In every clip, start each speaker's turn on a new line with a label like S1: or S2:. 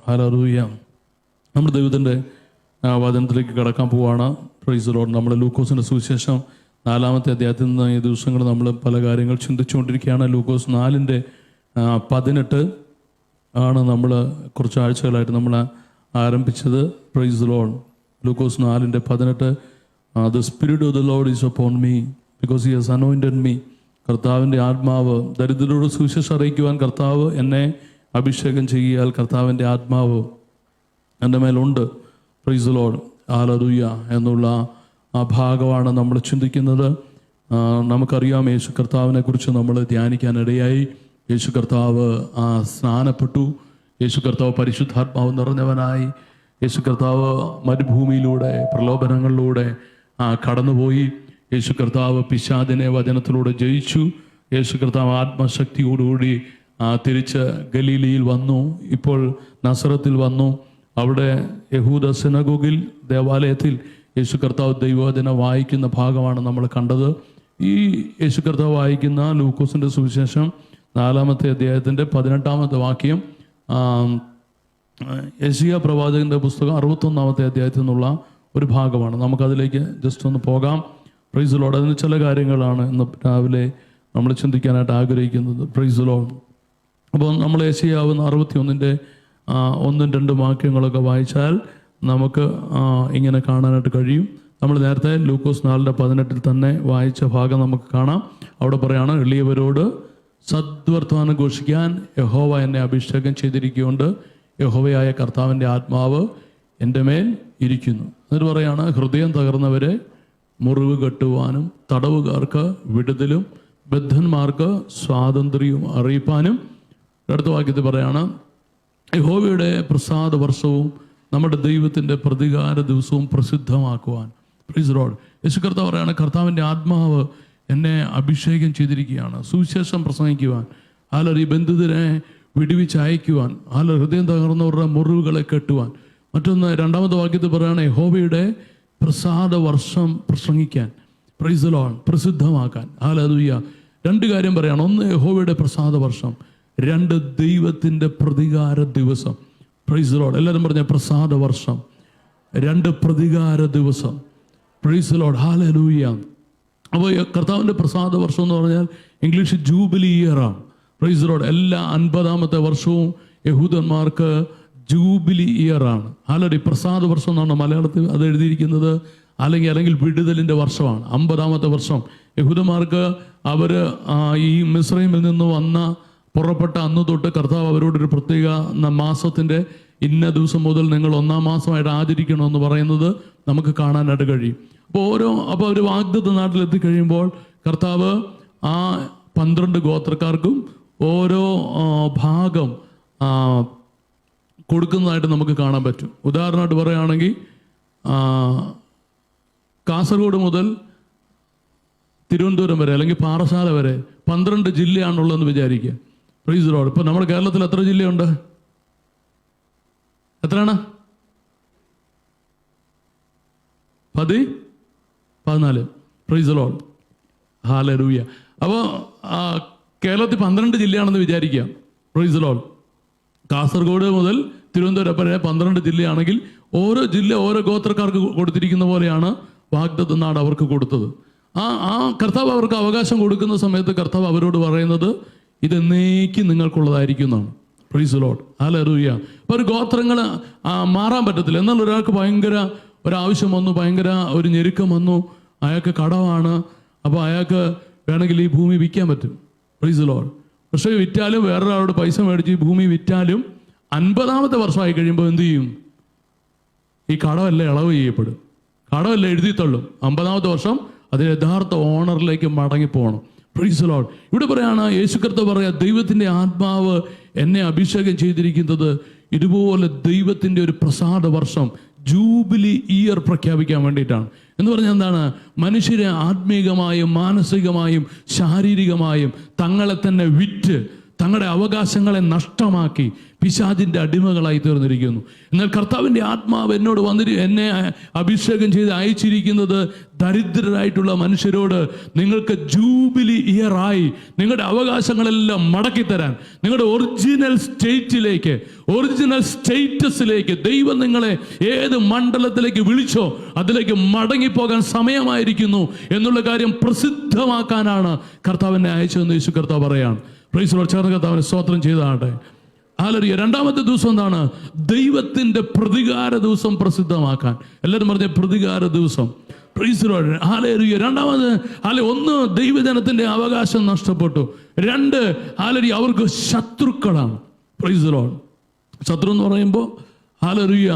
S1: Hallelujah. നമ്മുടെ ദൈവത്തിൻ്റെ വചനത്തിലേക്ക് കടക്കാൻ പോവുകയാണ്. Price the lord. നമ്മൾ ലൂക്കോസിൻ്റെ സുവിശേഷം 4-ാമത്തെ അധ്യായത്തിൽ നിന്ന് ഈ ദിവസങ്ങൾ നമ്മൾ പല കാര്യങ്ങൾ ചിന്തിച്ചുകൊണ്ടിരിക്കുകയാണ്. ലൂക്കോസ് 4:18 ആണ് നമ്മൾ കുറച്ച് ആഴ്ചകളായിട്ട് നമ്മൾ ആരംഭിച്ചത്. Price the Lord. Lukose 4:18 the spirit of the Lord is upon me because he has anointed me. കർത്താവിൻ്റെ ആത്മാവ്, ദരിദ്രരോട് സുവിശേഷം അറിയിക്കുവാൻ കർത്താവ് എന്നെ അഭിഷേകം ചെയ്യാൽ കർത്താവിൻ്റെ ആത്മാവ് എൻ്റെ മേലുണ്ട്. Praise the Lord. ഹല്ലേലൂയ എന്നുള്ള ആ ഭാഗമാണ് നമ്മൾ ചിന്തിക്കുന്നത്. നമുക്കറിയാം യേശു കർത്താവിനെ കുറിച്ച് നമ്മൾ ധ്യാനിക്കാനിടയായി. യേശു കർത്താവ് സ്നാനപ്പെട്ടു. യേശു കർത്താവ് പരിശുദ്ധാത്മാവ് നിറഞ്ഞവനായി. യേശു കർത്താവ് മരുഭൂമിയിലൂടെ പ്രലോഭനങ്ങളിലൂടെ കടന്നുപോയി. യേശു കർത്താവ് പിശാചിനെ വചനത്തിലൂടെ ജയിച്ചു. യേശു കർത്താവ് ആത്മശക്തിയോടുകൂടി തിരിച്ച് ഗലീലയിൽ വന്നു. ഇപ്പോൾ നസറത്തിൽ വന്നു. അവിടെ യഹൂദ സിനഗോഗിൽ ദേവാലയത്തിൽ യേശു കർത്താവ് ദൈവവചനം വായിക്കുന്ന ഭാഗമാണ് നമ്മൾ കണ്ടത്. ഈ യേശു കർത്താവ് വായിക്കുന്ന ലൂക്കോസിൻ്റെ സുവിശേഷം 4-ാമത്തെ അധ്യായത്തിൻ്റെ 18-ാമത്തെ വാക്യം യെശയ്യാ പ്രവാചകൻ്റെ പുസ്തകം 61-ാമത്തെ അധ്യായത്തിൽ നിന്നുള്ള ഒരു ഭാഗമാണ്. നമുക്കതിലേക്ക് ജസ്റ്റ് ഒന്ന് പോകാം. Price the lord. അതിന് ചില കാര്യങ്ങളാണ് ഇന്ന് രാവിലെ നമ്മൾ ചിന്തിക്കാനായിട്ട് ആഗ്രഹിക്കുന്നത്. Praise the Lord. അപ്പോൾ നമ്മൾ യെശയ്യാവ് 61-ന്റെ 1-2 വാക്യങ്ങളൊക്കെ വായിച്ചാൽ നമുക്ക് ഇങ്ങനെ കാണാനായിട്ട് കഴിയും. നമ്മൾ നേരത്തെ ലൂക്കോസ് 4:18 തന്നെ വായിച്ച ഭാഗം നമുക്ക് കാണാം. അവിടെ പറയാണ്, എളിയവരോട് സദ്വർത്തമാനം ഘോഷിക്കാൻ യഹോവ എന്നെ അഭിഷേകം ചെയ്തിരിക്കുകൊണ്ട് യഹോവയായ കർത്താവിൻ്റെ ആത്മാവ് എൻ്റെ മേൽ ഇരിക്കുന്നു. എന്നിട്ട് പറയാണ്, ഹൃദയം തകർന്നവരെ മുറിവ് കെട്ടുവാനും തടവുകാർക്ക് വിടുതലും ബദ്ധന്മാർക്ക് സ്വാതന്ത്ര്യവും അറിയിപ്പാനും. അടുത്ത വാക്യത്തിൽ പറയാണ്, യഹോവയുടെ പ്രസാദ വർഷവും നമ്മുടെ ദൈവത്തിൻ്റെ പ്രതികാര ദിവസവും പ്രസിദ്ധമാക്കുവാൻ. Praise the lord. യേശു കർത്താവ് പറയാണ്, കർത്താവിൻ്റെ ആത്മാവ് എന്നെ അഭിഷേകം ചെയ്തിരിക്കുകയാണ് സുവിശേഷം പ്രസംഗിക്കുവാൻ, ഈ ബന്ധിതരെ വിടുവിച്ച് അയക്കുവാൻ, ഹൃദയം തകർന്നവരുടെ മുറിവുകളെ കെട്ടുവാൻ. മറ്റൊന്ന് 2-ാമത്തെ വാക്യത്തിൽ പറയാണ്, യഹോവയുടെ പ്രസാദ വർഷം പ്രസംഗിക്കാൻ. Praise the lord. പ്രസിദ്ധമാക്കാൻ. ഹല്ലേലൂയ. 2 കാര്യം പറയാണ്. ഒന്ന് യഹോവയുടെ പ്രസാദ വർഷം, 2 ദൈവത്തിൻ്റെ പ്രതികാര ദിവസം. Praise the Lord. എല്ലാവരും പറഞ്ഞ പ്രസാദ വർഷം, 2 പ്രതികാര ദിവസം. Praise the Lord. ഹല്ലേലൂയ. അപ്പോൾ കർത്താവിൻ്റെ പ്രസാദ വർഷം എന്ന് പറഞ്ഞാൽ ഇംഗ്ലീഷ് ജൂബിലി ഇയറാണ്. Praise the lord. എല്ലാ 50-ാമത്തെ വർഷവും യഹൂദന്മാർക്ക് ജൂബിലി ഇയറാണ്. ആലടി പ്രസാദ വർഷം എന്നാണ് മലയാളത്തിൽ അത് എഴുതിയിരിക്കുന്നത്. അല്ലെങ്കിൽ വിടുതലിൻ്റെ വർഷമാണ് 50-ാമത്തെ വർഷം. യഹൂദന്മാർക്ക് അവർ ഈ മിസ്രൈമിൽ നിന്ന് വന്ന പുറപ്പെട്ട അന്ന് തൊട്ട് കർത്താവ് അവരോടൊരു പ്രത്യേക മാസത്തിൻ്റെ ഇന്ന ദിവസം മുതൽ നിങ്ങൾ 1-ാം മാസമായിട്ട് ആചരിക്കണമെന്ന് പറയുന്നത് നമുക്ക് കാണാനായിട്ട് കഴിയും. അപ്പോൾ അവർ വാഗ്ദത്ത നാട്ടിലെത്തിക്കഴിയുമ്പോൾ കർത്താവ് ആ 12 ഗോത്രക്കാർക്കും ഓരോ ഭാഗം കൊടുക്കുന്നതായിട്ട് നമുക്ക് കാണാൻ പറ്റും. ഉദാഹരണമായിട്ട് പറയുകയാണെങ്കിൽ കാസർഗോഡ് മുതൽ തിരുവനന്തപുരം വരെ അല്ലെങ്കിൽ പാറശാല വരെ 12 ജില്ലയാണുള്ളതെന്ന് വിചാരിക്കുക. Price the Lord. ഇപ്പോൾ നമ്മുടെ കേരളത്തിൽ എത്ര ജില്ലയുണ്ട്? എത്രയാണ്? 14. Price the Lord. ഹല്ലേലൂയ. അപ്പോൾ കേരളത്തിൽ 12 ജില്ലയാണെന്ന് വിചാരിക്കുക. Price the Lord. കാസർഗോഡ് മുതൽ തിരുവനന്തപുരം വരെ 12 ജില്ലയാണെങ്കിൽ ഓരോ ജില്ല ഓരോ ഗോത്രക്കാർക്ക് കൊടുത്തിരിക്കുന്ന പോലെയാണ് വാഗ്ദത്ത നാട് അവർക്ക് കൊടുത്തത്. ആ കർത്താവ് അവർക്ക് അവകാശം കൊടുക്കുന്ന സമയത്ത് കർത്താവ് അവരോട് പറയുന്നത് ഇതെന്നേക്കും നിങ്ങൾക്കുള്ളതായിരിക്കും എന്നാണ്. Price the Lord. ഹല്ലേലൂയ. അപ്പോൾ ഒരു ഗോത്രങ്ങൾ മാറാൻ പറ്റത്തില്ല. എന്നാൽ ഒരാൾക്ക് ഭയങ്കര ഒരാവശ്യം വന്നു, ഭയങ്കര ഒരു ഞെരുക്കം വന്നു, അയാൾക്ക് കടമാണ്. അപ്പോൾ അയാൾക്ക് വേണമെങ്കിൽ ഈ ഭൂമി വിൽക്കാൻ പറ്റും. Price the Lord. പക്ഷേ വിറ്റാലും വേറൊരാളോട് പൈസ മേടിച്ച് ഈ ഭൂമി വിറ്റാലും 50-ാമത്തെ വർഷമായി കഴിയുമ്പോൾ എന്ത് ചെയ്യും? ഈ കടമെല്ലാം ഇളവ് ചെയ്യപ്പെടും, കടമെല്ലാം എഴുതിത്തള്ളും. 50-ാമത്തെ വർഷം അതിന് യഥാർത്ഥ ഓണറിലേക്ക് മടങ്ങിപ്പോകണം. Praise the Lord. ഇവിടെ പറയാണ്, യേശു കർത്താവ് പറയാ, ദൈവത്തിൻ്റെ ആത്മാവ് എന്നെ അഭിഷേകം ചെയ്തിരിക്കുന്നത് ഇതുപോലെ ദൈവത്തിൻ്റെ ഒരു പ്രസാദ വർഷം ജൂബിലി ഇയർ പ്രഖ്യാപിക്കാൻ വേണ്ടിയിട്ടാണ്. എന്ന് പറഞ്ഞാൽ എന്താണ്? മനുഷ്യരെ ആത്മീകമായും മാനസികമായും ശാരീരികമായും തങ്ങളെ തന്നെ വിറ്റ് തങ്ങളുടെ അവകാശങ്ങളെ നഷ്ടമാക്കി പിശാചിൻ്റെ അടിമകളായി തീർന്നിരിക്കുന്നു. എന്നാൽ കർത്താവിൻ്റെ ആത്മാവ് എന്നോട് എന്നെ അഭിഷേകം ചെയ്ത് അയച്ചിരിക്കുന്നത് ദരിദ്രരായിട്ടുള്ള മനുഷ്യരോട് നിങ്ങൾക്ക് ജൂബിലി ഇയറായി നിങ്ങളുടെ അവകാശങ്ങളെല്ലാം മടക്കിത്തരാൻ, നിങ്ങളുടെ ഒറിജിനൽ സ്റ്റേറ്റസിലേക്ക് ദൈവം നിങ്ങളെ ഏത് മണ്ഡലത്തിലേക്ക് വിളിച്ചോ അതിലേക്ക് മടങ്ങിപ്പോകാൻ സമയമായിരിക്കുന്നു എന്നുള്ള കാര്യം പ്രസിദ്ധമാക്കാനാണ് കർത്താവിനെ അയച്ചതെന്ന് യേശു കർത്താവ് പറയാണ്. Praise Lord. ചേർന്ന് കർത്താവിനെ സ്തോത്രം ചെയ്തതാട്ടെ. ഹല്ലേലൂയ. രണ്ടാമത്തെ ദിവസം എന്താണ്? ദൈവത്തിന്റെ പ്രതികാര ദിവസം പ്രസിദ്ധമാക്കാൻ. എല്ലാവരും പറഞ്ഞ പ്രതികാര ദിവസം. Praise Lord. ഹല്ലേലൂയ. രണ്ടാമത് ഒന്ന്, ദൈവജനത്തിന്റെ അവകാശം നഷ്ടപ്പെട്ടു. രണ്ട്, ഹല്ലേലൂയ, അവർക്ക് ശത്രുക്കളാണ്. Praise Lord. ശത്രു എന്ന് പറയുമ്പോൾ ഹല്ലേലൂയ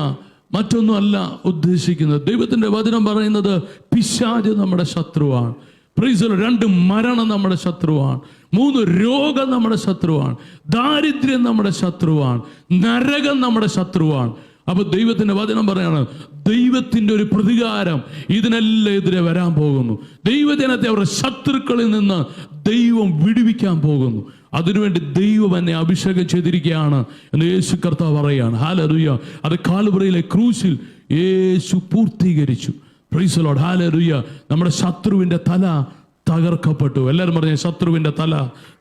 S1: മറ്റൊന്നും അല്ല ഉദ്ദേശിക്കുന്നത്. ദൈവത്തിന്റെ വചനം പറയുന്നത് പിശാച് നമ്മുടെ ശത്രുവാണ്. Praise lord. രണ്ട്, മരണം നമ്മുടെ ശത്രുവാണ്. മൂന്ന്, രോഗം നമ്മുടെ ശത്രുവാണ്. ദാരിദ്ര്യം നമ്മുടെ ശത്രുവാണ്. നരകം നമ്മുടെ ശത്രുവാണ്. അപ്പൊ ദൈവത്തിന്റെ വചനം പറയാണ് ദൈവത്തിന്റെ ഒരു പ്രതികാരം ഇതിനെല്ലാം എതിരെ വരാൻ പോകുന്നു. ദൈവജനത്തെ അവരുടെ ശത്രുക്കളിൽ നിന്ന് ദൈവം വിടുവിക്കാൻ പോകുന്നു. അതിനുവേണ്ടി ദൈവം എന്നെ അഭിഷേകം ചെയ്തിരിക്കുകയാണ് എന്ന് യേശു കർത്താവ് പറയാണ്. ഹല്ലേലൂയ. അത് കാൽവറിയിലെ ക്രൂശിൽ യേശു പൂർത്തീകരിച്ചു. Praise Lord. ഹല്ലേലൂയ. നമ്മുടെ ശത്രുവിന്റെ തല തകർക്കപ്പെട്ടു. എല്ലാവരും പറഞ്ഞ ശത്രുവിന്റെ തല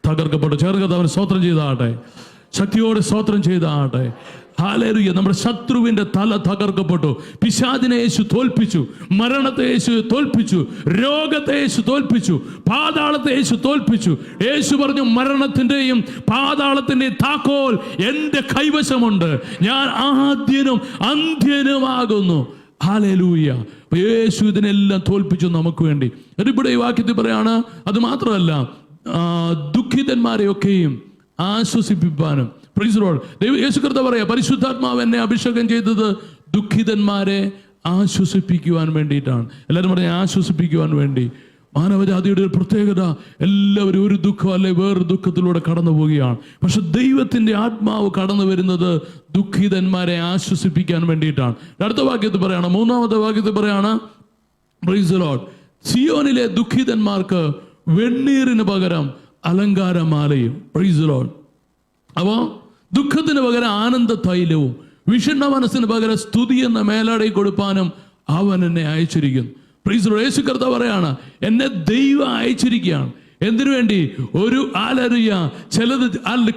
S1: തകർക്കപ്പെട്ടു. ചേർന്ന് അവൻ സ്തോത്രം ചെയ്താട്ടെ, ശക്തിയോടെ സ്തോത്രം ചെയ്താട്ടെ. ഹല്ലേലൂയ. നമ്മുടെ ശത്രുവിന്റെ തല തകർക്കപ്പെട്ടു. പിശാചിനെ യേശു തോൽപ്പിച്ചു, മരണത്തെ യേശു തോൽപ്പിച്ചു, രോഗത്തെ യേശു തോൽപ്പിച്ചു, പാതാളത്തെ യേശു തോൽപ്പിച്ചു. യേശു പറഞ്ഞു മരണത്തിന്റെയും പാതാളത്തിന്റെയും താക്കോൽ എന്റെ കൈവശമുണ്ട്, ഞാൻ ആദ്യനും അന്ത്യനുമാകുന്നു. ഹല്ലേലൂയ. യേശു ഇതിനെല്ലാം തോൽപ്പിച്ചു നമുക്ക് വേണ്ടി. ഇവിടെ ഈ വാക്യത്തിൽ പറയാണ് അത് മാത്രമല്ല ദുഃഖിതന്മാരെയൊക്കെയും ആശ്വസിപ്പിക്കാനും. Praise Lord. യേശു കർത്താവ് പറയാ പരിശുദ്ധാത്മാവ് എന്നെ അഭിഷേകം ചെയ്തത് ദുഃഖിതന്മാരെ ആശ്വസിപ്പിക്കുവാൻ വേണ്ടിയിട്ടാണ്. എല്ലാവരും പറഞ്ഞ ആശ്വസിപ്പിക്കുവാൻ വേണ്ടി. മാനവജാതിയുടെ ഒരു പ്രത്യേകത, എല്ലാവരും ഒരു ദുഃഖം അല്ലെ വേറൊരു ദുഃഖത്തിലൂടെ കടന്നു പോവുകയാണ്. പക്ഷെ ദൈവത്തിന്റെ ആത്മാവ് കടന്നു വരുന്നത് ദുഃഖിതന്മാരെ ആശ്വസിപ്പിക്കാൻ വേണ്ടിയിട്ടാണ്. അടുത്ത വാക്യത്തിൽ പറയാണ്, മൂന്നാമത്തെ വാക്യത്തിൽ പറയാണ് പ്രൈസ് ലോർഡ്, സിയോനിലെ ദുഃഖിതന്മാർക്ക് വെണ്ണീറിന് പകരം അലങ്കാരമാലയും. Praise Lord. അപ്പോൾ ദുഃഖത്തിന് പകരം ആനന്ദ തൈലവും വിഷണ്ണ മനസ്സിന് പകരം സ്തുതി എന്ന മേലാടയിൽ കൊടുപ്പാനും അവൻ എന്നെ അയച്ചിരിക്കുന്നു. Praise Lord. യേശു കർത്താവ് പറയാണ് എന്നെ ദൈവം അയച്ചിരിക്കുകയാണ്. എന്തിനു വേണ്ടി? ഒരു ചിലത്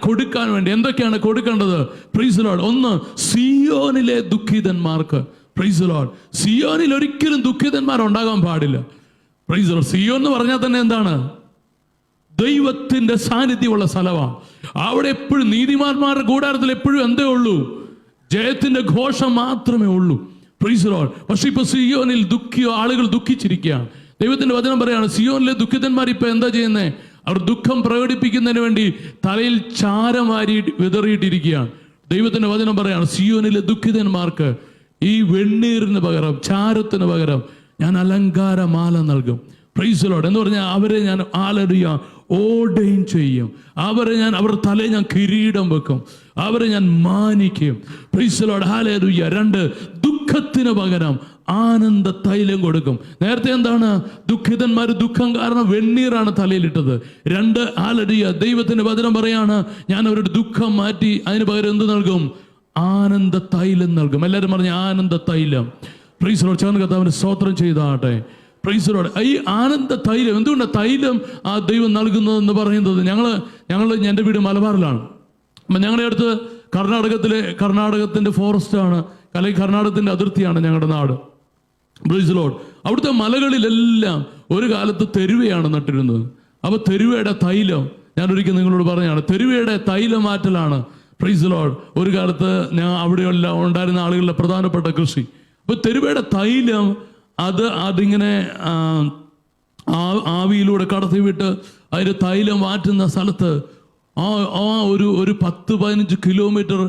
S1: കൊടുക്കാൻ വേണ്ടി. എന്തൊക്കെയാണ് കൊടുക്കേണ്ടത്? Praise Lord. ഒന്ന്, സിയോനിലെ ദുഃഖിതന്മാർക്ക്. Praise Lord. സിയോനിൽ ഒരിക്കലും ദുഃഖിതന്മാർ ഉണ്ടാകാൻ പാടില്ല. Praise Lord. സിയോൻ എന്ന് പറഞ്ഞാൽ തന്നെ എന്താണ്? ദൈവത്തിന്റെ സാന്നിധ്യമുള്ള സ്ഥലമാണ്. അവിടെ എപ്പോഴും നീതിമാന്മാരുടെ കൂടാരത്തിൽ എപ്പോഴും എന്തേ ഉള്ളൂ? ജയത്തിന്റെ ഘോഷം മാത്രമേ ഉള്ളൂ. Praise Lord. പക്ഷെ ഇപ്പൊ സിയോനിൽ ആളുകൾ ദുഃഖിച്ചിരിക്കുകയാണ്. ദൈവത്തിന്റെ വചനം പറയാണ് സിയോനിലെ ദുഃഖിതന്മാർ ഇപ്പൊ എന്താ ചെയ്യുന്നത്? അവർ ദുഃഖം പ്രകടിപ്പിക്കുന്നതിന് വേണ്ടി തലയിൽ ചാരം വാരി വിതറിയിട്ടിരിക്കുകയാണ്. ദൈവത്തിന്റെ വചനം പറയാണ് സിയോനിലെ ദുഃഖിതന്മാർക്ക് ഈ വെണ്ണീറിന് പകരം, ചാരത്തിന് പകരം ഞാൻ അലങ്കാരമാല നൽകും. Praise Lord. എന്ന് പറഞ്ഞാൽ അവരെ ഞാൻ ഓർഡൈൻ ചെയ്യും. അവരുടെ തലയിൽ ഞാൻ കിരീടം വെക്കും. അവരെ ഞാൻ മാനിക്കും. Price Lord. ഹല്ലേലൂയ. രണ്ട്, ദുഃഖത്തിന് പകരം ആനന്ദ തൈലം കൊടുക്കും. നേരത്തെ എന്താണ്? ദുഃഖിതന്മാർ ദുഃഖം കാരണം വെണ്ണീറാണ് തലയിലിട്ടത്. രണ്ട്, ഹല്ലേലൂയ, ദൈവത്തിന്റെ വചനം പറയാണ് ഞാൻ അവരുടെ ദുഃഖം മാറ്റി അതിന് പകരം എന്ത് നൽകും? ആനന്ദ തൈലം നൽകും. എല്ലാവരും പറഞ്ഞ ആനന്ദ തൈലം. Praise Lord. ചേർന്ന് കർത്താവിനെ സ്തോത്രം ചെയ്താട്ടെ. Praise Lord. ഈ ആനന്ദ തൈലം എന്തുകൊണ്ടാണ് തൈലം ആ ദൈവം നൽകുന്നതെന്ന് പറയുന്നത്? ഞങ്ങൾ എൻ്റെ വീട് മലബാറിലാണ്. അപ്പം ഞങ്ങളുടെ അടുത്ത് കർണാടകത്തിൻ്റെ ഫോറസ്റ്റാണ്, അല്ലെങ്കിൽ കർണാടകത്തിൻ്റെ അതിർത്തിയാണ് ഞങ്ങളുടെ നാട്. Praise Lord. അവിടുത്തെ മലകളിലെല്ലാം ഒരു കാലത്ത് തെരുവയാണ് നട്ടിരുന്നത്. അപ്പോൾ തെരുവയുടെ തൈലം ഞാനൊരിക്കൽ നിങ്ങളോട് പറഞ്ഞാണ്, തെരുവയുടെ തൈലം മാറ്റലാണ് പ്രൈസ് ലോർഡ് ഒരു കാലത്ത് അവിടെയുള്ള ഉണ്ടായിരുന്ന ആളുകളുടെ പ്രധാനപ്പെട്ട കൃഷി. അപ്പോൾ തെരുവയുടെ തൈലം അതിങ്ങനെ ആവിയിലൂടെ കടത്തിവിട്ട് അതിൻ്റെ തൈലം മാറ്റുന്ന സ്ഥലത്ത് ഒരു 10-15 കിലോമീറ്റർ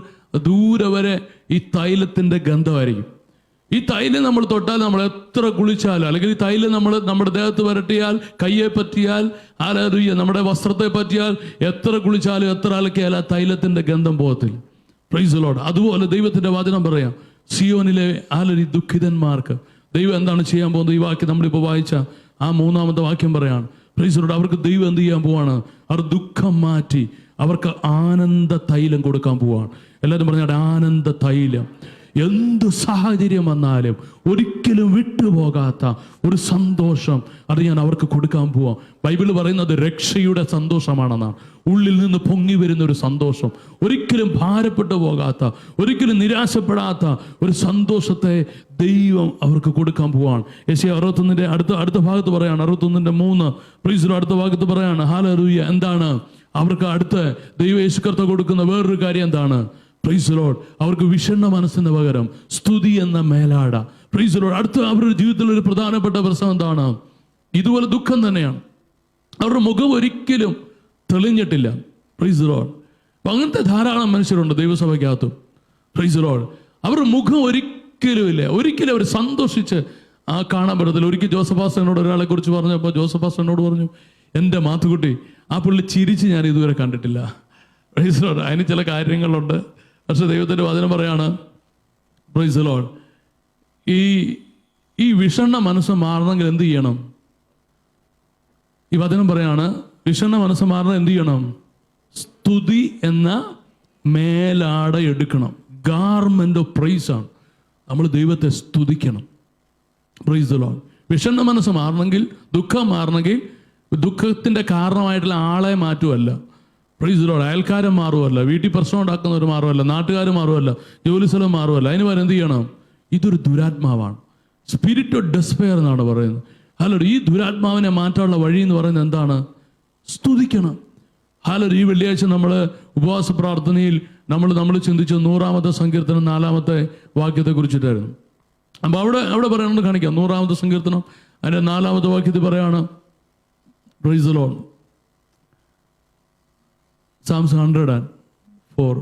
S1: ദൂരെ വരെ ഈ തൈലത്തിൻ്റെ ഗന്ധമായിരിക്കും. ഈ തൈലം നമ്മൾ തൊട്ടാൽ, നമ്മൾ എത്ര കുളിച്ചാലും, അല്ലെങ്കിൽ ഈ തൈലം നമ്മൾ നമ്മുടെ ദേഹത്ത് വരട്ടിയാൽ, കയ്യെ പറ്റിയാൽ, നമ്മുടെ വസ്ത്രത്തെ പറ്റിയാൽ, എത്ര കുളിച്ചാലും എത്ര അലക്കിയാൽ ആ തൈലത്തിൻ്റെ ഗന്ധം പോകത്തില്ല. Praise Lord. അതുപോലെ ദൈവത്തിൻ്റെ വചനം പറയാം സിയോനിലെ ദുഃഖിതന്മാർക്ക് ദൈവം എന്താണ് ചെയ്യാൻ പോകുന്നത്? ഈ വാക്യം നമ്മളിപ്പോൾ വായിച്ച ആ മൂന്നാമത്തെ വാക്യം പറയാണ് പ്രൈസ് ലോർഡ്. അവർക്ക് ദൈവം എന്ത് ചെയ്യാൻ പോവാണ്? അവർ ദുഃഖം മാറ്റി അവർക്ക് ആനന്ദ തൈലം കൊടുക്കാൻ പോവാണ്. എല്ലാവരും പറഞ്ഞാൽ ആനന്ദ തൈലം. എന്ത് സാഹചര്യം വന്നാലും ഒരിക്കലും വിട്ടുപോകാത്ത ഒരു സന്തോഷം അത് ഞാൻ അവർക്ക് കൊടുക്കാൻ പോവാം. ബൈബിൾ പറയുന്നത് രക്ഷയുടെ സന്തോഷമാണെന്നാണ്. ഉള്ളിൽ നിന്ന് പൊങ്ങി വരുന്ന ഒരു സന്തോഷം, ഒരിക്കലും ഭാരപ്പെട്ടു പോകാത്ത, ഒരിക്കലും നിരാശപ്പെടാത്ത ഒരു സന്തോഷത്തെ ദൈവം അവർക്ക് കൊടുക്കാൻ പോവാണ്. യെശയ്യാ 61 അടുത്ത ഭാഗത്ത് പറയാണ്, 61:3 പ്രീസിലോ അടുത്ത ഭാഗത്ത് പറയാണ്, ഹല്ലേലൂയ. എന്താണ് അവർക്ക് അടുത്ത് ദൈവം യേശു കർത്താവ് കൊടുക്കുന്ന വേറൊരു കാര്യം? എന്താണ്? Praise Lord. അവർക്ക് വിഷണ്ണ മനസ്സിന് പകരം സ്തുതി എന്ന മേലാട. Praise Lord. അടുത്ത അവരുടെ ജീവിതത്തിൽ ഒരു പ്രധാനപ്പെട്ട പ്രശ്നം എന്താണ്? ഇതുപോലെ ദുഃഖം തന്നെയാണ്. അവരുടെ മുഖം ഒരിക്കലും തെളിഞ്ഞിട്ടില്ല. Praise Lord. അപ്പം അങ്ങനത്തെ ധാരാളം മനുഷ്യരുണ്ട് ദൈവസഭയ്ക്കകത്തും. Praise Lord. അവരുടെ മുഖം ഒരിക്കലും അവർ സന്തോഷിച്ച് കാണാൻ പറ്റത്തില്ല. ഒരിക്കൽ ജോസഫ് പാസ്റ്ററിനോട് ഒരാളെ കുറിച്ച് പറഞ്ഞപ്പോൾ ജോസഫ് പാസ്റ്ററിനോട് പറഞ്ഞു, എൻ്റെ മാത്തുക്കുട്ടി, ആ പുള്ളി ചിരിച്ച് ഞാൻ ഇതുവരെ കണ്ടിട്ടില്ല. Praise Lord. അതിന് ചില കാര്യങ്ങളുണ്ട്. പക്ഷെ ദൈവത്തിൻ്റെ വചനം പറയാണ്, പ്രൈസ് ലോർഡ്, ഈ വിഷണ്ണ മനസ്സ് മാറണമെങ്കിൽ എന്ത് ചെയ്യണം? ഈ വചനം പറയാണ്, വിഷണ്ണ മനസ്സ് മാറണം എന്ത് ചെയ്യണം? സ്തുതി എന്ന മേലാട എടുക്കണം. ഗാർമെന്റ് ഓഫ് പ്രൈസ് ആണ്. നമ്മൾ ദൈവത്തെ സ്തുതിക്കണം. Praise Lord. വിഷണ്ണ മനസ്സ് മാറണമെങ്കിൽ, ദുഃഖം മാറണമെങ്കിൽ, ദുഃഖത്തിൻ്റെ കാരണമായിട്ടുള്ള ആളെ മാറ്റുമല്ല. Praise Lord. അയൽക്കാരൻ മാറുമല്ല, വീട്ടിൽ പ്രശ്നം ഉണ്ടാക്കുന്നവർ മാറുമല്ല, നാട്ടുകാർ മാറുമല്ല, ജോലി സ്ഥലം മാറുമല്ല. അതിന് പകരം എന്ത് ചെയ്യണം? ഇതൊരു ദുരാത്മാവാണ്. സ്പിരിറ്റ് ഓഫ് ഡെസ്പെയർ എന്നാണ് പറയുന്നത്. ഹല്ലേലൂയ. ഈ ദുരാത്മാവിനെ മാറ്റാനുള്ള വഴി എന്ന് പറയുന്നത് എന്താണ്? സ്തുതിക്കണം. ഹല്ലേലൂയ. ഈ വെള്ളിയാഴ്ച നമ്മൾ ഉപവാസ പ്രാർത്ഥനയിൽ നമ്മൾ ചിന്തിച്ച 100-ാമത്തെ സങ്കീർത്തനം 4-ാമത്തെ വാക്യത്തെ കുറിച്ചിട്ടായിരുന്നു. അപ്പോൾ അവിടെ പറയാനുണ്ട്, കാണിക്കാം. 100-ാമത്തെ സങ്കീർത്തനം അതിൻ്റെ 4-ാമത്തെ വാക്യത്തിൽ പറയാണ്, പ്രൈസ് ദി ലോർഡ്. Psalms 104.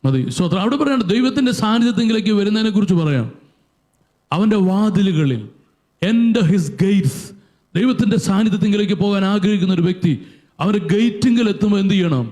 S1: മതി. സ്വത്രം. അവിടെ പറയാണ് ദൈവത്തിൻ്റെ സാന്നിധ്യത്തിലേക്ക് വരുന്നതിനെ കുറിച്ച് പറയാം. അവൻ്റെ വാതിലുകളിൽ, എൻ്റെ ഹിസ് ഗേറ്റ്സ്, ദൈവത്തിൻ്റെ സാന്നിധ്യത്തിലേക്ക് പോകാൻ ആഗ്രഹിക്കുന്ന ഒരു വ്യക്തി അവൻ്റെ ഗേറ്റിങ്കിൽ എത്തുമ്പോൾ എന്ത് ചെയ്യണം?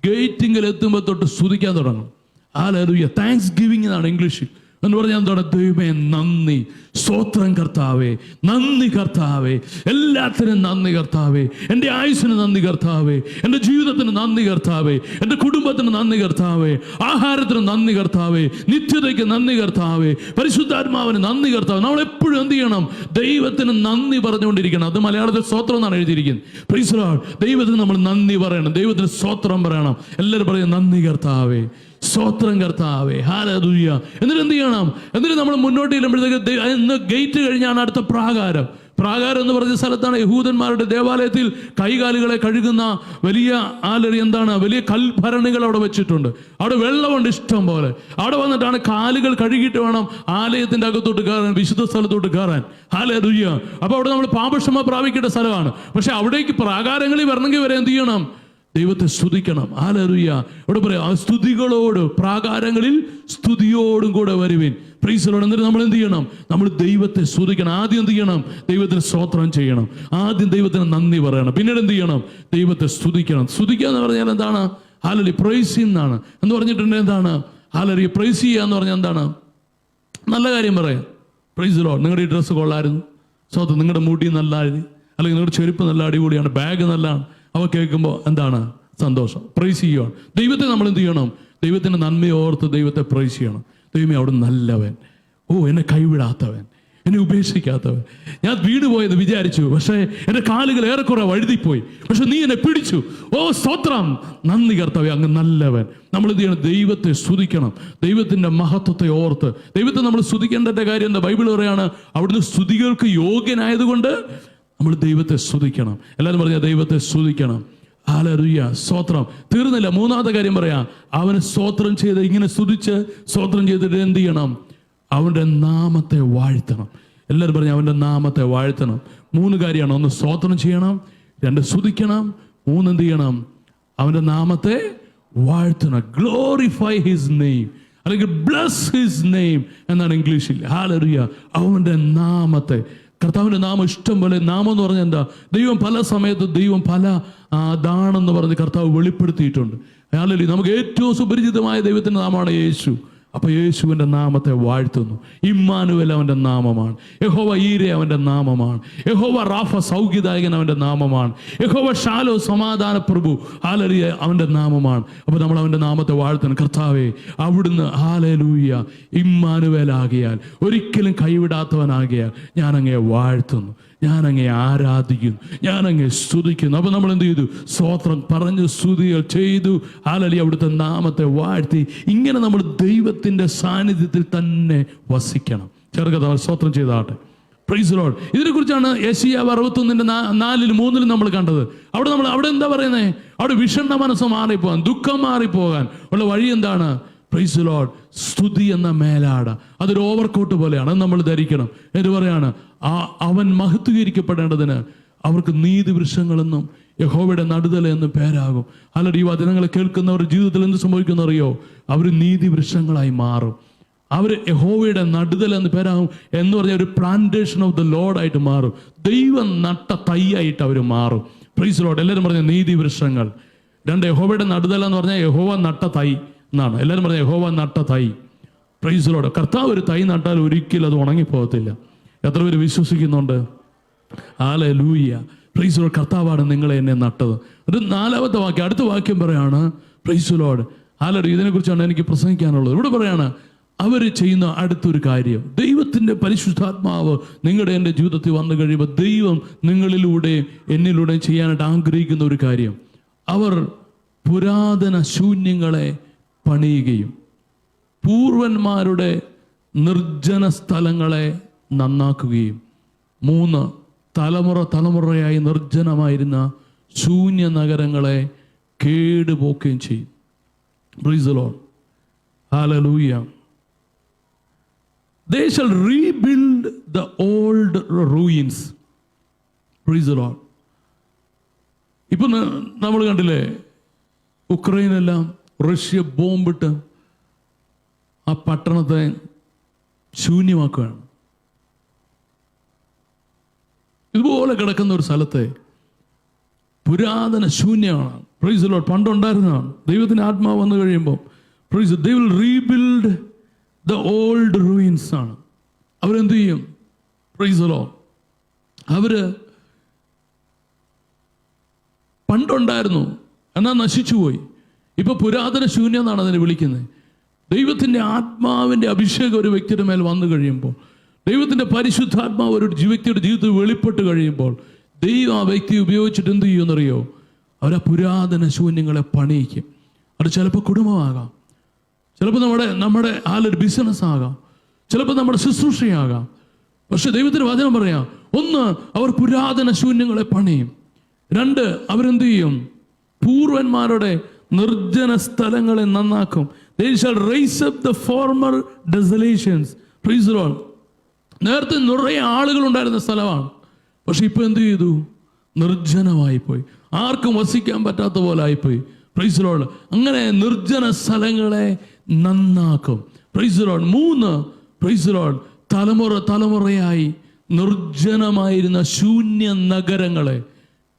S1: ഗേറ്റിങ്കിൽ എത്തുമ്പോൾ തൊട്ട് സ്തുതിക്കാൻ തുടങ്ങും. ഹല്ലേലൂയ. താങ്ക്സ് ഗിവിംഗ് എന്നാണ് ഇംഗ്ലീഷിൽ. എന്ന് പറഞ്ഞാൽ എന്താണ്? ദൈവമേ നന്ദി, സ്തോത്രം കർത്താവേ, നന്ദി കർത്താവേ, എല്ലാത്തിനും നന്ദി കർത്താവേ, എൻ്റെ ആയുസ്സിന് നന്ദി കർത്താവേ, എൻ്റെ ജീവിതത്തിന് നന്ദി കർത്താവേ, എൻ്റെ കുടുംബത്തിന് നന്ദി കർത്താവേ, ആഹാരത്തിന് നന്ദി കർത്താവേ, നിത്യതയ്ക്ക് നന്ദി കർത്താവേ, പരിശുദ്ധാത്മാവിന് നന്ദി കർത്താവേ. നമ്മൾ എപ്പോഴും എന്ത് ചെയ്യണം? ദൈവത്തിന് നന്ദി പറഞ്ഞുകൊണ്ടിരിക്കണം. അത് മലയാളത്തിൽ സ്തോത്രം എന്നാണ് എഴുതിയിരിക്കുന്നത്. Price the Lord. ദൈവത്തിന് നമ്മൾ നന്ദി പറയണം, ദൈവത്തിന് സ്തോത്രം പറയണം. എല്ലാവരും പറയും നന്ദി കർത്താവേ, സ്തോത്രം കർത്താവേ, ഹല്ലേലൂയ. എന്നിട്ട് എന്ത് ചെയ്യണം? എന്നിട്ട് നമ്മൾ മുന്നോട്ട് ചെല്ലുമ്പോഴത്തേക്ക് ഇന്ന് ഗേറ്റ് കഴിഞ്ഞാണ് അടുത്ത പ്രാകാരം. പ്രാകാരം എന്ന് പറഞ്ഞ സ്ഥലത്താണ് യഹൂദന്മാരുടെ ദേവാലയത്തിൽ കൈകാലുകളെ കഴുകുന്ന വലിയ വലിയ കൽഭരണികൾ അവിടെ വെച്ചിട്ടുണ്ട്. അവിടെ വെള്ളമുണ്ട് ഇഷ്ടം പോലെ. അവിടെ വന്നിട്ടാണ് കാലുകൾ കഴുകിയിട്ട് വേണം ആലയത്തിൻ്റെ അകത്തോട്ട് കയറാൻ, വിശുദ്ധ സ്ഥലത്തോട്ട് കയറാൻ. ഹല്ലേലൂയ. അപ്പോൾ അവിടെ നമ്മൾ പാപക്ഷമ പ്രാപിക്കേണ്ട സ്ഥലമാണ്. പക്ഷെ അവിടേക്ക് പ്രാകാരങ്ങളിൽ വരണമെങ്കിൽ വരെ എന്ത് ചെയ്യണം? ദൈവത്തെ സ്തുതിക്കണം. ഹല്ലേലൂയ. ഇവിടെ പറയാം, ആ സ്തുതികളോട്, പ്രാകാരങ്ങളിൽ സ്തുതിയോടും കൂടെ വരുവിൻ. Price the Lord. എന്നിട്ട് നമ്മൾ എന്ത് ചെയ്യണം? നമ്മൾ ദൈവത്തെ സ്തുതിക്കണം. ആദ്യം എന്ത് ചെയ്യണം? ദൈവത്തിന് സ്തോത്രം ചെയ്യണം. ആദ്യം ദൈവത്തിന് നന്ദി പറയണം. പിന്നീട് എന്ത് ചെയ്യണം? ദൈവത്തെ സ്തുതിക്കണം. സ്തുതിക്കുക എന്ന് പറഞ്ഞാൽ എന്താണ്? ഹല്ലേലൂയ. പ്രൈസ് എന്നാണ് എന്ന് പറഞ്ഞിട്ടുണ്ട്. എന്താണ് ഹല്ലേലൂയ? പ്രൈസ് ചെയ്യുക എന്ന് പറഞ്ഞാൽ എന്താണ്? നല്ല കാര്യം പറയാം. Price the Lord. നിങ്ങളുടെ ഈ ഡ്രസ്സ് കൊള്ളായിരുന്നു, സ്വന്തം നിങ്ങളുടെ മുടി നല്ലായിരുന്നു, അല്ലെങ്കിൽ നിങ്ങളുടെ ചെരുപ്പ് നല്ല അടിപൊളിയാണ്, ബാഗ് നല്ലതാണ്. അവ കേൾക്കുമ്പോൾ എന്താണ്? സന്തോഷം. പ്രൈസ് ചെയ്യുകയാണ്. ദൈവത്തെ നമ്മൾ എന്ത് ചെയ്യണം? ദൈവത്തിൻ്റെ നന്മയോർത്ത് ദൈവത്തെ പ്രൈസ് ചെയ്യണം. ദൈവമേ അവിടെ നല്ലവൻ, എന്നെ കൈവിടാത്തവൻ, എന്നെ ഉപേക്ഷിക്കാത്തവൻ. ഞാൻ വീണുപോയെന്ന് വിചാരിച്ചു, പക്ഷേ എൻ്റെ കാലുകൾ ഏറെക്കുറെ വഴുതിപ്പോയി, പക്ഷെ നീ എന്നെ പിടിച്ചു. സ്തോത്രം, നന്ദി കർത്താവേ, അങ്ങ് നല്ലവൻ. നമ്മൾ എന്ത് ചെയ്യണം? ദൈവത്തെ സ്തുതിക്കണം. ദൈവത്തിൻ്റെ മഹത്വത്തെ ഓർത്ത് ദൈവത്തെ നമ്മൾ സ്തുതിക്കേണ്ട കാര്യം എന്താ? ബൈബിൾ പറയാണ്, അവിടുന്ന് സ്തുതികൾക്ക് യോഗ്യനായതുകൊണ്ട് നമ്മൾ ദൈവത്തെ സ്തുതിക്കണം. എല്ലാവരും പറഞ്ഞാൽ ദൈവത്തെ സ്തുതിക്കണം. ഹല്ലേലൂയ. സ്തോത്രം. തീർന്നില്ല. മൂന്നാമത്തെ കാര്യം പറയാം, അവന് സ്തോത്രം ചെയ്ത് ഇങ്ങനെ സ്തുതിച്ച് സ്തോത്രം ചെയ്തിട്ട് എന്ത് ചെയ്യണം? അവൻ്റെ നാമത്തെ വാഴ്ത്തണം. എല്ലാവരും പറഞ്ഞാൽ അവൻ്റെ നാമത്തെ വാഴ്ത്തണം. 3 കാര്യമാണ്. 1 സ്തോത്രം ചെയ്യണം, 2 സ്തുതിക്കണം, 3 എന്ത് ചെയ്യണം? അവൻ്റെ നാമത്തെ വാഴ്ത്തണം. ഗ്ലോറിഫൈ ഹിസ് നെയിം, അല്ലെങ്കിൽ ബ്ലസ് ഹിസ് നെയിം എന്നാണ് ഇംഗ്ലീഷിൽ. ഹല്ലേലൂയ. അവൻ്റെ നാമത്തെ, കർത്താവിൻ്റെ നാമം ഇഷ്ടം പോലെ. നാമം എന്ന് പറഞ്ഞാൽ എന്താ? ദൈവം പല സമയത്ത് ദൈവം പല അതാണെന്ന് പറഞ്ഞ് കർത്താവ് വെളിപ്പെടുത്തിയിട്ടുണ്ട്. ഹല്ലേലൂയ. നമുക്ക് ഏറ്റവും സുപരിചിതമായ ദൈവത്തിൻ്റെ നാമമാണ് യേശു. അപ്പോൾ യേശുവിൻ്റെ നാമത്തെ വാഴ്ത്തുന്നു. ഇമ്മാനുവേൽ അവൻ്റെ നാമമാണ്. യഹോവ ഈരെ അവൻ്റെ നാമമാണ്. യഹോവ റാഫ സൗഖ്യദായകൻ അവൻ്റെ നാമമാണ്. യഹോവ ഷാലോ സമാധാന പ്രഭു ഹല്ലേലൂയ അവൻ്റെ നാമമാണ്. അപ്പോൾ നമ്മൾ അവൻ്റെ നാമത്തെ വാഴ്ത്തണം. കർത്താവേ, അവിടുന്ന് ഹല്ലേലൂയ ഇമ്മാനുവേലാകിയാൽ, ഒരിക്കലും കൈവിടാത്തവനാകിയാൽ ഞാൻ അങ്ങയെ വാഴ്ത്തുന്നു, ഞാൻ അങ്ങയെ ആരാധിക്കുന്നു, ഞാൻ അങ്ങയെ സ്തുതിക്കുന്നു. അപ്പോൾ നമ്മൾ എന്ത് ചെയ്തു? സ്തോത്രം പറഞ്ഞു, സ്തുതികൾ ചെയ്തു, ഹല്ലേലൂയ അവിടുത്തെ നാമത്തെ വാഴ്ത്തി. ഇങ്ങനെ നമ്മൾ ദൈവത്തിൻ്റെ സാന്നിധ്യത്തിൽ തന്നെ വസിക്കണം. ചെറുകഥ സ്തോത്രം ചെയ്താട്ടെ. Price the Lord. ഇതിനെക്കുറിച്ചാണ് യെശയ്യാവ് 61:4-3 നമ്മൾ കണ്ടത്. അവിടെ എന്താ പറയുന്നത്? അവിടെ വിഷണ്ണ മനസ്സ് മാറിപ്പോകാൻ, ദുഃഖം മാറിപ്പോകാൻ ഉള്ള വഴി എന്താണ്? Praise the Lord. സ്തുതി എന്ന മേലാട, അതൊരു ഓവർകോട്ട് പോലെയാണ്, അത് നമ്മൾ ധരിക്കണം. എന്ന് പറയാണ്, അവൻ മഹത്വീകരിക്കപ്പെടേണ്ടതിന് അവർക്ക് നീതി വൃക്ഷങ്ങളെന്നും യഹോവയുടെ നടുതല എന്നും പേരാകും. അല്ലെങ്കിൽ ഈ വചനങ്ങളെ കേൾക്കുന്നവരുടെ ജീവിതത്തിൽ എന്ത് സംഭവിക്കുന്നറിയോ? അവർ നീതി വൃക്ഷങ്ങളായി മാറും. അവർ യഹോവയുടെ നടുതല എന്ന് പേരാകും എന്ന് പറഞ്ഞാൽ ഒരു പ്ലാന്റേഷൻ ഓഫ് ദ ലോർഡ് ആയിട്ട് മാറും. ദൈവം നട്ട തൈയായിട്ട് അവർ മാറും. Price the Lord. എല്ലാവരും പറഞ്ഞ നീതി വൃക്ഷങ്ങൾ. 2 യഹോവയുടെ നടുതല എന്ന് പറഞ്ഞാൽ യഹോവ നട്ട തൈ എന്നാണ്. എല്ലാവരും പറഞ്ഞ യഹോവ നട്ട തൈ. Price the Lord. കർത്താവ് ഒരു തൈ നട്ടാൽ ഒരിക്കലും അത് ഉണങ്ങിപ്പോകത്തില്ല. എത്ര പേര് വിശ്വസിക്കുന്നുണ്ട്? ഹല്ലേലൂയ. Praise the Lord. കർത്താവാണ് നിങ്ങളെ എന്നെ നട്ടത്. ഒരു 4ാമത്തെ വാക്യം, അടുത്ത വാക്യം പറയാണ്, പ്രൈസ് ദി ലോർഡ്. ഹല്ലേലൂയ. ഇതിനെക്കുറിച്ചാണ് എനിക്ക് പ്രസംഗിക്കാനുള്ളത്. ഇവിടെ പറയാണ്, അവർ ചെയ്യുന്ന അടുത്തൊരു കാര്യം, ദൈവത്തിൻ്റെ പരിശുദ്ധാത്മാവ് നിങ്ങളുടെ എൻ്റെ ജീവിതത്തിൽ വന്നു കഴിയുമ്പോൾ ദൈവം നിങ്ങളിലൂടെയും എന്നിലൂടെയും ചെയ്യാനായിട്ട് ആഗ്രഹിക്കുന്ന ഒരു കാര്യം, അവർ പുരാതന ശൂന്യങ്ങളെ പണിയുകയും പൂർവന്മാരുടെ നിർജ്ജന സ്ഥലങ്ങളെ നന്നാക്കുകയും 3 തലമുറയായി നിർജ്ജനമായിരുന്ന ശൂന്യ നഗരങ്ങളെ കേടുപോക്കുകയും ചെയ്യും. Praise the Lord. Hallelujah. They shall rebuild the old ruins. Praise the Lord. ഇപ്പം നമ്മൾ കണ്ടില്ലേ, ഉക്രൈനെല്ലാം റഷ്യ ബോംബിട്ട് ആ പട്ടണത്തെ ശൂന്യമാക്കുകയാണ്. ഇതുപോലെ കിടക്കുന്ന ഒരു സ്ഥലത്തെ പുരാതന ശൂന്യമാണ്. Praise the lord. പണ്ടുണ്ടായിരുന്നതാണ്. ദൈവത്തിൻ്റെ ആത്മാവ് വന്നു കഴിയുമ്പോൾ praise they will rebuild the old ruins ആണ്. അവരെന്ത് ചെയ്യും? Praise the lord. അവര് പണ്ടുണ്ടായിരുന്നു, എന്നാൽ നശിച്ചുപോയി. ഇപ്പൊ പുരാതന ശൂന്യം എന്നാണ് അതിനെ വിളിക്കുന്നത്. ദൈവത്തിൻ്റെ ആത്മാവിൻ്റെ അഭിഷേകം ഒരു വ്യക്തിയുടെ മേൽ വന്നു കഴിയുമ്പോൾ, ദൈവത്തിൻ്റെ പരിശുദ്ധാത്മാവ് ഒരു വ്യക്തിയുടെ ജീവിതത്തിൽ വെളിപ്പെട്ട് കഴിയുമ്പോൾ ദൈവം ആ വ്യക്തി ഉപയോഗിച്ചിട്ട് എന്ത് ചെയ്യുമെന്നറിയോ? അവരാ പുരാതന ശൂന്യങ്ങളെ പണിയിക്കും. അത് ചിലപ്പോൾ കുടുംബമാകാം, ചിലപ്പോൾ നമ്മുടെ ആളൊരു ബിസിനസ് ആകാം, ചിലപ്പോൾ നമ്മുടെ ശുശ്രൂഷയാകാം. പക്ഷെ ദൈവത്തിന് വചനം പറയാം, 1 അവർ പുരാതന ശൂന്യങ്ങളെ പണിയും. 2 അവരെന്ത് ചെയ്യും? പൂർവന്മാരുടെ നിർജ്ജന സ്ഥലങ്ങളെ നന്നാക്കും. They shall raise up the former desolations. Praise the Lord. നേരത്തെ നിറയെ ആളുകൾ ഉണ്ടായിരുന്ന സ്ഥലമാണ്, പക്ഷെ ഇപ്പൊ എന്ത് ചെയ്തു? നിർജ്ജനമായി പോയി, ആർക്കും വസിക്കാൻ പറ്റാത്ത പോലെ ആയിപ്പോയി. Praise the Lord. അങ്ങനെ നിർജ്ജന സ്ഥലങ്ങളെ നന്നാക്കും. Praise the lord. 3 praise the lord തലമുറയായി നിർജ്ജനമായിരുന്ന ശൂന്യ നഗരങ്ങളെ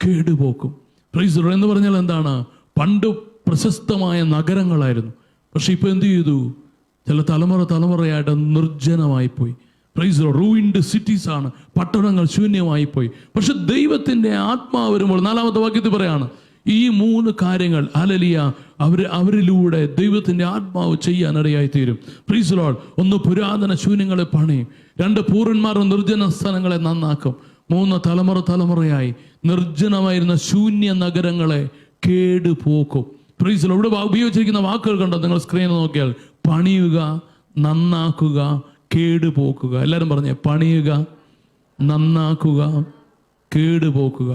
S1: കേടുപോക്കും. Price the Lord. എന്ന് പറഞ്ഞാൽ എന്താണ്? പണ്ട് പ്രശസ്തമായ നഗരങ്ങളായിരുന്നു, പക്ഷെ ഇപ്പൊ എന്ത് ചെയ്തു? ചില തലമുറയായിട്ട് നിർജ്ജനമായി പോയി. Price the Lord. Ruined cities ആണ്, പട്ടണങ്ങൾ ശൂന്യമായി പോയി. പക്ഷെ ദൈവത്തിൻ്റെ ആത്മാവ് വരുമ്പോൾ 4ാമത്തെ വാക്യത്തിൽ പറയാണ്, ഈ 3 കാര്യങ്ങൾ ഹല്ലേലൂയ അവരിലൂടെ ദൈവത്തിൻ്റെ ആത്മാവ് ചെയ്യാനിടയായി തീരും. Price the Lord. 1 പുരാതന ശൂന്യങ്ങളെ പണിയും. 2 പൂർവന്മാരുടെ നിർജ്ജന സ്ഥലങ്ങളെ നന്നാക്കും. 3 തലമുറയായി നിർജ്ജനമായിരുന്ന ശൂന്യ നഗരങ്ങളെ കേടുപോക്കും. Price the Lord. ഇവിടെ ഉപയോഗിച്ചിരിക്കുന്ന വാക്കുകൾ കണ്ടോ? നിങ്ങൾ സ്ക്രീനിൽ നോക്കിയാൽ, പണിയുക, നന്നാക്കുക, കേടുപോക്കുക. എല്ലാവരും പറഞ്ഞേ, പണിയുക, നന്നാക്കുക, കേടുപോക്കുക.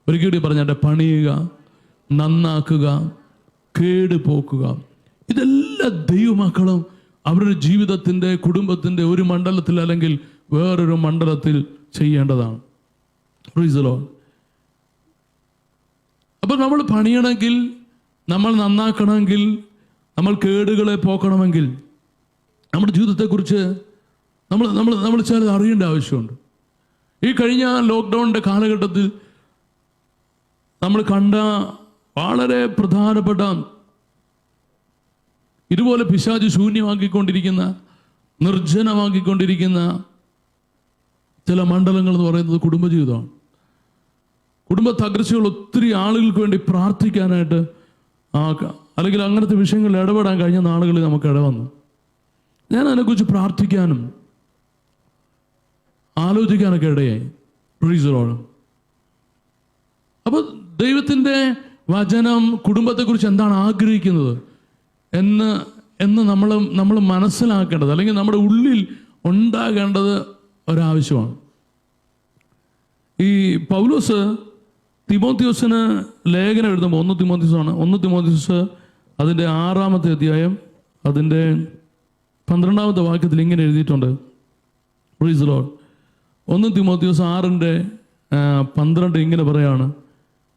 S1: ഒരിക്കലും പറഞ്ഞാട്ടെ, പണിയുക, നന്നാക്കുക, കേടുപോക്കുക. ഇതെല്ലാം ദൈവമക്കളും അവരുടെ ജീവിതത്തിൻ്റെ, കുടുംബത്തിൻ്റെ ഒരു മണ്ഡലത്തിൽ അല്ലെങ്കിൽ വേറൊരു മണ്ഡലത്തിൽ ചെയ്യേണ്ടതാണ്. Price the Lord. അപ്പോൾ നമ്മൾ പണിയണമെങ്കിൽ, നമ്മൾ നന്നാക്കണമെങ്കിൽ, നമ്മൾ കേടുകളെ പോക്കണമെങ്കിൽ നമ്മുടെ ജീവിതത്തെക്കുറിച്ച് നമ്മൾ ചിലത് അറിയേണ്ട ആവശ്യമുണ്ട്. ഈ കഴിഞ്ഞ ലോക്ക്ഡൗണിൻ്റെ കാലഘട്ടത്തിൽ നമ്മൾ കണ്ട വളരെ പ്രധാനപ്പെട്ട ഇതുപോലെ പിശാച് ശൂന്യമാക്കിക്കൊണ്ടിരിക്കുന്ന, നിർജ്ജനമാക്കിക്കൊണ്ടിരിക്കുന്ന ചില മണ്ഡലങ്ങൾ എന്ന് പറയുന്നത് കുടുംബജീവിതമാണ്. കുടുംബ തകർച്ചകൾ ഒത്തിരി ആളുകൾക്ക് വേണ്ടി പ്രാർത്ഥിക്കാനായിട്ട് അല്ലെങ്കിൽ അങ്ങനത്തെ വിഷയങ്ങളിൽ ഇടപെടാൻ കഴിഞ്ഞ നാളുകളിൽ നമുക്ക് ഇടവന്നു. ഞാൻ അതിനെക്കുറിച്ച് പ്രാർത്ഥിക്കാനും ആലോചിക്കാനൊക്കെ ഇടയായി. Price the Lord. അപ്പോൾ ദൈവത്തിൻ്റെ വചനം കുടുംബത്തെക്കുറിച്ച് എന്താണ് ആഗ്രഹിക്കുന്നത് എന്ന് നമ്മൾ മനസ്സിലാക്കേണ്ടത്, അല്ലെങ്കിൽ നമ്മുടെ ഉള്ളിൽ ഉണ്ടാകേണ്ടത് ഒരാവശ്യമാണ്. ഈ പൗലോസ് തിമോത്തിയോസിന് ലേഖനം എഴുതുമ്പോൾ 1 തിമോത്തിയോസ് അതിൻ്റെ 6-ാമത്തെ അധ്യായം അതിൻ്റെ 12-ാമത്തെ വാക്യത്തിൽ ഇങ്ങനെ എഴുതിയിട്ടുണ്ട്. Price the Lord. 1 തിമോത്തിയോസ് 6:12 ഇങ്ങനെ പറയാണ്: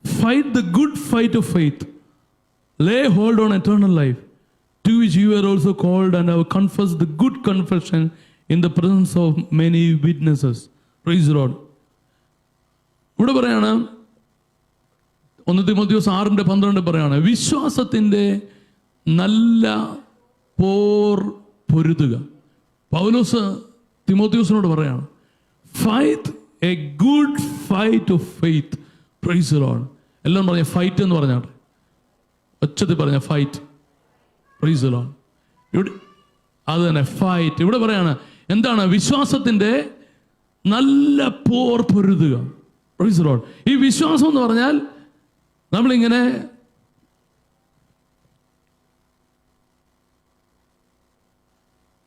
S1: fight the good fight of faith, lay hold on eternal life, to which you are also called and have confessed the good confession in the presence of many witnesses. Praise the Lord. ഇവിടെ പറയാണ് 1 തിമോത്തിയോസ് 6:12 പറയാണ്, വിശ്വാസത്തിൻ്റെ നല്ല പോർ പൊരുതുക. പൗലോസ് തിമോത്തിയോസിനോട് പറയാണ്, fight A good fight of faith. Praise the Lord. എല്ലാം പറഞ്ഞ fight എന്ന് പറഞ്ഞാട്ടെ, ഒച്ചത്തിൽ പറഞ്ഞ ഫൈറ്റ്. Price the Lord. ഇവിടെ അത് തന്നെ ഫൈറ്റ്. ഇവിടെ പറയാണ് എന്താണ്? വിശ്വാസത്തിൻ്റെ നല്ല പോർ പൊരുതുക. Praise the lord. ഈ വിശ്വാസം എന്ന് പറഞ്ഞാൽ നമ്മളിങ്ങനെ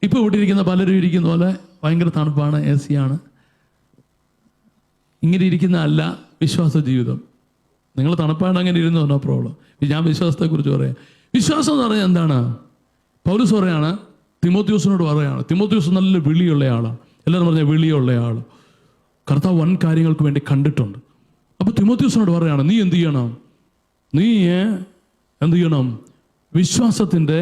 S1: ഇപ്പോൾ ഇവിടെ ഇരിക്കുന്ന പലരും ഇരിക്കുന്ന പോലെ ഭയങ്കര തണുപ്പാണ്, AC ആണ്, ഇങ്ങനെ ഇരിക്കുന്ന അല്ല വിശ്വാസ ജീവിതം. നിങ്ങൾ തണുപ്പാണ് അങ്ങനെ ഇരുന്നോ, നോ പ്രോബ്ലം. ഞാൻ വിശ്വാസത്തെക്കുറിച്ച് പറയാം. വിശ്വാസം എന്ന് പറഞ്ഞാൽ എന്താണ്? പൗലോസ് പറയാണ്, തിമോത്തിയോസിനോട് പറയാണ്, തിമോത്തിയോസ് നല്ല വിളിയുള്ള ആളാണ്. എല്ലാവരും പറഞ്ഞ വിളിയുള്ള ആൾ, കർത്താവ് വൻ കാര്യങ്ങൾക്ക് വേണ്ടി കണ്ടിട്ടുണ്ട്. അപ്പോൾ തിമോത്തിയോസിനോട് പറയാണ്, നീ എന്ത് ചെയ്യണം? നീ എന്ത് ചെയ്യണം? വിശ്വാസത്തിൻ്റെ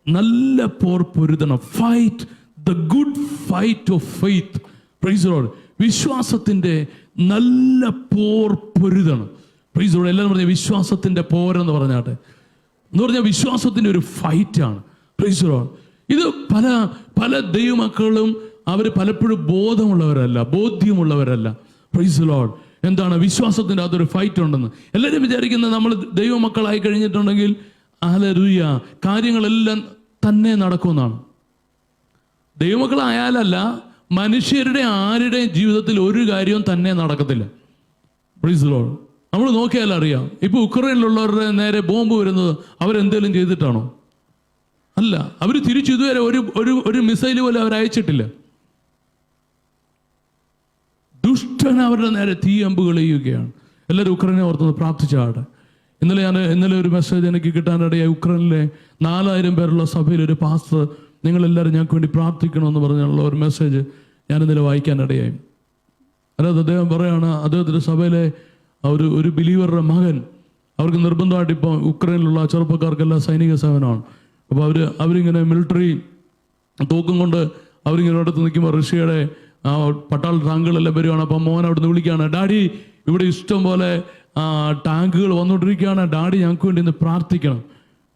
S1: നല്ല പോർ പൊരുതണം. Fight the good fight of faith. Praise the lord. വിശ്വാസത്തിൻ്റെ നല്ല പോർ പൊരുതണം. Praise the Lord. എല്ലാവരും പറഞ്ഞ വിശ്വാസത്തിൻ്റെ പോരെന്ന് പറഞ്ഞാട്ടെ. എന്ന് പറഞ്ഞാൽ വിശ്വാസത്തിൻ്റെ ഒരു ഫൈറ്റാണ്. Price the Lord. ഇത് പല ദൈവമക്കളും അവർ പലപ്പോഴും ബോധ്യമുള്ളവരല്ല. Price the Lord. എന്താണ്? വിശ്വാസത്തിൻ്റെ അതൊരു ഫൈറ്റ് ഉണ്ടെന്ന് എല്ലാവരും വിചാരിക്കുന്നത്. നമ്മൾ ദൈവമക്കളായി കഴിഞ്ഞിട്ടുണ്ടെങ്കിൽ ഹല്ലേലൂയ കാര്യങ്ങളെല്ലാം തന്നെ നടക്കുമെന്നാണ്. ദൈവമക്കളായാലല്ല, മനുഷ്യരുടെ ആരുടെയും ജീവിതത്തിൽ ഒരു കാര്യവും തന്നെ നടക്കത്തില്ല. Price the lord. നമ്മൾ നോക്കിയാൽ അറിയാം. ഇപ്പോൾ ഉക്രൈനിലുള്ളവരുടെ നേരെ ബോംബ് വരുന്നത് അവരെന്തെങ്കിലും ചെയ്തിട്ടാണോ? അല്ല. അവർ തിരിച്ചു ഇതുവരെ ഒരു മിസൈൽ പോലും അവർ അയച്ചിട്ടില്ല. ദുഷ്ടൻ അവരുടെ നേരെ തീയമ്പുകൾ ചെയ്യുകയാണ്. എല്ലാവരും ഉക്രൈനെ ഓർത്തൊന്ന് പ്രാർത്ഥിച്ചാട്ടെ. ഇന്നലെ ഒരു മെസ്സേജ് എനിക്ക് കിട്ടാനിടയായി. ഉക്രൈനിലെ 4000 പേരുള്ള സഭയിൽ ഒരു പാസ്റ്റർ, നിങ്ങളെല്ലാവരും ഞങ്ങൾക്ക് വേണ്ടി പ്രാർത്ഥിക്കണമെന്ന് പറഞ്ഞുള്ള ഒരു മെസ്സേജ് ഞാൻ ഇന്നലെ വായിക്കാനിടയായി. അതായത് അദ്ദേഹം പറയാണ്, അദ്ദേഹത്തിൻ്റെ സഭയിലെ ഒരു ബിലീവറുടെ മകൻ, അവർക്ക് നിർബന്ധമായിട്ട് ഇപ്പോൾ ഉക്രൈനിലുള്ള ചെറുപ്പക്കാർക്കെല്ലാം സൈനിക സേവനമാണ്. അപ്പോൾ അവരിങ്ങനെ മിലിറ്ററി തോക്കും കൊണ്ട് അവരിങ്ങനെ അടുത്ത് നിൽക്കുമ്പോൾ റഷ്യയുടെ പട്ടാള ടാങ്കുകളെല്ലാം വരുവാണ്. അപ്പം മോൻ അവിടുന്ന് വിളിക്കുകയാണ്, ഡാഡി ഇവിടെ ഇഷ്ടം പോലെ ടാങ്കുകൾ വന്നുകൊണ്ടിരിക്കുകയാണ്, ഡാഡി ഞങ്ങൾക്ക് വേണ്ടി ഇന്ന് പ്രാർത്ഥിക്കണം.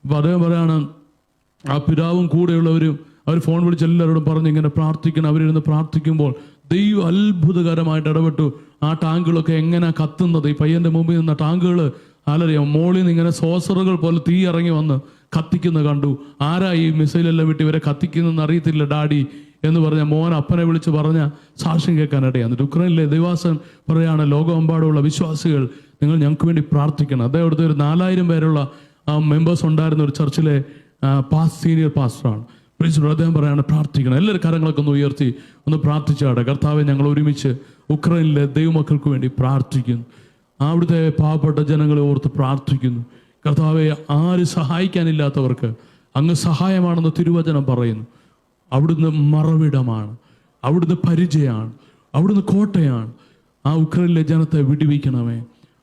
S1: അപ്പോൾ അദ്ദേഹം പറയാണ്, ആ പിതാവും കൂടെയുള്ളവരും അവർ ഫോൺ വിളിച്ച് എല്ലാവരോടും പറഞ്ഞ് ഇങ്ങനെ പ്രാർത്ഥിക്കണം. അവരിരുന്ന് പ്രാർത്ഥിക്കുമ്പോൾ ദൈവം അത്ഭുതകരമായിട്ട് ഇടപെട്ടു. ആ ടാങ്കുകളൊക്കെ എങ്ങനെ കത്തുന്നത്, ഈ പയ്യൻ്റെ മുമ്പിൽ നിന്ന ടാങ്കുകൾ ആലറിയാം മോളിൽ നിന്ന് ഇങ്ങനെ സോസറുകൾ പോലെ തീ ഇറങ്ങി വന്ന് കത്തിക്കുന്ന കണ്ടു. ആരാ ഈ മിസൈലെല്ലാം വിട്ട് ഇവരെ കത്തിക്കുന്നതെന്ന് അറിയത്തില്ല ഡാഡി എന്ന് പറഞ്ഞ മോൻ അപ്പനെ വിളിച്ച് പറഞ്ഞ സാക്ഷ്യം കേൾക്കാനിടയാണ്. എന്നിട്ട് ഉക്രൈനിലെ ദൈവാസൻ പറയാണ്, ലോകമെമ്പാടുമുള്ള വിശ്വാസികൾ നിങ്ങൾ ഞങ്ങൾക്ക് വേണ്ടി പ്രാർത്ഥിക്കണം. അദ്ദേഹം അവിടുത്തെ ഒരു 4000 പേരുള്ള മെമ്പേഴ്സ് ഉണ്ടായിരുന്ന ഒരു ചർച്ചിലെ സീനിയർ പാസ്റ്ററാണ്. പ്രിൻസിപ്പൽ അദ്ദേഹം പറയാണ് പ്രാർത്ഥിക്കണം. എല്ലാവരും കരങ്ങളൊക്കെ ഒന്ന് ഉയർത്തി ഒന്ന് പ്രാർത്ഥിച്ചാടെ. കർത്താവെ, ഞങ്ങൾ ഒരുമിച്ച് ഉക്രൈനിലെ ദൈവമക്കൾക്ക് വേണ്ടി പ്രാർത്ഥിക്കുന്നു. അവിടുത്തെ പാവപ്പെട്ട ജനങ്ങളെ ഓർത്ത് പ്രാർത്ഥിക്കുന്നു. കർത്താവെ, ആര് സഹായിക്കാനില്ലാത്തവർക്ക് അങ്ങ് സഹായമാണെന്ന് തിരുവചനം പറയുന്നു. അവിടുന്ന് മറവിടമാണ്, അവിടുന്ന് പരിചയമാണ്, അവിടുന്ന് കോട്ടയാണ്. ആ ഉക്രൈനിലെ ജനത്തെ വിടുവിക്കണമേ.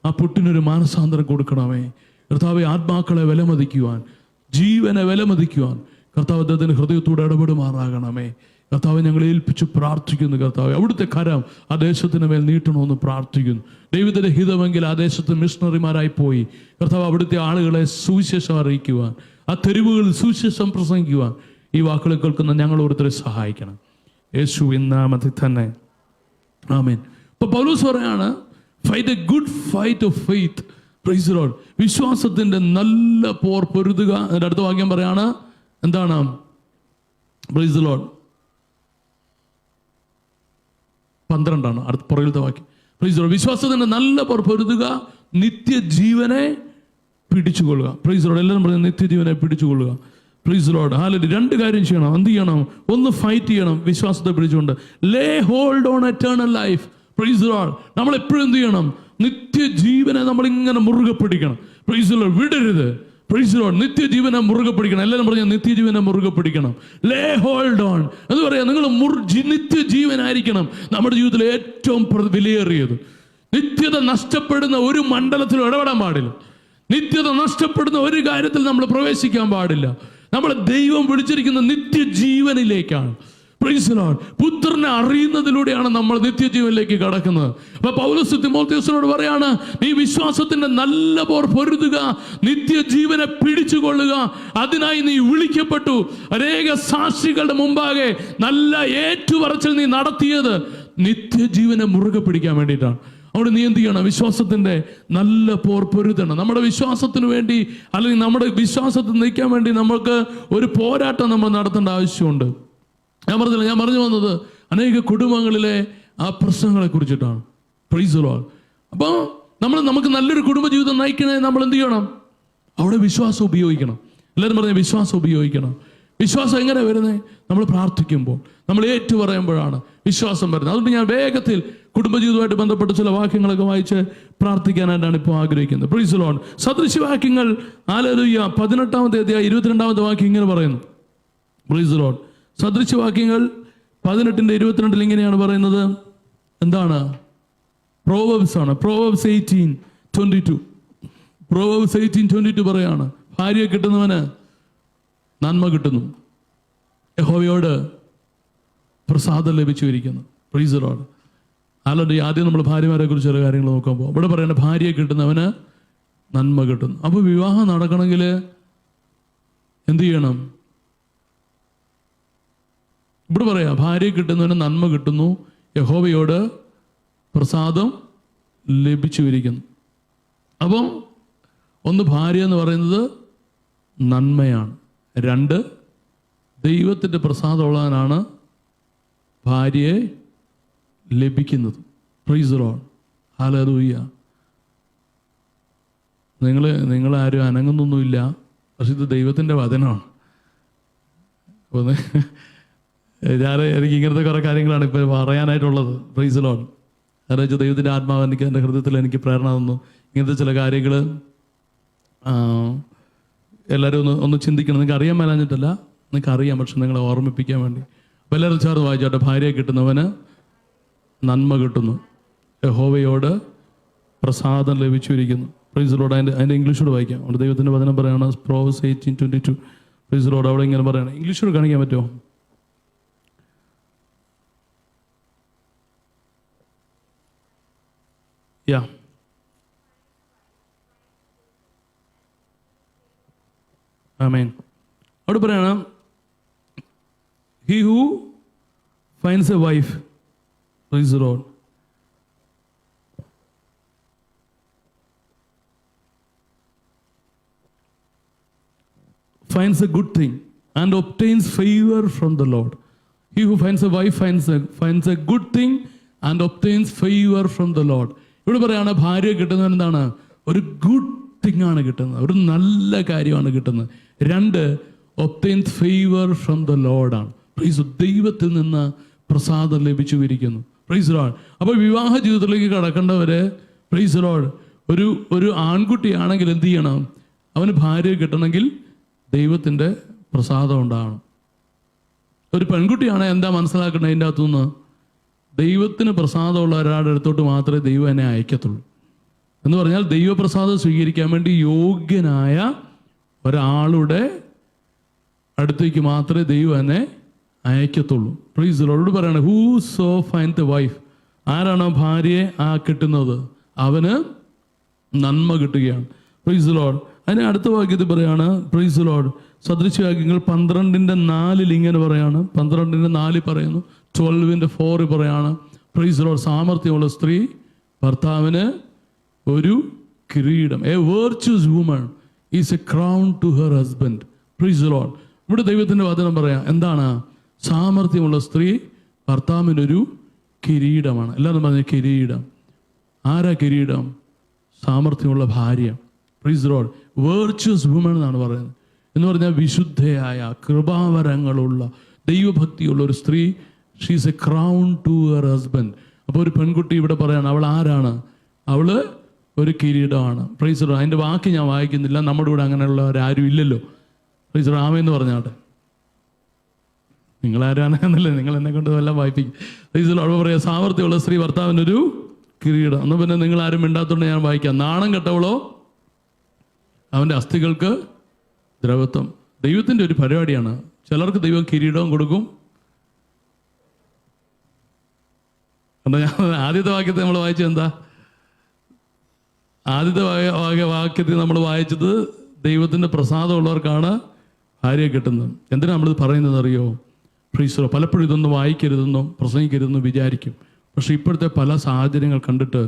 S1: ആ പൊട്ടിനൊരു മാനസാന്തരം കൊടുക്കണമേ. കർത്താവെ, ആത്മാക്കളെ വിലമതിക്കുവാൻ, ജീവനെ വിലമതിക്കുവാൻ കർത്താവ് അദ്ദേഹത്തിന് ഹൃദയത്തോടെ ഇടപെടുമാറാകണമേ. കർത്താവ്, ഞങ്ങളെ ഏൽപ്പിച്ച് പ്രാർത്ഥിക്കുന്നു. കർത്താവ്, അവിടുത്തെ കരം ആ ദേശത്തിന് മേൽ നീട്ടണമെന്ന് പ്രാർത്ഥിക്കുന്നു. ദൈവത്തിൻ്റെ ഹിതമെങ്കിൽ ആ ദേശത്ത് മിഷണറിമാരായി പോയി കർത്താവ് അവിടുത്തെ ആളുകളെ സുവിശേഷം അറിയിക്കുവാൻ, ആ തെരുവുകളിൽ സുവിശേഷം പ്രസംഗിക്കുവാൻ ഈ വാക്കുകൾ കേൾക്കുന്ന ഞങ്ങൾ ഓരോരുത്തരെ സഹായിക്കണം, യേശുവിൻ നാമത്തിൽ തന്നെ, ആമേൻ. ഇപ്പൊ പൗലോസ് പറയാണ്, fight A good fight of faith. Praise the lord. വിശ്വാസത്തിന്റെ നല്ല പോർ പൊരുതുക. അതിന്റെ അടുത്ത വാക്യം പറയാണ്, എന്താണ്? Praise the Lord. 12 അടുത്ത പുറകിലത്തെ വാക്യം. Praise the lord. വിശ്വാസത്തിന്റെ നല്ല പോർ പൊരുതുക, നിത്യജീവനെ പിടിച്ചുകൊള്ളുക. Praise the Lord. എല്ലാവരും പറഞ്ഞു നിത്യജീവനെ പിടിച്ചുകൊള്ളുക. Praise the lord. ഹാലലൂയ. 2 കാര്യം ചെയ്യണം. എന്ത് ചെയ്യണം? ഒന്ന് ഫൈറ്റ് ചെയ്യണം വിശ്വാസത്തെ പിടിച്ചുകൊണ്ട്. Lay hold on eternal life. Praise the lord. നമ്മൾ എപ്പോഴും എന്ത് ചെയ്യണം? നിത്യജീവനെ നമ്മൾ ഇങ്ങനെ മുറുകെ പിടിക്കണം. Praise the lord. വിടരുത്. Praise the lord. നിത്യജീവനെ മുറുകെ പിടിക്കണം. എല്ലാവരും പറഞ്ഞാൽ നിത്യജീവനെ മുറുകെ പിടിക്കണം. ലേ ഹോൾഡ് ഓൺ എന്ന് പറയാം. നിങ്ങൾ നിത്യജീവനായിരിക്കണം നമ്മുടെ ജീവിതത്തിൽ ഏറ്റവും വിലയേറിയത്. നിത്യത നഷ്ടപ്പെടുന്ന ഒരു മണ്ഡലത്തിലും ഇടപെടാൻ പാടില്ല. നിത്യത നഷ്ടപ്പെടുന്ന ഒരു കാര്യത്തിൽ നമ്മൾ പ്രവേശിക്കാൻ പാടില്ല. നമ്മളെ ദൈവം വിളിച്ചിരിക്കുന്ന നിത്യജീവനിലേക്കാണ്. Praise the lord. പുത്രനെ അറിയുന്നതിലൂടെയാണ് നമ്മൾ നിത്യജീവനിലേക്ക് കടക്കുന്നത്. അപ്പൊ പൗലോസ് തിമോഥെയോസിനോട് പറയാണ്, നീ വിശ്വാസത്തിന്റെ നല്ല പോർ പൊരുതുക, നിത്യജീവനെ പിടിച്ചുകൊള്ളുക. അതിനായി നീ വിളിക്കപ്പെട്ടു. അനേക സാക്ഷികളുടെ മുമ്പാകെ നല്ല ഏറ്റുപറച്ചിൽ നീ നടത്തിയത് നിത്യജീവനെ മുറുകെ പിടിക്കാൻ വേണ്ടിയിട്ടാണ്. അവിടെ നീ എന്ത് ചെയ്യണം? വിശ്വാസത്തിന്റെ നല്ല പോർ പൊരുതണം. നമ്മുടെ വിശ്വാസത്തിന് വേണ്ടി, അല്ലെങ്കിൽ നമ്മുടെ വിശ്വാസത്തിൽ നിൽക്കാൻ വേണ്ടി നമുക്ക് ഒരു പോരാട്ടം നമ്മൾ നടത്തേണ്ട ആവശ്യമുണ്ട്. ഞാൻ പറഞ്ഞു വന്നത് അനേക കുടുംബങ്ങളിലെ ആ പ്രശ്നങ്ങളെ കുറിച്ചിട്ടാണ്. Price the Lord. അപ്പോൾ നമുക്ക് നല്ലൊരു കുടുംബജീവിതം നയിക്കണേ നമ്മൾ എന്ത് ചെയ്യണം? അവിടെ വിശ്വാസം ഉപയോഗിക്കണം. എല്ലാവരും പറഞ്ഞ വിശ്വാസം ഉപയോഗിക്കണം. വിശ്വാസം എങ്ങനെ വരുന്നത്? നമ്മൾ പ്രാർത്ഥിക്കുമ്പോൾ, നമ്മൾ ഏറ്റു പറയുമ്പോഴാണ് വിശ്വാസം വരുന്നത്. അതുകൊണ്ട് ഞാൻ വേഗത്തിൽ കുടുംബജീവിതവുമായിട്ട് ബന്ധപ്പെട്ട് ചില വാക്യങ്ങളൊക്കെ വായിച്ച് പ്രാർത്ഥിക്കാനായിട്ടാണ് ഇപ്പോൾ ആഗ്രഹിക്കുന്നത്. Praise the lord. സദൃശവാക്യങ്ങൾ ഹല്ലേലൂയ 18-ാമത്തെ അധ്യായം 22-ാമത്തെ വാക്യം ഇങ്ങനെ പറയുന്നു. Price the lord. സദൃശവാക്യങ്ങൾ 18:22 ഇങ്ങനെയാണ് പറയുന്നത്. എന്താണ്? പ്രോവെർബ്സ് ആണ്. പ്രോവെർബ്സ് 18:22. പ്രോവെർബ്സ് 18:22 പറയാണ്, ഭാര്യയെ കിട്ടുന്നവന് നന്മ കിട്ടുന്നു, യഹോവയോട് പ്രസാദം ലഭിച്ചുവരിക്കുന്നു. Price the Lord. അല്ലാണ്ട് ആദ്യം നമ്മൾ ഭാര്യമാരെ കുറിച്ച് ചില കാര്യങ്ങൾ നോക്കുമ്പോൾ ഇവിടെ പറയേണ്ട ഭാര്യയെ കിട്ടുന്നവന് നന്മ കിട്ടുന്നു. അപ്പോൾ വിവാഹം നടക്കണമെങ്കിൽ എന്ത് ചെയ്യണം? ഇവിടെ പറയാ, ഭാര്യയെ കിട്ടുന്നവന് നന്മ കിട്ടുന്നു, യഹോവയോട് പ്രസാദം ലഭിച്ചുവരിക്കുന്നു. അപ്പം ഒന്ന്, ഭാര്യ എന്ന് പറയുന്നത് നന്മയാണ്. 2, ദൈവത്തിൻ്റെ പ്രസാദമുള്ളവനാണ് ഭാര്യയെ ലഭിക്കുന്നത്. Price the Lord. ഹല്ലേലൂയ. നിങ്ങളാരും അനങ്ങുന്നൊന്നുമില്ല, പക്ഷെ ഇത് ദൈവത്തിൻ്റെ വചനമാണ്. എനിക്ക് ഇങ്ങനത്തെ കുറേ കാര്യങ്ങളാണ് ഇപ്പോൾ പറയാനായിട്ടുള്ളത്. Price the Lord. കാരണം വെച്ചാൽ ദൈവത്തിൻ്റെ ആത്മാവ് എനിക്ക് എൻ്റെ ഹൃദയത്തിൽ എനിക്ക് പ്രേരണ തന്നു. ഇങ്ങനത്തെ ചില കാര്യങ്ങൾ എല്ലാവരും ഒന്ന് ചിന്തിക്കണം. നിങ്ങൾക്ക് അറിയാൻ മേലാഞ്ഞിട്ടല്ല, നിങ്ങൾക്ക് അറിയാം, പക്ഷെ നിങ്ങളെ ഓർമ്മിപ്പിക്കാൻ വേണ്ടി. അപ്പോൾ എല്ലാവരും ചേർന്ന് വായിച്ചോട്ടെ. ഭാര്യയെ കിട്ടുന്നവന് നന്മ കിട്ടുന്നു, യഹോവയോട് പ്രസാദം ലഭിച്ചിരിക്കുന്നു. Price the Lord. അതിൻ്റെ ഇംഗ്ലീഷോട് വായിക്കാം. അവിടെ ദൈവത്തിൻ്റെ വചനം പറയാണ് പ്രോവെർബ്സ് 18:22. Price the lord. അവിടെ ഇങ്ങനെ പറയണം. ഇംഗ്ലീഷോട് കാണിക്കാൻ പറ്റുമോ? യാ. ആമേൻ. അവിടെ പറയാണ്, he who finds a wife, praise the Lord, finds a good thing and obtains favor from the Lord. He who finds a wife finds a good thing and obtains favor from the Lord. ഇവിടെ പറയാണ്, ഭാര്യ കിട്ടുന്നത് എന്താണ്? ഒരു good thing ആണ് കിട്ടുന്നത്, ഒരു നല്ല കാര്യമാണ് കിട്ടുന്നത്. 2, obtains favor from the Lord ആണ്. പ്രൈസ്. ദൈവത്തിൽ നിന്ന് പ്രസാദം ലഭിച്ചുവരിക്കുന്നു. Praise Lord. അപ്പോൾ വിവാഹ ജീവിതത്തിലേക്ക് കടക്കേണ്ടവര്, പ്രൈസ് ലോർഡ്, ഒരു ആൺകുട്ടിയാണെങ്കിൽ എന്ത് ചെയ്യണം? അവന് ഭാര്യയെ കിട്ടണമെങ്കിൽ ദൈവത്തിൻ്റെ പ്രസാദം ഉണ്ടാകണം. ഒരു പെൺകുട്ടിയാണെങ്കിൽ എന്താ മനസ്സിലാക്കേണ്ടത്? അതിൻ്റെ അകത്തുനിന്ന് ദൈവത്തിന് പ്രസാദമുള്ള ഒരാളുടെ അടുത്തോട്ട് മാത്രമേ ദൈവം എന്നെ അയക്കത്തുള്ളൂ. എന്ന് പറഞ്ഞാൽ ദൈവപ്രസാദം സ്വീകരിക്കാൻ വേണ്ടി യോഗ്യനായ ഒരാളുടെ അടുത്തേക്ക് മാത്രമേ ദൈവം എന്നെ അയക്കത്തുള്ളൂ. Praise the lord. പറയാണ്, who so find the wife. ആരാണോ ഭാര്യയെ കിട്ടുന്നത് അവന് നന്മ കിട്ടുകയാണ്. Praise the lord. അതിന് അടുത്ത വാക്യത്തിൽ പറയാണ്, പ്രൈസ് ദി ലോർഡ്, സദൃശവാക്യങ്ങൾ 12:4 ഇങ്ങനെ പറയാണ്, 12:4 പറയുന്നു, 12:4 പറയാണ്, പ്രൈസ് ദി ലോർഡ്, സാമർത്ഥ്യമുള്ള സ്ത്രീ ഭർത്താവിന് ഒരു കിരീടം. A virtuous woman is a crown to her husband. Praise the Lord. ഇവിടെ ദൈവത്തിൻ്റെ വചനം പറയാം, എന്താണ്? സാമർത്ഥ്യമുള്ള സ്ത്രീ ഭർത്താവിനൊരു കിരീടമാണ്. എല്ലാവരും പറഞ്ഞ കിരീടം. ആരാ കിരീടം? സാമർത്ഥ്യമുള്ള ഭാര്യ. Praise the Lord. Virtuous woman എന്നാണ് പറയുന്നത്. എന്ന് പറഞ്ഞാൽ വിശുദ്ധയായ, കൃപാവരങ്ങളുള്ള, ദൈവഭക്തിയുള്ള ഒരു സ്ത്രീ. She's a crown to her husband. അപ്പോൾ ഒരു പെൺകുട്ടി ഇവിടെ പറയാണ്, അവൾ ആരാണ്? അവള് ഒരു കിരീടമാണ്. Price the Lord. അതിൻ്റെ വാക്ക് ഞാൻ വായിക്കുന്നില്ല, നമ്മുടെ കൂടെ അങ്ങനെയുള്ളവരാരും ഇല്ലല്ലോ. Price the Lord. ആമേന്ന് പറഞ്ഞാട്ടെ. നിങ്ങളാരാണെന്നല്ലേ, നിങ്ങൾ എന്നെ കൊണ്ട് എല്ലാം വായിപ്പിക്കും. Price the Lord. പറയാം, സാമർത്ഥ്യമുള്ള സ്ത്രീ ഭർത്താവിനൊരു കിരീടം. എന്നാൽ പിന്നെ നിങ്ങൾ ആരും മിണ്ടാത്തോണ്ട് ഞാൻ വായിക്കാം. നാണം കെട്ടവളോ അവൻ്റെ അസ്ഥികൾക്ക് ദ്രവത്വം. ദൈവത്തിൻ്റെ ഒരു പരിപാടിയാണ്. ചിലർക്ക് ദൈവം കിരീടവും കൊടുക്കും. കണ്ടോ, ഞാൻ ആദ്യത്തെ വാക്യത്തെ നമ്മൾ വായിച്ചത് എന്താ? ആദ്യത്തെ വാക്യത്തിൽ നമ്മൾ വായിച്ചത് ദൈവത്തിൻ്റെ പ്രസാദമുള്ളവർക്കാണ് ഭാര്യയെ കിട്ടുന്നത്. എന്തിനാണ് നമ്മളിത് പറയുന്നത് അറിയോ? പ്രീശ്വര പലപ്പോഴും ഇതൊന്നും വായിക്കരുതെന്നും പ്രസംഗിക്കരുതെന്നും വിചാരിക്കും. പക്ഷെ ഇപ്പോഴത്തെ പല സാഹചര്യങ്ങൾ കണ്ടിട്ട്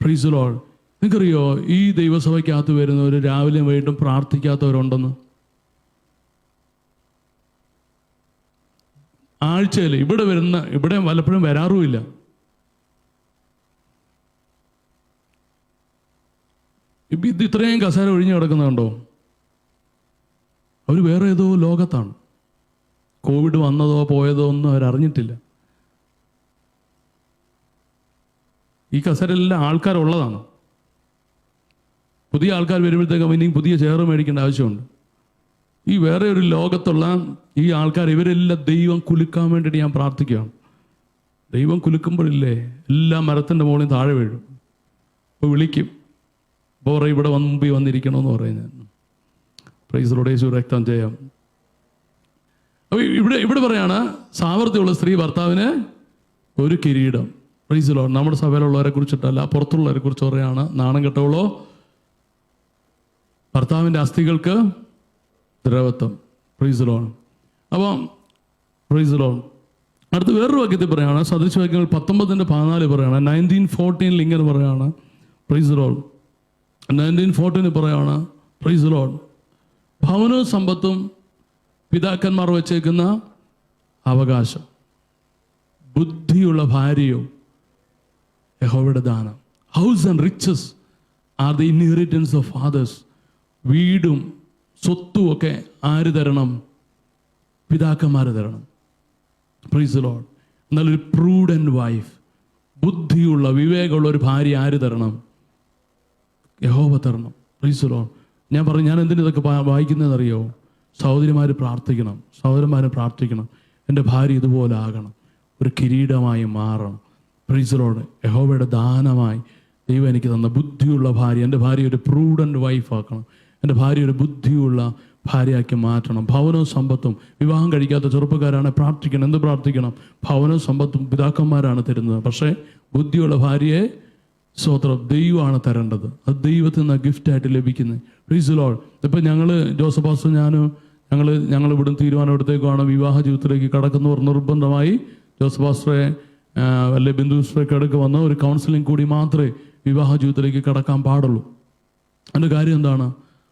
S1: പ്രൈസ് ദി ലോർഡ്, നിങ്ങൾക്കറിയോ ഈ ദൈവസഭയ്ക്കകത്ത് വരുന്നവർ രാവിലെയും വൈകിട്ടും പ്രാർത്ഥിക്കാത്തവരുണ്ടെന്ന്? ആഴ്ചയിൽ ഇവിടെ പലപ്പോഴും വരാറുമില്ല. ഇത് ഇത്രയും കസേര ഒഴിഞ്ഞു കിടക്കുന്നുണ്ടോ? അവർ വേറെ ഏതോ ലോകത്താണ്. കോവിഡ് വന്നതോ പോയതോ ഒന്നും അവരറിഞ്ഞിട്ടില്ല. ഈ കസേരയിലെല്ലാം ആൾക്കാരുള്ളതാണ്. പുതിയ ആൾക്കാർ വരുമ്പോഴത്തേക്കും ഇനിയും പുതിയ ചെയർ മേടിക്കേണ്ട ആവശ്യമുണ്ട്. ഈ വേറെ ഒരു ലോകത്തുള്ള ഈ ആൾക്കാർ, ഇവരെല്ലാം ദൈവം കുലുക്കാൻ വേണ്ടിയിട്ട് ഞാൻ പ്രാർത്ഥിക്കുകയാണ്. ദൈവം കുലുക്കുമ്പോഴില്ലേ എല്ലാ മരത്തിൻ്റെ മുകളിൽ താഴെ വീഴും. ഇപ്പോൾ വിളിക്കും, ഇപ്പോൾ പറയും ഇവിടെ മുമ്പിൽ വന്നിരിക്കണമെന്ന് പറയുന്നത്. Price the lord. യേശു രക്തം ചെയ്യാം. അപ്പോൾ ഇവിടെ പറയാണ്, സാമർത്ഥ്യമുള്ള സ്ത്രീ ഭർത്താവിന് ഒരു കിരീടം. Praise the lord. നമ്മുടെ സഭയിലുള്ളവരെ കുറിച്ചിട്ടല്ല, പുറത്തുള്ളവരെ കുറിച്ച് പറയാണ്. നാണം കെട്ടവളോ ഭർത്താവിൻ്റെ അസ്ഥികൾക്ക് ദ്രവത്വം. Praise the lord. അപ്പം പ്രൈസ് ദി ലോർഡ്. അടുത്ത് വേറൊരു വാക്യത്തിൽ പറയാണ്, സദൃശവാക്യങ്ങൾ 19:14 പറയാണ്, 19:14 ഇങ്ങനെ പറയാണ്. Praise the Lord. 19:14 പറയാണ്, പ്രൈസ് ദി ലോർഡ്, ഭവനവും സമ്പത്തും പിതാക്കന്മാർ വച്ചേക്കുന്ന അവകാശം, ബുദ്ധിയുള്ള ഭാര്യയോ യഹോവയുടെ ദാനം. House and riches are the inheritance of fathers. വീടും സ്വത്തും ഒക്കെ ആര് തരണം? പിതാക്കന്മാർ തരണം. Praise the lord. എന്നാലൊരു പ്രൂഡൻറ്റ് വൈഫ്, ബുദ്ധിയുള്ള വിവേകമുള്ള ഒരു ഭാര്യ ആര് തരണം? യഹോവ തരണം. Praise the lord. ഞാൻ പറഞ്ഞു, ഞാൻ എന്തിനാ ഇതൊക്കെ വായിക്കുന്നതെന്നറിയോ? സഹോദരിമാർ പ്രാർത്ഥിക്കണം, സഹോദരന്മാർ പ്രാർത്ഥിക്കണം. എൻ്റെ ഭാര്യ ഇതുപോലെ ആകണം, ഒരു കിരീടമായി മാറണം. Price the Lord. യഹോവയുടെ ദാനമായി ദൈവം എനിക്ക് തന്ന ബുദ്ധിയുള്ള ഭാര്യ, എൻ്റെ ഭാര്യ ഒരു പ്രൂഡൻറ്റ് വൈഫ് ആക്കണം. എൻ്റെ ഭാര്യ ഒരു ബുദ്ധിയുള്ള ഭാര്യയാക്കി മാറ്റണം. ഭവനവും സമ്പത്തും, വിവാഹം കഴിക്കാത്ത ചെറുപ്പക്കാരാണ് പ്രാർത്ഥിക്കണം. എന്ത് പ്രാർത്ഥിക്കണം? ഭവനവും സമ്പത്തും പിതാക്കന്മാരാണ് തരുന്നത്. പക്ഷേ ബുദ്ധിയുള്ള ഭാര്യയെ സ്വത്രം ദൈവമാണ് തരേണ്ടത്. അത് ദൈവത്തിൽ നിന്ന് ഗിഫ്റ്റായിട്ട് ലഭിക്കുന്നത്. Price the Lord. ഇപ്പം ജോസഫ് പാസ്റ്റർ ഞങ്ങൾ ഇവിടുന്ന് തീരുമാനം എടുത്തേക്കുവാണ് വിവാഹ ജീവിതത്തിലേക്ക് കടക്കുന്നവർ നിർബന്ധമായി ജോസഫ് പാസ്റ്ററെ അല്ലെ ബിന്ദു സിസ്റ്ററൊക്കെ അടുക്ക് വന്ന് ഒരു കൗൺസിലിംഗ് കൂടി മാത്രമേ വിവാഹ ജീവിതത്തിലേക്ക് കടക്കാൻ പാടുള്ളൂ. അതിൻ്റെ കാര്യം എന്താണ്?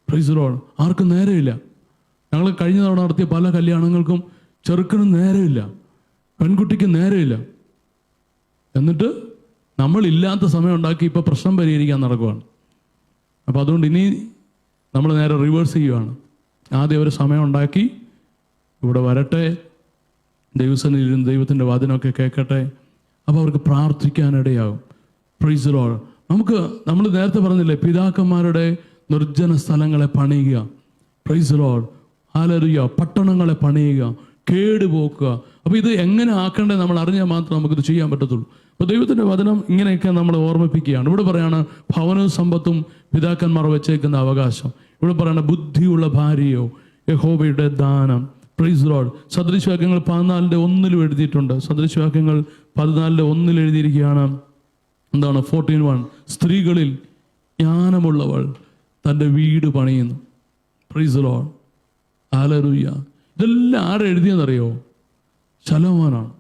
S1: Praise the Lord. ആർക്കും നേരമില്ല. ഞങ്ങൾ കഴിഞ്ഞ തവണ നടത്തിയ പല കല്യാണങ്ങൾക്കും ചെറുക്കനും നേരമില്ല, പെൺകുട്ടിക്ക് നേരമില്ല. എന്നിട്ട് നമ്മളില്ലാത്ത സമയം ഉണ്ടാക്കി ഇപ്പോൾ പ്രശ്നം പരിഹരിക്കാൻ നടക്കുവാണ്. അപ്പോൾ അതുകൊണ്ട് ഇനി നമ്മൾ നേരെ റിവേഴ്സ് ചെയ്യുവാണ്. ആദ്യം ഒരു സമയം ഉണ്ടാക്കി ഇവിടെ വരട്ടെ, ദൈവസന്നിധിയിലിരുന്ന് ദൈവത്തിൻ്റെ വചനമൊക്കെ കേൾക്കട്ടെ. അപ്പോൾ അവർക്ക് പ്രാർത്ഥിക്കാനിടയാകും. Price the lord. നമ്മൾ നേരത്തെ പറഞ്ഞില്ലേ, പിതാക്കന്മാരുടെ നിർജ്ജന സ്ഥലങ്ങളെ പണിയുക. Price the Lord. ഹല്ലേലൂയ. പട്ടണങ്ങളെ പണിയുക, കേടുപോക്കുക. അപ്പോൾ ഇത് എങ്ങനെ ആക്കേണ്ടത് നമ്മൾ അറിഞ്ഞാൽ മാത്രമേ നമുക്കിത് ചെയ്യാൻ പറ്റത്തുള്ളൂ. അപ്പോൾ ദൈവത്തിൻ്റെ വചനം ഇങ്ങനെയൊക്കെ നമ്മളെ ഓർമ്മിപ്പിക്കുകയാണ്. ഇവിടെ പറയാണ് ഭവനവും സമ്പത്തും പിതാക്കന്മാർ വെച്ചേക്കുന്ന അവകാശം. ഇവിടെ പറയണ ബുദ്ധിയുള്ള ഭാര്യയോ യഹോവയുടെ ദാനം. Price the lord. സദൃശവാക്യങ്ങൾ 14:1 എഴുതിയിട്ടുണ്ട്. സദൃശവാക്യങ്ങൾ 14:1 എഴുതിയിരിക്കുകയാണ്. എന്താണ്? 14:1. സ്ത്രീകളിൽ ജ്ഞാനമുള്ളവൾ തൻ്റെ വീട് പണിയുന്നു. Price the Lord. ഹല്ലേലൂയ. ഇതെല്ലാം ആരെ എഴുതിയെന്നറിയോ? ശലോമോനാണ്.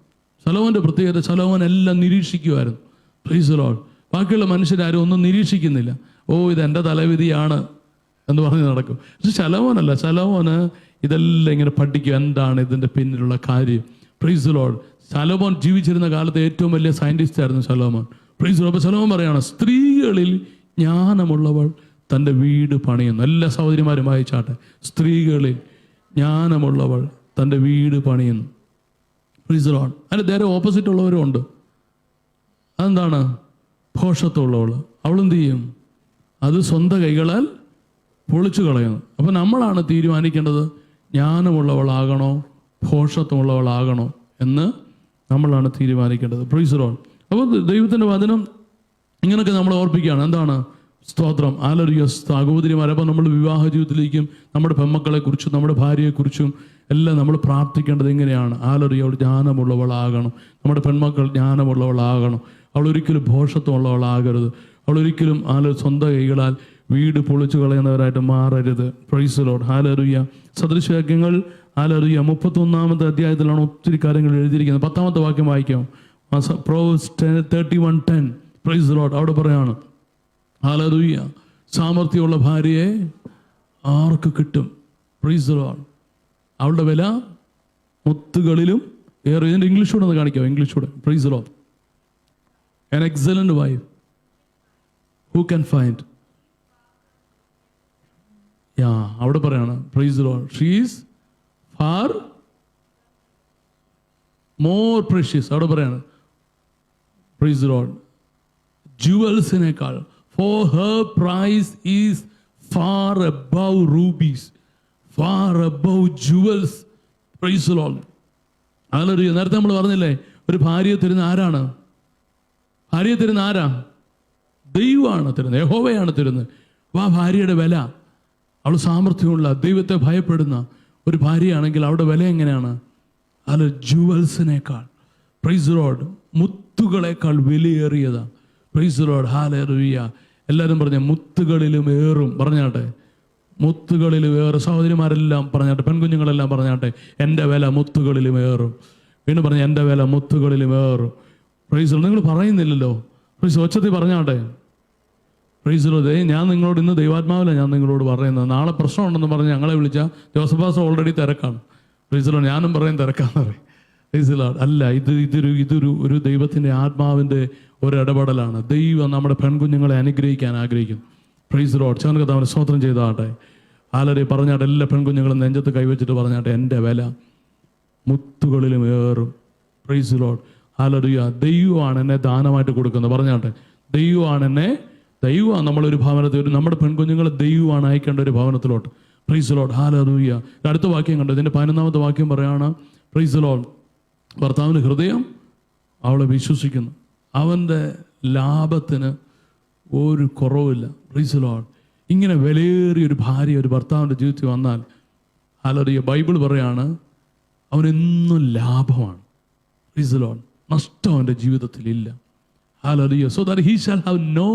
S1: ശലോമോൻ്റെ പ്രത്യേകത, ശലോമോൻ എല്ലാം നിരീക്ഷിക്കുമായിരുന്നു. Price the Lord. ബാക്കിയുള്ള മനുഷ്യരാരും ഒന്നും നിരീക്ഷിക്കുന്നില്ല. ഓ, ഇതെൻ്റെ തലവിധിയാണ് എന്ന് പറഞ്ഞ് നടക്കും. പക്ഷെ ശലോമോനല്ല. ശലോമോന് ഇതെല്ലാം ഇങ്ങനെ പഠിക്കും, എന്താണ് ഇതിൻ്റെ പിന്നിലുള്ള കാര്യം. Price the Lord. ശലോമോൻ ജീവിച്ചിരുന്ന കാലത്ത് ഏറ്റവും വലിയ സയൻറ്റിസ്റ്റ് ആയിരുന്നു ശലോമോൻ. Price the Lord. അപ്പോൾ ശലോമോൻ പറയാണ്, സ്ത്രീകളിൽ ജ്ഞാനമുള്ളവൾ തൻ്റെ വീട് പണിയുന്നു. എല്ലാ സഹോദരിമാരും വായിച്ചാട്ടെ. സ്ത്രീകളിൽ ജ്ഞാനമുള്ളവൾ തൻ്റെ വീട് പണിയുന്നു. Price the lord. അതിന് നേരെ ഓപ്പോസിറ്റ് ഉള്ളവരും ഉണ്ട്. അതെന്താണ്? ഭോഷത്വമുള്ളവൾ. അവളെന്ത് ചെയ്യും? അത് സ്വന്തം കൈകളാൽ പൊളിച്ചു കളയുന്നു. അപ്പം നമ്മളാണ് തീരുമാനിക്കേണ്ടത്, ജ്ഞാനമുള്ളവളാകണോ ഭോഷത്വമുള്ളവളാകണോ എന്ന് നമ്മളാണ് തീരുമാനിക്കേണ്ടത്. Price the Lord. അപ്പോൾ ദൈവത്തിൻ്റെ വചനം ഇങ്ങനെയൊക്കെ നമ്മൾ ഓർപ്പിക്കുകയാണ്. എന്താണ്? സ്തോത്രം. ഹല്ലേലൂയ. സഹോദരിമാരെ, അപ്പോൾ നമ്മൾ വിവാഹ ജീവിതത്തിലേക്കും നമ്മുടെ പെൺമക്കളെക്കുറിച്ചും നമ്മുടെ ഭാര്യയെക്കുറിച്ചും എല്ലാം നമ്മൾ പ്രാർത്ഥിക്കേണ്ടത് എങ്ങനെയാണ്? ഹല്ലേലൂയ. അവൾ ജ്ഞാനമുള്ളവളാകണം. നമ്മുടെ പെൺമക്കൾ ജ്ഞാനമുള്ളവളാകണം. അവൾ ഒരിക്കലും ഭോഷത്വമുള്ളവളാകരുത്. അവൾ ഒരിക്കലും സ്വന്തം കൈകളാൽ വീട് പൊളിച്ചു കളയുന്നവരായിട്ട് മാറരുത്. Praise the Lord. ഹല്ലേലൂയ. സദൃശവാക്യങ്ങൾ ഹല്ലേലൂയ 31-ാമത്തെ അധ്യായത്തിലാണ് ഒത്തിരി കാര്യങ്ങൾ എഴുതിയിരിക്കുന്നത്. 10-ാമത്തെ വാക്യം വായിക്കാം. Proverbs 31:10. Praise the lord. അവിടെ പറയാണ്, ഹല്ലേലൂയ, സാമർത്ഥ്യമുള്ള ഭാര്യയെ ആർക്ക് കിട്ടും? Praise the lord. അവളുടെ വില മുത്തുകളിലും ഏറെ. ഇതിൻ്റെ ഇംഗ്ലീഷൂടെ ഒന്ന് കാണിക്കാം. ഇംഗ്ലീഷൂടെ. Praise the lord. An excellent wife who can find. അവിടെ പറയാണ്, praise the lord, she is far more precious. അവിടെ പറയാണ്, പ്രൈസ് ദി ലോർഡ്, ജുവൽസിനേക്കാൾ. For her price is far above rubies, far above jewels. Praise the Lord. Hallelujah. നേരത്തെ നമ്മൾ പറഞ്ഞില്ലേ, ഒരു ഭാര്യയെ തരുന്ന ആരാണ്? ഭാര്യയെ തരുന്ന ആരാ? ദൈവമാണ് തരുന്നത്, യഹോവയാണ് തരുന്നത്. അപ്പോൾ ആ ഭാര്യയുടെ വില, അവൾ സാമർഥ്യമുള്ള ദൈവത്തെ ഭയപ്പെടുന്ന ഒരു ഭാര്യയാണെങ്കിൽ അവിടെ വില എങ്ങനെയാണ്? അത് ജുവൽസിനേക്കാൾ, പ്രൈസ് ദി ലോർഡ്, മുത്തുകളേക്കാൾ വിലയേറിയതാണ്. Praise the Lord. ഹല്ലേലൂയ. എല്ലാവരും പറഞ്ഞ മുത്തുകളിലും ഏറും. പറഞ്ഞാട്ടെ, മുത്തുകളിലും ഏറും. സഹോദരിമാരെല്ലാം പറഞ്ഞാട്ടെ, പെൺകുഞ്ഞുങ്ങളെല്ലാം പറഞ്ഞാട്ടെ, എൻ്റെ വില മുത്തുകളിലും ഏറും. വീണ്ടും പറഞ്ഞ, എൻ്റെ വില മുത്തുകളിലും ഏറും. Praise the Lord. നിങ്ങൾ പറയുന്നില്ലല്ലോ. പ്രൈസ് ഒച്ചത്തിൽ പറഞ്ഞാട്ടെ. Praise the lord. ഞാൻ നിങ്ങളോട് ഇന്ന് ദൈവാത്മാവിലാണ് ഞാൻ നിങ്ങളോട് പറയുന്നത്. നാളെ പ്രശ്നമുണ്ടെന്ന് പറഞ്ഞ് ഞങ്ങളെ വിളിച്ചാൽ ജോസഫ് പാസ്റ്റർ ഓൾറെഡി തിരക്കാണ്. Price the Lord. ഞാനും പറയും തിരക്കാന്ന് പറയും. Price the Lord. അല്ല, ഇതൊരു ദൈവത്തിൻ്റെ ആത്മാവിൻ്റെ ഒരു ഇടപെടലാണ്. ദൈവം നമ്മുടെ പെൺകുഞ്ഞുങ്ങളെ അനുഗ്രഹിക്കാൻ ആഗ്രഹിക്കുന്നു. Price the Lord. ചേർന്ന് അവനെ സ്തോത്രം ചെയ്താട്ടെ. ആലരെ പറഞ്ഞാട്ടെ, എല്ലാ പെൺകുഞ്ഞുങ്ങളും നെഞ്ചത്ത് കൈവച്ചിട്ട് പറഞ്ഞാട്ടെ, എൻ്റെ വില മുത്തുകളിലും ഏറും. Praise the Lord. ഹല്ലേലൂയ. ദൈവമാണ് എന്നെ ദാനമായിട്ട് കൊടുക്കുന്നത്. പറഞ്ഞാട്ടെ, ദൈവമാണ് നമ്മളൊരു ഭവനത്തിൽ, നമ്മുടെ പെൺകുഞ്ഞുങ്ങളെ ദൈവമാണ് അയക്കേണ്ട ഒരു ഭവനത്തിലോട്ട്. Praise the Lord. ഹല്ലേലൂയ. അടുത്ത വാക്യം കണ്ടു. ഇതിൻ്റെ 11-ാമത്തെ വാക്യം പറയാണ്, പ്രൈസ് ദി ലോർഡ്, ഭർത്താവിൻ്റെ ഹൃദയം അവളെ വിശ്വസിക്കുന്നു, അവൻ്റെ ലാഭത്തിന് ഒരു കുറവില്ല. Price the Lord. ഇങ്ങനെ വിലയേറിയ ഒരു ഭാര്യ ഒരു ഭർത്താവിൻ്റെ ജീവിതത്തിൽ വന്നാൽ, ഹല്ലേലൂയ, ബൈബിൾ പറയാണ്, അവനെന്നും ലാഭമാണ്. Praise the lord. നഷ്ടം അവൻ്റെ ജീവിതത്തിലില്ല. Hallelujah. So that he shall have no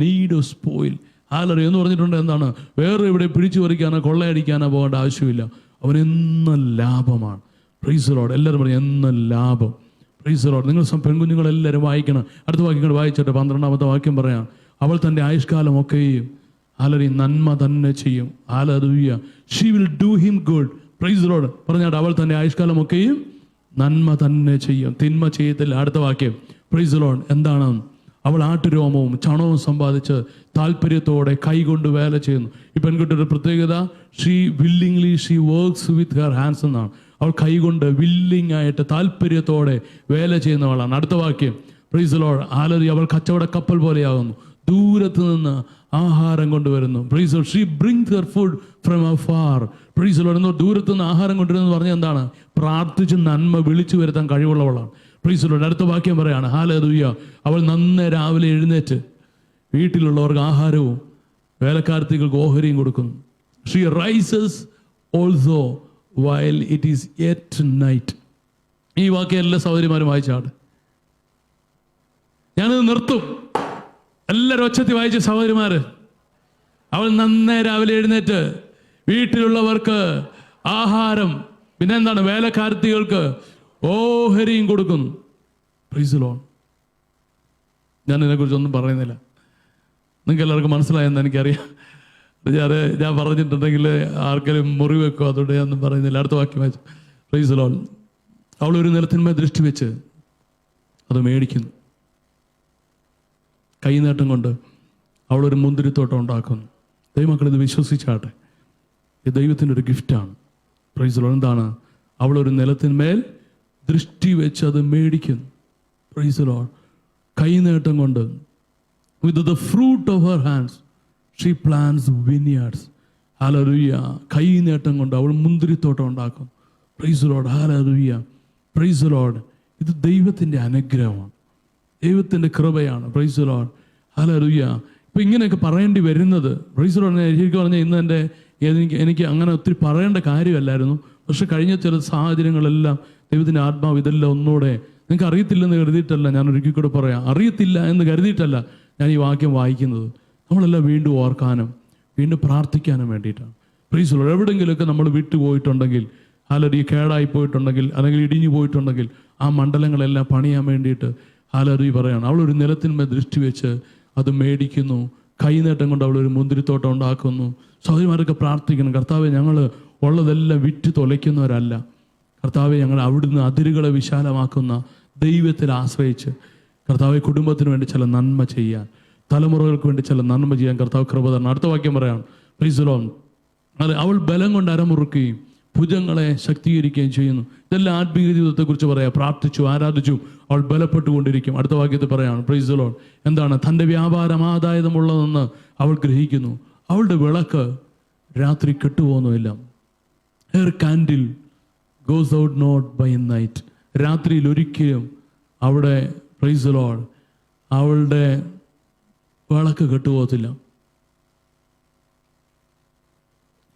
S1: need of spoil. Hallelujah എന്ന് പറഞ്ഞിട്ടുണ്ട്. എന്താണ്? വേറെ ഇവിടെ പിടിച്ചു പറിക്കാനോ കൊള്ളയടിക്കാനോ പോകേണ്ട ആവശ്യമില്ല. അവനെന്നും ലാഭമാണ്. Praise the Lord. എല്ലാവരും പറയും, എന്നും ലാഭം. Price the Lord. നിങ്ങൾ പെൺകുഞ്ഞുങ്ങളെല്ലാവരും വായിക്കണം. അടുത്ത വാക്യങ്ങൾ വായിച്ചിട്ട് 12-ാമത്തെ വാക്യം പറയാം, അവൾ തൻ്റെ ആയുഷ്കാലം ഒക്കെയും ഹല്ലേലൂയ നന്മ തന്നെ ചെയ്യും. ഹല്ലേലൂയ. She will do him good. Praise the Lord. പറഞ്ഞാട്ട്, അവൾ തൻ്റെ ആയുഷ്കാലം ഒക്കെയും നന്മ തന്നെ ചെയ്യും, തിന്മ ചെയ്യത്തില്ല. അടുത്ത വാക്യം, പ്രൈസ് ദി ലോർഡ്. എന്താണ്? അവൾ ആട്ടുരോമവും ചണവും സമ്പാദിച്ച് താല്പര്യത്തോടെ കൈകൊണ്ട് വേല ചെയ്യുന്നു. ഈ പെൺകുട്ടിയുടെ പ്രത്യേകത, she works with her hands എന്നാണ്. അവൾ കൈകൊണ്ട് വില്ലിംഗ് ആയിട്ട് താല്പര്യത്തോടെ വേല ചെയ്യുന്നവളാണ്. അടുത്ത വാക്യം, പ്രൈസ് ദി ലോർഡ്. ഹല്ലേലൂയ. അവൾ കച്ചവട കപ്പൽ പോലെയാകുന്നു, ദൂരത്ത് നിന്ന് ആഹാരം കൊണ്ടുവരുന്നു. Price the lord. She brings her food from അഫാർ. Price the Lord. എന്നോ ദൂരത്ത് നിന്ന് ആഹാരം കൊണ്ടുവരുന്നത് പറഞ്ഞാൽ എന്താണ്? പ്രാർത്ഥിച്ച് നന്മ വിളിച്ചു വരുത്താൻ കഴിവുള്ളവളാണ്. Price the Lord. അടുത്ത വാക്യം പറയാണ്, ഹല്ലേലൂയ. അവൾ നന്നേ രാവിലെ എഴുന്നേറ്റ് വീട്ടിലുള്ളവർക്ക് ആഹാരവും വേലക്കാരത്തികൾക്ക് ഓഹരിയും കൊടുക്കുന്നു. She rises also while it is yet night. ഈ വാക്യം എല്ലാ സഹോദരിമാരും വായിച്ചാണ്. ഞാനിത് നിർത്തും. എല്ലാവരും ഒച്ചത്തിൽ വായിച്ച സഹോദരിമാര്. അവൾ നന്നേ രാവിലെ എഴുന്നേറ്റ് വീട്ടിലുള്ളവർക്ക് ആഹാരം, പിന്നെ എന്താണ്, വേലക്കാരത്തികൾക്ക് ഓഹരിയും കൊടുക്കുന്നു. Price the lord. ഞാൻ ഇതിനെക്കുറിച്ചൊന്നും പറയുന്നില്ല, നിങ്ങൾക്ക് എല്ലാവർക്കും മനസ്സിലായെന്ന് എനിക്കറിയാം. ഞാൻ പറഞ്ഞിട്ടുണ്ടെങ്കിൽ ആർക്കെങ്കിലും മുറിവ് വെക്കോ, അതുകൊണ്ട് ഞാനൊന്നും പറയുന്നില്ല. അടുത്ത വാക്യം വായിച്ചു. Price the Lord. അവൾ ഒരു നിലത്തിന്മേൽ ദൃഷ്ടി വെച്ച് അത് മേടിക്കുന്നു. കൈനീട്ടം കൊണ്ട് അവളൊരു മുന്തിരിത്തോട്ടം ഉണ്ടാക്കുന്നു. ദൈവമക്കൾ ഇത് വിശ്വസിച്ചാട്ടെ, ഇത് ദൈവത്തിൻ്റെ ഒരു ഗിഫ്റ്റാണ്. Price the Lord. എന്താണ്? അവളൊരു നിലത്തിന്മേൽ ദൃഷ്ടി വെച്ച് അത് മേടിക്കുന്നു. Price the Lord. കൈനീട്ടം കൊണ്ട് with the fruit of her hands she plants vineyards. ഹല്ലേലൂയ. കൈനീട്ടം കൊണ്ട് അവൾ മുന്തിരിത്തോട്ടം ഉണ്ടാക്കും. Praise the Lord. ഹല്ലേലൂയ. Praise the Lord. ഇത് ദൈവത്തിൻ്റെ അനുഗ്രഹമാണ്, ദൈവത്തിൻ്റെ കൃപയാണ്. Praise the Lord. ഹല്ലേലൂയ. ഇപ്പം ഇങ്ങനെയൊക്കെ പറയേണ്ടി വരുന്നത്, പ്രൈസ് ദി ലോർഡ്, ശരിക്കും പറഞ്ഞാൽ ഇന്ന് എനിക്ക് അങ്ങനെ ഒത്തിരി പറയേണ്ട കാര്യമല്ലായിരുന്നു. പക്ഷെ കഴിഞ്ഞ ചില സാഹചര്യങ്ങളെല്ലാം ദൈവത്തിൻ്റെ ആത്മാവ് ഇതെല്ലാം ഒന്നുകൂടെ, നിങ്ങൾക്ക് അറിയത്തില്ലെന്ന് കരുതിയിട്ടല്ല ഞാൻ ഒരിക്കൽ കൂടെ പറയാം, അറിയത്തില്ല എന്ന് കരുതിയിട്ടല്ല ഞാൻ ഈ വാക്യം വായിക്കുന്നത്. നമ്മളെല്ലാം വീണ്ടും ഓർക്കാനും വീണ്ടും പ്രാർത്ഥിക്കാനും വേണ്ടിയിട്ടാണ്. Price the Lord. എവിടെയെങ്കിലുമൊക്കെ നമ്മൾ വിട്ടുപോയിട്ടുണ്ടെങ്കിൽ, ഹല്ലേലൂയ, കേടായി പോയിട്ടുണ്ടെങ്കിൽ, അല്ലെങ്കിൽ ഇടിഞ്ഞു പോയിട്ടുണ്ടെങ്കിൽ, ആ മണ്ഡലങ്ങളെല്ലാം പണിയാൻ വേണ്ടിയിട്ട് ഹല്ലേലൂയ പറയാണ്. അവളൊരു നിലത്തിന്മേൽ ദൃഷ്ടി വെച്ച് അത് മേടിക്കുന്നു. കൈനീട്ടം കൊണ്ട് അവളൊരു മുന്തിരിത്തോട്ടം ഉണ്ടാക്കുന്നു. സഹോദരിമാരൊക്കെ പ്രാർത്ഥിക്കണം, കർത്താവെ, ഞങ്ങൾ ഉള്ളതെല്ലാം വിറ്റ് തൊലയ്ക്കുന്നവരല്ല. കർത്താവെ, ഞങ്ങൾ അവിടുന്ന് അതിരുകളെ വിശാലമാക്കുന്ന ദൈവത്തിൽ ആശ്രയിച്ച് കർത്താവെ കുടുംബത്തിന് വേണ്ടി ചില നന്മ ചെയ്യാൻ, തലമുറകൾക്ക് വേണ്ടി ചില നന്മ ചെയ്യാൻ കർത്താവ് കൃപ തരണം. അടുത്ത വാക്യം പറയാം. Price the Lord. അവൾ ബലം കൊണ്ട് അരമുറുക്കുകയും ഭുജങ്ങളെ ശക്തീകരിക്കുകയും ചെയ്യുന്നു. ഇതെല്ലാം ആത്മീയ ജീവിതത്തെക്കുറിച്ച് പറയാം. പ്രാർത്ഥിച്ചു, ആരാധിച്ചു, അവൾ ബലപ്പെട്ടുകൊണ്ടിരിക്കും. അടുത്ത വാക്യത്തിൽ പറയാണ്. Praise the Lord. എന്താണ്? തൻ്റെ വ്യാപാരം ആദായമുള്ളതെന്ന് അവൾ ഗ്രഹിക്കുന്നു. അവളുടെ വിളക്ക് രാത്രി കെട്ടുപോകുന്നുമില്ല. Her candle goes out not by night. രാത്രിയിൽ ഒരിക്കലും അവിടെ, പ്രൈസ് ദി ലോർഡ്, അവളുടെ വിളക്ക് കെട്ടുപോകത്തില്ല.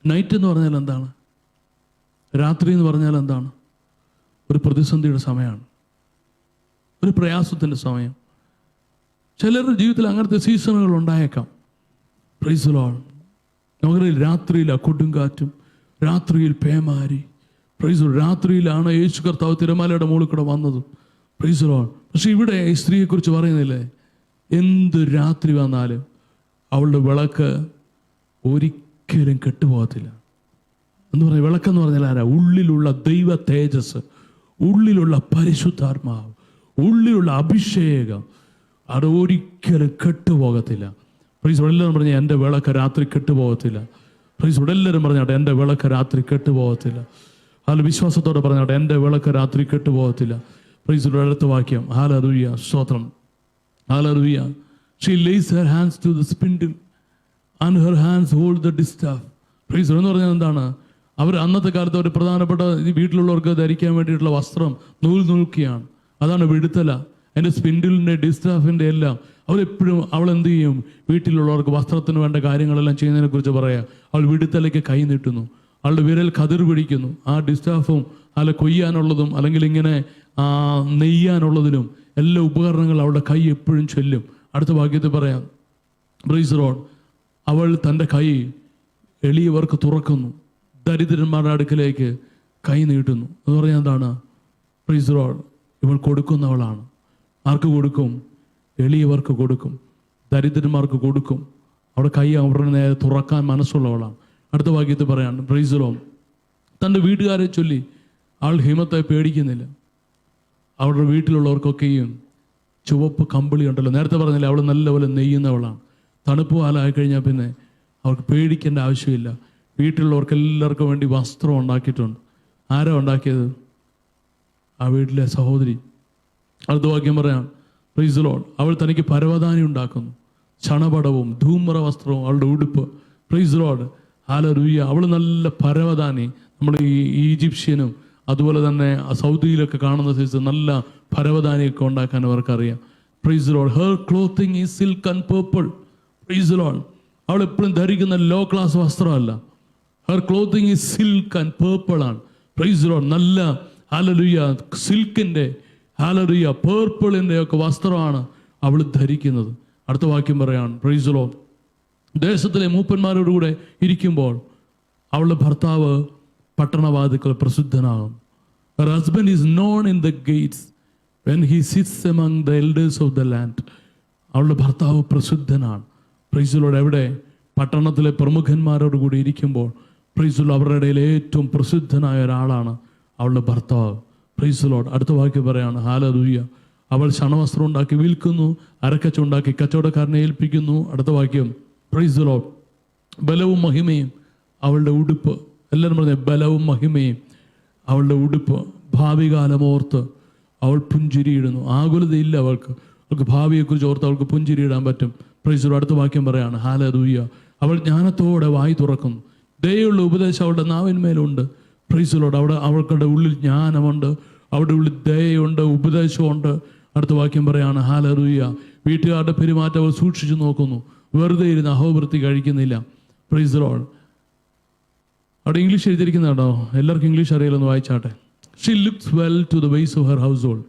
S1: നൈറ്റ് എന്ന് പറഞ്ഞാൽ എന്താണ്? രാത്രി എന്ന് പറഞ്ഞാൽ എന്താണ്? ഒരു പ്രതിസന്ധിയുടെ സമയമാണ്, ഒരു പ്രയാസത്തിൻ്റെ സമയം. ചിലരുടെ ജീവിതത്തിൽ അങ്ങനത്തെ സീസണുകൾ ഉണ്ടായേക്കാം. Price the Lord. നമുക്കറിയാം, രാത്രിയിൽ കൊടുങ്കാറ്റും, രാത്രിയിൽ പേമാരി. Price the Lord. രാത്രിയിലാണ് യേശു കർത്താവ് തിരമാലയുടെ മുകളിൽ കൂടെ വന്നത്. Price the Lord. പക്ഷെ ഇവിടെ ഈ സ്ത്രീയെക്കുറിച്ച് പറയുന്നില്ലേ, എന്ത് രാത്രി വന്നാലും അവളുടെ വിളക്ക് ഒരിക്കലും കെട്ടുപോകത്തില്ല എന്ന് പറഞ്ഞാൽ, വിളക്കെന്ന് പറഞ്ഞാൽ ആരാ? ഉള്ളിലുള്ള ദൈവ തേജസ്, ഉള്ളിലുള്ള പരിശുദ്ധാത്മാവ്, ഉള്ളിലുള്ള അഭിഷേകം, അത് ഒരിക്കലും കെട്ടുപോകത്തില്ല. Price the Lord. എല്ലാവരും പറഞ്ഞാൽ എൻ്റെ വിളക്ക് രാത്രി കെട്ടുപോകത്തില്ല. Price the Lord. എല്ലാവരും പറഞ്ഞാട്ടെ, എൻ്റെ വിളക്ക് രാത്രി കെട്ടുപോകത്തില്ല. അതിൽ വിശ്വാസത്തോടെ പറഞ്ഞാട്ടെ, എൻ്റെ വിളക്ക് രാത്രി കെട്ടുപോകത്തില്ല. Price the Lord. അടുത്ത വാക്യം. ഹല്ലേലൂയ. സ്തോത്രം. Hallelujah. She lays her hands to the spindle and her hands hold the distaff. Price the Lord എന്ന് പറഞ്ഞാൽ എന്താണ്? അവർ അന്നത്തെ കാലത്ത് ഒരു പ്രധാനപ്പെട്ട വീട്ടിലുള്ളവർക്ക് ധരിക്കാൻ വേണ്ടിയിട്ടുള്ള വസ്ത്രം നൂൽക്കുകയാണ്. അതാണ് വിടുത്തല. എൻ്റെ സ്പിൻഡിലിൻ്റെ, ഡിസ്റ്റാഫിൻ്റെ എല്ലാം അവരെപ്പോഴും അവൾ എന്ത് ചെയ്യും? വീട്ടിലുള്ളവർക്ക് വസ്ത്രത്തിന് വേണ്ട കാര്യങ്ങളെല്ലാം ചെയ്യുന്നതിനെ കുറിച്ച് പറയാം. അവൾ വിടുത്തലയ്ക്ക് കൈ നീട്ടുന്നു. അവളുടെ വിരൽ കതിർ പിടിക്കുന്നു. ആ ഡിസ്റ്റാഫും അല്ല കൊയ്യാനുള്ളതും അല്ലെങ്കിൽ ഇങ്ങനെ നെയ്യാനുള്ളതിനും എല്ലാ ഉപകരണങ്ങളും അവളുടെ കൈ എപ്പോഴും ചൊല്ലും. അടുത്ത വാക്യത്തിൽ പറയാം. Price the Lord. അവൾ തൻ്റെ കൈ എളിയവർക്ക് തുറക്കുന്നു, ദരിദ്രന്മാരുടെ അടുക്കലേക്ക് കൈ നീട്ടുന്നു എന്ന് പറഞ്ഞാൽ എന്താണ്? Praise the Lord. ഇവൾ കൊടുക്കുന്നവളാണ്. ആർക്ക് കൊടുക്കും? എളിയവർക്ക് കൊടുക്കും, ദരിദ്രന്മാർക്ക് കൊടുക്കും. അവിടെ കൈ അവരുടെ നേരെ തുറക്കാൻ മനസ്സുള്ളവളാണ്. അടുത്ത വാക്യത്തിൽ പറയാണ്. Praise the Lord. തൻ്റെ വീട്ടുകാരെ ചൊല്ലി അവൾ ഹിമത്തെ പേടിക്കുന്നില്ല. അവരുടെ വീട്ടിലുള്ളവർക്കൊക്കെയും ചുവപ്പ് കമ്പിളി ഉണ്ടല്ലോ, നേരത്തെ പറഞ്ഞില്ല, അവൾ നല്ലപോലെ നെയ്യുന്നവളാണ്. തണുപ്പ് കാലമായി കഴിഞ്ഞാൽ പിന്നെ അവർക്ക് പേടിക്കേണ്ട ആവശ്യമില്ല. വീട്ടിലുള്ളവർക്ക് എല്ലാവർക്കും വേണ്ടി വസ്ത്രം ഉണ്ടാക്കിയിട്ടുണ്ട്. ആരാ ഉണ്ടാക്കിയത്? ആ വീട്ടിലെ സഹോദരി. അടുത്ത വാക്യം പറയാം. Price the Lord. അവൾ തനിക്ക് പരവതാനി ഉണ്ടാക്കുന്നു, ചണപടവും ധൂമ്ര വസ്ത്രവും അവളുടെ ഉടുപ്പ്. Price the Lord. ഹല്ലേലൂയ. അവൾ നല്ല പരവതാനി, നമ്മൾ ഈ ഈജിപ്ഷ്യനും അതുപോലെ തന്നെ സൗദിയിലൊക്കെ കാണുന്ന സൈസ് നല്ല പരവതാനിയൊക്കെ ഉണ്ടാക്കാൻ അവർക്കറിയാം. Praise the Lord. Her clothing is silk and purple. Praise the Lord. അവൾ എപ്പോഴും ധരിക്കുന്ന ലോ ക്ലാസ് വസ്ത്രമല്ല. Her clothing is silk and purple ആണ്. Praise the Lord. നല്ല ഹല്ലേലൂയ സിൽക്കിൻ്റെ, ഹല്ലേലൂയ പേർപ്പിളിൻ്റെ ഒക്കെ വസ്ത്രമാണ് അവൾ ധരിക്കുന്നത്. അടുത്ത വാക്യം പറയാണ്. Praise the Lord. ദേശത്തിലെ മൂപ്പന്മാരോടുകൂടെ ഇരിക്കുമ്പോൾ അവളുടെ ഭർത്താവ് പട്ടണവാതിക്കൽ പ്രസിദ്ധനാകും. Her husband is known in the gates when he sits among the elders of the land. അവളുടെ ഭർത്താവ് പ്രസിദ്ധനാണ്. Price the Lord. എവിടെ? പട്ടണത്തിലെ പ്രമുഖന്മാരോട് കൂടി ഇരിക്കുമ്പോൾ പ്രൈസ് ദി ലോർഡ് അവരുടെ ഇടയിൽ ഏറ്റവും പ്രസിദ്ധനായ ഒരാളാണ് അവളുടെ ഭർത്താവ്. Price the Lord. അടുത്ത വാക്യം പറയാണ്, ഹല്ലേലൂയ. അവൾ ശണവസ്ത്രം ഉണ്ടാക്കി വിൽക്കുന്നു, അരക്കച്ച ഉണ്ടാക്കി കച്ചവടക്കാരനെ ഏൽപ്പിക്കുന്നു. അടുത്ത വാക്യം, പ്രൈസ് ദി ലോർഡ്. ബലവും മഹിമയും അവളുടെ ഉടുപ്പ്. എല്ലാവരും പറഞ്ഞ ബലവും മഹിമയും അവളുടെ ഉടുപ്പ്. ഭാവി കാലമോർത്ത് അവൾ പുഞ്ചിരിയിടുന്നു. ആകുലതയില്ല അവൾക്ക്. അവൾക്ക് ഭാവിയെക്കുറിച്ച് ഓർത്ത് അവൾക്ക് പുഞ്ചിരിയിടാൻ പറ്റും. Price the Lord. അടുത്ത വാക്യം പറയാണ്, ഹല്ലേലൂയ. അവൾ ജ്ഞാനത്തോടെ വായി തുറക്കുന്നു. ദയുള്ള ഉപദേശം അവളുടെ നാവിന്മേലുണ്ട്. Praise the Lord. അവൾക്കുടെ ഉള്ളിൽ ജ്ഞാനമുണ്ട്, അവളുടെ ഉള്ളിൽ ദയുണ്ട്, ഉപദേശമുണ്ട്. അടുത്ത വാക്യം പറയാണ്, ഹല്ലേലൂയ. വീട്ടുകാരുടെ പെരുമാറ്റം അവൾ സൂക്ഷിച്ചു നോക്കുന്നു, വെറുതെ ഇരുന്ന് അഹോവൃത്തി കഴിക്കുന്നില്ല. Price the lord. അവിടെ ഇംഗ്ലീഷ് എഴുതിയിരിക്കുന്നതാണോ? എല്ലാവർക്കും ഇംഗ്ലീഷ് അറിയില്ലെന്ന് വായിച്ചാട്ടെ. She looks well to the ways of her household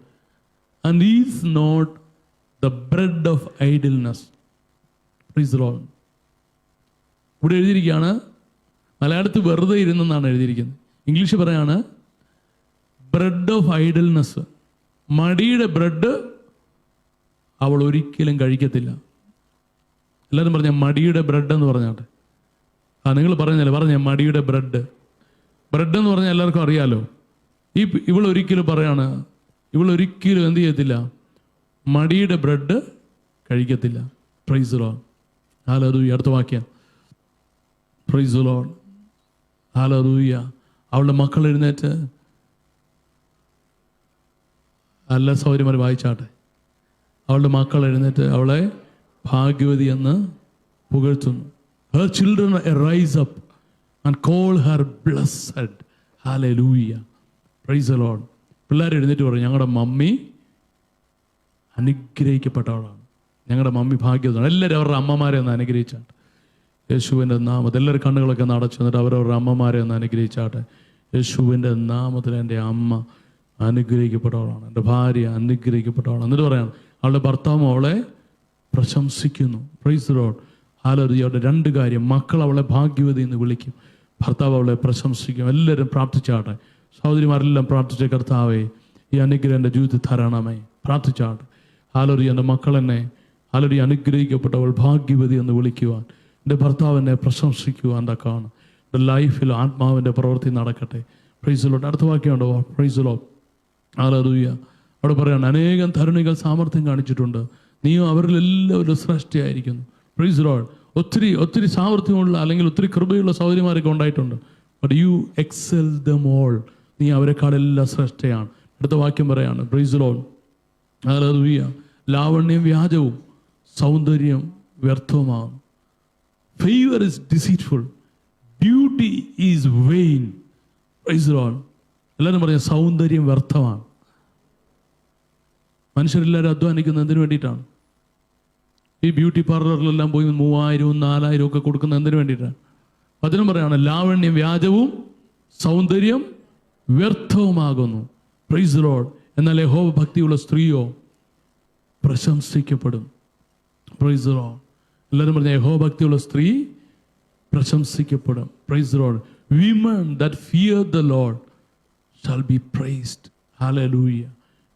S1: and is not the bread of idleness. Praise the Lord. ഇവിടെ എഴുതിയിരിക്കുകയാണ്, മലയാളത്തിൽ വെറുതെ ഇരുന്നെന്നാണ് എഴുതിയിരിക്കുന്നത്. ഇംഗ്ലീഷ് പറയാണ് ബ്രെഡ് ഓഫ് ഐഡൽനെസ്. മടിയുടെ ബ്രെഡ് അവൾ ഒരിക്കലും കഴിക്കത്തില്ല. എല്ലാവരും പറഞ്ഞ മടിയുടെ ബ്രെഡ് എന്ന് പറഞ്ഞാട്ടെ. നിങ്ങൾ പറഞ്ഞ മടിയുടെ ബ്രെഡ്. ബ്രെഡ് എന്ന് പറഞ്ഞാൽ എല്ലാവർക്കും അറിയാലോ. ഇവളൊരിക്കലും പറയാണ്, ഇവളൊരിക്കലും എന്ത് ചെയ്യത്തില്ല, മടിയുടെ ബ്രെഡ് കഴിക്കത്തില്ല. Price the Lord. ഹല്ലേലൂയ. അടുത്ത വാക്യം, പ്രൈസ് ദി ലോർഡ്. ഹല്ലേലൂയ. അവളുടെ മക്കൾ എഴുന്നേറ്റ്, എല്ലാ സൗകര്യമാർ വായിച്ചാട്ടെ. അവളുടെ മക്കൾ എഴുന്നേറ്റ് അവളെ ഭാഗ്യവതി എന്ന് പുകഴ്ത്തുന്നു. Her children rise up and call her blessed. Hallelujah. Praise the Lord. പിള്ളേർ എഴുന്നേറ്റ് പറയും, ഞങ്ങളുടെ മമ്മി അനുഗ്രഹിക്കപ്പെട്ടവളാണ്, ഞങ്ങളുടെ മമ്മി ഭാഗ്യവതിയാണ്. എല്ലാവരും അവരുടെ അമ്മമാരെ ഒന്ന് അനുഗ്രഹിച്ചാട്ടെ. യേശുവിൻ്റെ നാമത്തിൽ എല്ലാവരും കണ്ണുകളൊക്കെ നടച്ചു എന്നിട്ട് അവരവരുടെ അമ്മമാരെ ഒന്ന് അനുഗ്രഹിച്ചാട്ടെ. യേശുവിൻ്റെ നാമത്തിൽ എൻ്റെ അമ്മ അനുഗ്രഹിക്കപ്പെട്ടവളാണ്, എൻ്റെ ഭാര്യ അനുഗ്രഹിക്കപ്പെട്ടവളാണ്. എന്നിട്ട് പറയാണ് അവളുടെ ഭർത്താവും അവളെ പ്രശംസിക്കുന്നു. Praise the Lord. ഹല്ലേലൂയ. അവരുടെ രണ്ട് കാര്യം, മക്കൾ അവളെ ഭാഗ്യവതി എന്ന് വിളിക്കും, ഭർത്താവ് അവളെ പ്രശംസിക്കും. എല്ലാവരും പ്രാർത്ഥിച്ചാട്ടെ. സഹോദരിമാരെല്ലാം പ്രാർത്ഥിച്ച, കർത്താവേ ഈ അനുഗ്രഹം എൻ്റെ ജീവിതത്തിൽ തരണമേ. പ്രാർത്ഥിച്ചാട്ടെ. ഹല്ലേലൂയ. എൻ്റെ മക്കൾ എന്നെ ഹല്ലേലൂയ അനുഗ്രഹിക്കപ്പെട്ടവൾ ഭാഗ്യവതി എന്ന് വിളിക്കുവാൻ, എൻ്റെ ഭർത്താവ് എന്നെ പ്രശംസിക്കുവാൻ തക്കാണ് എൻ്റെ ലൈഫിൽ ആത്മാവിൻ്റെ പ്രവൃത്തി നടക്കട്ടെ. Praise the Lord. അടുത്ത വാക്യമുണ്ടോ? Praise the Lord. ഹല്ലേലൂയ. അവിടെ പറയാണ്, അനേകം തരുണികൾ സാമർത്ഥ്യം കാണിച്ചിട്ടുണ്ട്, നീയും അവരിലെല്ലാം ഒരു ശ്രേഷ്ഠയായിരിക്കുന്നു. Price the Lord. ഒത്തിരി സാമർത്ഥ്യമുള്ള അല്ലെങ്കിൽ ഒത്തിരി കൃപയുള്ള സഹോദരിമാരൊക്കെ ഉണ്ടായിട്ടുണ്ട്. But you excel them all. നീ അവരെക്കാളെല്ലാം ശ്രേഷ്ഠയാണ്. അടുത്ത വാക്യം പറയാണ്, പ്രൈസ് ദി ലോർഡ്. ഹല്ലേലൂയ. ലാവണ്യം വ്യാജവും സൗന്ദര്യം വ്യർത്ഥവുമാണ്. Favour is deceitful, beauty is vain. Praise the Lord. എല്ലാവരും പറയാം, സൗന്ദര്യം വ്യർത്ഥമാണ്. മനുഷ്യരെല്ലാവരും അധ്വാനിക്കുന്നത് എന്തിനു വേണ്ടിയിട്ടാണ്? ഈ ബ്യൂട്ടി പാർലറിലെല്ലാം പോയി 3000 4000 ഒക്കെ കൊടുക്കുന്ന എന്തിനു വേണ്ടിയിട്ടാണ്? വചനം പറയാണ്, ലാവണ്യം വ്യാജവും സൗന്ദര്യം വ്യർത്ഥവുമാകുന്നു. Price the Lord. എന്നാൽ യഹോവ ഭക്തിയുള്ള സ്ത്രീയോ പ്രശംസിക്കപ്പെടും. Praise the Lord. എല്ലാവരും പറഞ്ഞ യഹോവ ഭക്തിയുള്ള സ്ത്രീ പ്രശംസിക്കപ്പെടും. Praise the Lord. Women that fear the Lord shall be praised. Hallelujah.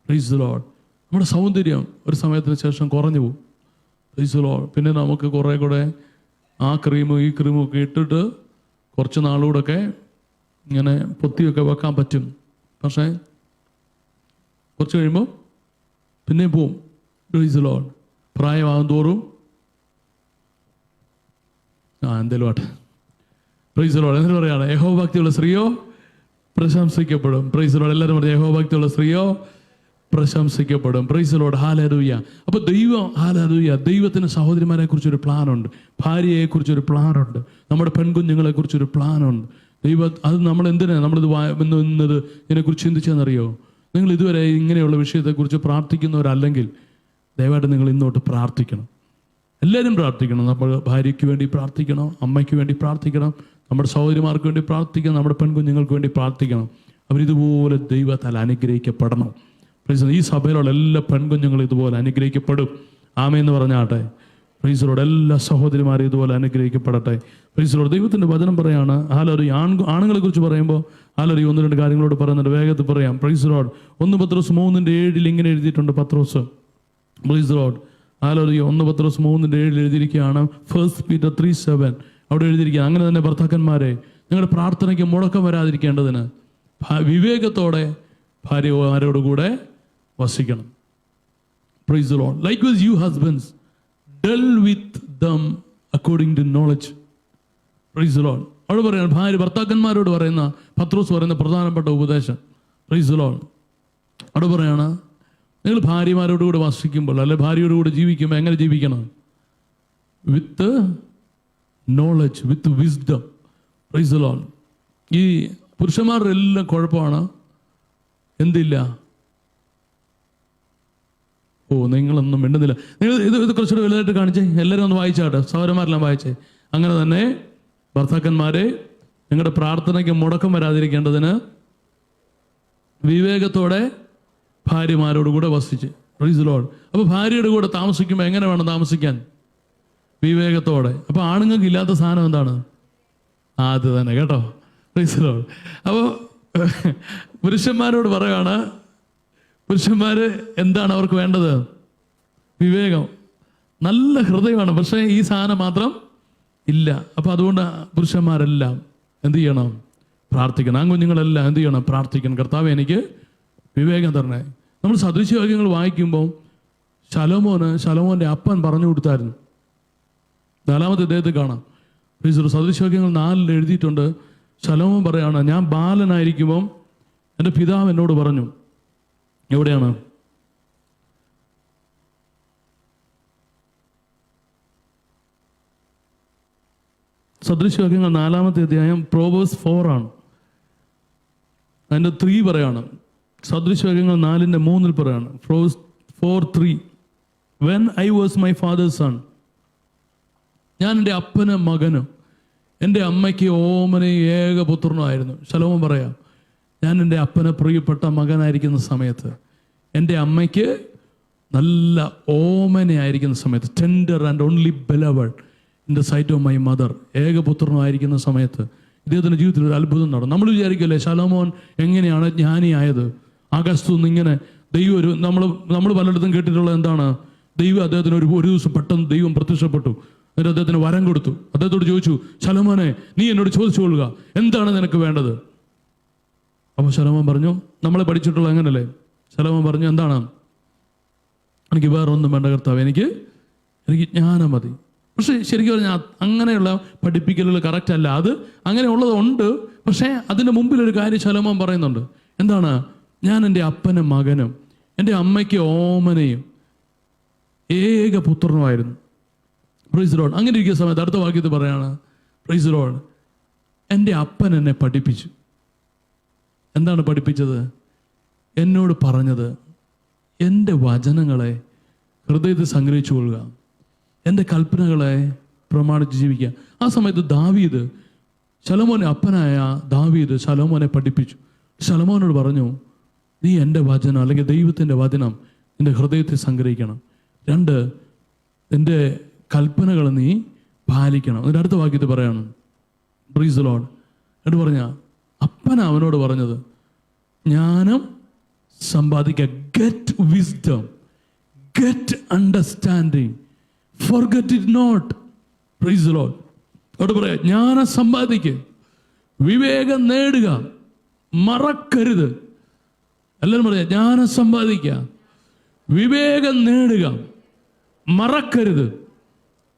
S1: Praise the Lord. നമ്മുടെ സൗന്ദര്യം ഒരു സമയത്തിന് ശേഷം കുറഞ്ഞു പോകും. Price the Lord. പിന്നെ നമുക്ക് കുറേ കൂടെ ആ ക്രീമും ഈ ക്രീമും ഒക്കെ ഇട്ടിട്ട് കുറച്ച് നാളുകൂടെയൊക്കെ ഇങ്ങനെ പൊത്തിയൊക്കെ വെക്കാൻ പറ്റും. പക്ഷേ കുറച്ച് കഴിയുമ്പോൾ പിന്നെ പോവും. Price the Lord. പ്രായമാകും തോറും എന്തേലും ആട്ടെ. Praise the Lord. എന്നിട്ട് പറയാണ്, യഹോവ ഭക്തിയുള്ള സ്ത്രീയോ പ്രശംസിക്കപ്പെടും. Praise the Lord. എല്ലാവരും പറഞ്ഞു, യഹോവ ഭക്തിയുള്ള സ്ത്രീയോ പ്രശംസിക്കപ്പെടും. Praise the Lord. ഹല്ലേലൂയ. അപ്പോൾ ഹല്ലേലൂയ. ദൈവത്തിന് സഹോദരിമാരെ കുറിച്ചൊരു പ്ലാനുണ്ട്, ഭാര്യയെ കുറിച്ചൊരു പ്ലാനുണ്ട്, നമ്മുടെ പെൺകുഞ്ഞുങ്ങളെ കുറിച്ചൊരു പ്ലാനുണ്ട്. അത് നമ്മൾ എന്തിനാണ് നമ്മളിത് ഇന്നത് ഇതിനെക്കുറിച്ച് ചിന്തിച്ചെന്നറിയോ? നിങ്ങൾ ഇതുവരെ ഇങ്ങനെയുള്ള വിഷയത്തെക്കുറിച്ച് പ്രാർത്ഥിക്കുന്നവരല്ലെങ്കിൽ ദയവായിട്ട് നിങ്ങൾ ഇന്നോട്ട് പ്രാർത്ഥിക്കണം. എല്ലാവരും പ്രാർത്ഥിക്കണം. നമ്മൾ ഭാര്യയ്ക്ക് വേണ്ടി പ്രാർത്ഥിക്കണം, അമ്മയ്ക്ക് വേണ്ടി പ്രാർത്ഥിക്കണം, നമ്മുടെ സഹോദരിമാർക്ക് വേണ്ടി പ്രാർത്ഥിക്കണം, നമ്മുടെ പെൺകുഞ്ഞുങ്ങൾക്ക് വേണ്ടി പ്രാർത്ഥിക്കണം. അവരിതുപോലെ ദൈവത്താൽ അനുഗ്രഹിക്കപ്പെടണം. ഈ സഭയിലുള്ള എല്ലാ പെൺകുഞ്ഞുങ്ങളും ഇതുപോലെ അനുഗ്രഹിക്കപ്പെടും. ആമേന്ന് പറഞ്ഞാട്ടെ. Praise lord. എല്ലാ സഹോദരിമാരും ഇതുപോലെ അനുഗ്രഹിക്കപ്പെടട്ടെ. Praise Lord. ദൈവത്തിൻ്റെ വചനം പറയാണ്. ഹല്ലേലൂയ. ആണുങ്ങളെ കുറിച്ച് പറയുമ്പോൾ ഹല്ലേലൂയ 1-2 കാര്യങ്ങളോട് പറയുന്നുണ്ട്. വേഗത്തിൽ പറയാം. Praise Lord. 1 പത്രോസ് 3:7 ഇങ്ങനെ എഴുതിയിട്ടുണ്ട്. പത്രോസ്, പ്രൈസ് ലോർഡ്, ഹല്ലേലൂയ. 1 പത്രോസ് 3:7 എഴുതിയിരിക്കുകയാണ്. 1 Peter 3:7 അവിടെ എഴുതിയിരിക്കുക. അങ്ങനെ തന്നെ ഭർത്താക്കന്മാരെ, നിങ്ങളുടെ പ്രാർത്ഥനയ്ക്ക് മുടക്കം വരാതിരിക്കേണ്ടതിന് വിവേകത്തോടെ ഭാര്യമാരോടുകൂടെ വസിക്കണം. Praise the Lord. Likewise, you husbands, deal with them according to knowledge. Praise the Lord. അവിടെ പറയാണ് ഭാര്യ ഭർത്താക്കന്മാരോട് പറയുന്ന, പത്രോസ് പറയുന്ന പ്രധാനപ്പെട്ട ഉപദേശം. Praise the Lord. അവിടെ പറയാണ്, നിങ്ങൾ ഭാര്യമാരോടുകൂടെ വസിക്കുമ്പോൾ, അല്ലെ ഭാര്യയോടുകൂടെ ജീവിക്കുമ്പോൾ എങ്ങനെ ജീവിക്കണം? വിത്ത് knowledge, with wisdom. Praise the Lord. ഈ പുരുഷന്മാരുടെ എല്ലാം കുഴപ്പമാണ് എന്തില്ല. നിങ്ങളൊന്നും മിണ്ടുന്നില്ല. നിങ്ങൾ ഇത് കുറച്ചുകൂടെ വലുതായിട്ട് കാണിച്ചേ. എല്ലാവരും ഒന്ന് വായിച്ചാട്ടെ, സഹോദരന്മാരെല്ലാം വായിച്ചേ. അങ്ങനെ തന്നെ ഭർത്താക്കന്മാരെ, നിങ്ങളുടെ പ്രാർത്ഥനയ്ക്ക് മുടക്കം വരാതിരിക്കേണ്ടതിന് വിവേകത്തോടെ ഭാര്യമാരോടുകൂടെ വസിച്ച്. Praise the Lord. അപ്പോൾ ഭാര്യയുടെ കൂടെ താമസിക്കുമ്പോൾ എങ്ങനെ വേണം താമസിക്കാൻ? വിവേകത്തോടെ. അപ്പോൾ ആണുങ്ങൾക്ക് ഇല്ലാത്ത സാധനം എന്താണ്? അത് തന്നെ കേട്ടോ. Price the Lord. അപ്പോൾ പുരുഷന്മാരോട് പറയുകയാണ്, പുരുഷന്മാർ എന്താണ് അവർക്ക് വേണ്ടത്? വിവേകം. നല്ല ഹൃദയമാണ്, പക്ഷേ ഈ സാധനം മാത്രം ഇല്ല. അപ്പോൾ അതുകൊണ്ട് പുരുഷന്മാരെല്ലാം എന്ത് ചെയ്യണം? പ്രാർത്ഥിക്കണം. ആൺകുഞ്ഞുങ്ങളെല്ലാം എന്ത് ചെയ്യണം? പ്രാർത്ഥിക്കണം. കർത്താവേ, എനിക്ക് വിവേകം തരണേ. നമ്മൾ സദൃശവാക്യങ്ങൾ വായിക്കുമ്പോൾ ശലോമോൻ്റെ അപ്പൻ പറഞ്ഞു കൊടുത്തായിരുന്നു. 4-ാമത്തെ അദ്ദേഹത്തെ കാണാം. സദൃശവാക്യങ്ങൾ 4 എഴുതിയിട്ടുണ്ട്. ശലോമോൻ പറയാണ്, ഞാൻ ബാലനായിരിക്കുമ്പം എൻ്റെ പിതാവ് എന്നോട് പറഞ്ഞു. എവിടെയാണ്? സദൃശവാക്യങ്ങൾ 4-ാമത്തെ അധ്യായം പ്രോവേഴ്സ് 4 ആണ്. അതിൻ്റെ 3 പറയാണ്. സദൃശവാക്യങ്ങൾ 4:3 പറയാണ്. പ്രോവേഴ്സ് 4:3 When I was my father's son, ഞാൻ എൻ്റെ അപ്പന് മകനും എൻ്റെ അമ്മയ്ക്ക് ഓമനയും ഏകപുത്രനുമായിരുന്നു. ശലോമോൻ പറയാം, ഞാൻ എൻ്റെ അപ്പന് പ്രിയപ്പെട്ട മകനായിരിക്കുന്ന സമയത്ത്, എൻ്റെ അമ്മയ്ക്ക് നല്ല ഓമനയായിരിക്കുന്ന സമയത്ത്, tender and only beloved in the sight of my mother, ഏകപുത്രനായിരിക്കുന്ന സമയത്ത് ഇദ്ദേഹത്തിൻ്റെ ജീവിതത്തിൽ ഒരു അത്ഭുതം നടന്നു. നമ്മൾ വിചാരിക്കല്ലേ ശലോമോൻ എങ്ങനെയാണ് ജ്ഞാനിയായത്? ആകാശത്തുനിന്ന് ഇങ്ങനെ ദൈവം ഒരു നമ്മൾ പലയിടത്തും കേട്ടിട്ടുള്ള എന്താണ്? ദൈവം അദ്ദേഹത്തിന് ഒരു ദിവസം പെട്ടെന്ന് ദൈവം പ്രത്യക്ഷപ്പെട്ടു. എന്നിട്ട് അദ്ദേഹത്തിന് വരം കൊടുത്തു. അദ്ദേഹത്തോട് ചോദിച്ചു, ശലോമോനെ, നീ എന്നോട് ചോദിച്ചു കൊള്ളുക, എന്താണ് നിനക്ക് വേണ്ടത്? അപ്പോൾ ശലോമോൻ പറഞ്ഞു, നമ്മളെ പഠിച്ചിട്ടുള്ള അങ്ങനല്ലേ? ശലോമോൻ പറഞ്ഞു, എന്താണ്? എനിക്ക് വേറെ ഒന്നും വേണ്ട കർത്താവ്, എനിക്ക് ജ്ഞാനം മതി. പക്ഷേ ശരിക്കും പറഞ്ഞാൽ അങ്ങനെയുള്ള പഠിപ്പിക്കലുകൾ കറക്റ്റ് അല്ല. അത് അങ്ങനെയുള്ളതുണ്ട്, പക്ഷേ അതിൻ്റെ മുമ്പിലൊരു കാര്യം ശലോമോൻ പറയുന്നുണ്ട്. എന്താണ്? ഞാൻ എൻ്റെ അപ്പനും മകനും എൻ്റെ അമ്മയ്ക്ക് ഓമനയും ഏകപുത്രനുമായിരുന്നു. Praise the Lord. അങ്ങനെ ഇരിക്കുന്ന സമയത്ത് അടുത്ത വാക്യത്തിൽ പറയാണ്, പ്രൈസ് ദി ലോർഡ്, എൻ്റെ അപ്പൻ എന്നെ പഠിപ്പിച്ചു. എന്താണ് പഠിപ്പിച്ചത്? എന്നോട് പറഞ്ഞത്, എൻ്റെ വചനങ്ങളെ ഹൃദയത്തിൽ സംഗ്രഹിച്ചു കൊള്ളുക, എൻ്റെ കൽപ്പനകളെ പ്രമാണിച്ച് ജീവിക്കുക. ആ സമയത്ത് ദാവീദ്, ശലോമോൻ്റെ അപ്പനായ ദാവീദ് ശലോമോനെ പഠിപ്പിച്ചു. ശലോമോനോട് പറഞ്ഞു, നീ എൻ്റെ വചനം അല്ലെങ്കിൽ ദൈവത്തിൻ്റെ വചനം നിൻ്റെ ഹൃദയത്തിൽ സംഗ്രഹിക്കണം. 2, എൻ്റെ കൽപ്പനകൾ നീ പാലിക്കണം. അതിൻ്റെ അടുത്ത വാക്യത്തിൽ പറയണം, പ്രൈസ് ദി ലോർഡ്. എന്നിട്ട് പറഞ്ഞ അപ്പന അവനോട് പറഞ്ഞത്, ജ്ഞാനം സമ്പാദിക്കുക, get wisdom, get understanding, forget it not. Praise the lord. അവിടെ പറയാം, ജ്ഞാനം സമ്പാദിക്കുക, വിവേകം നേടുക, മറക്കരുത്. എല്ലാവരും പറയാം, ജ്ഞാനം സമ്പാദിക്കുക, വിവേകം നേടുക, മറക്കരുത്.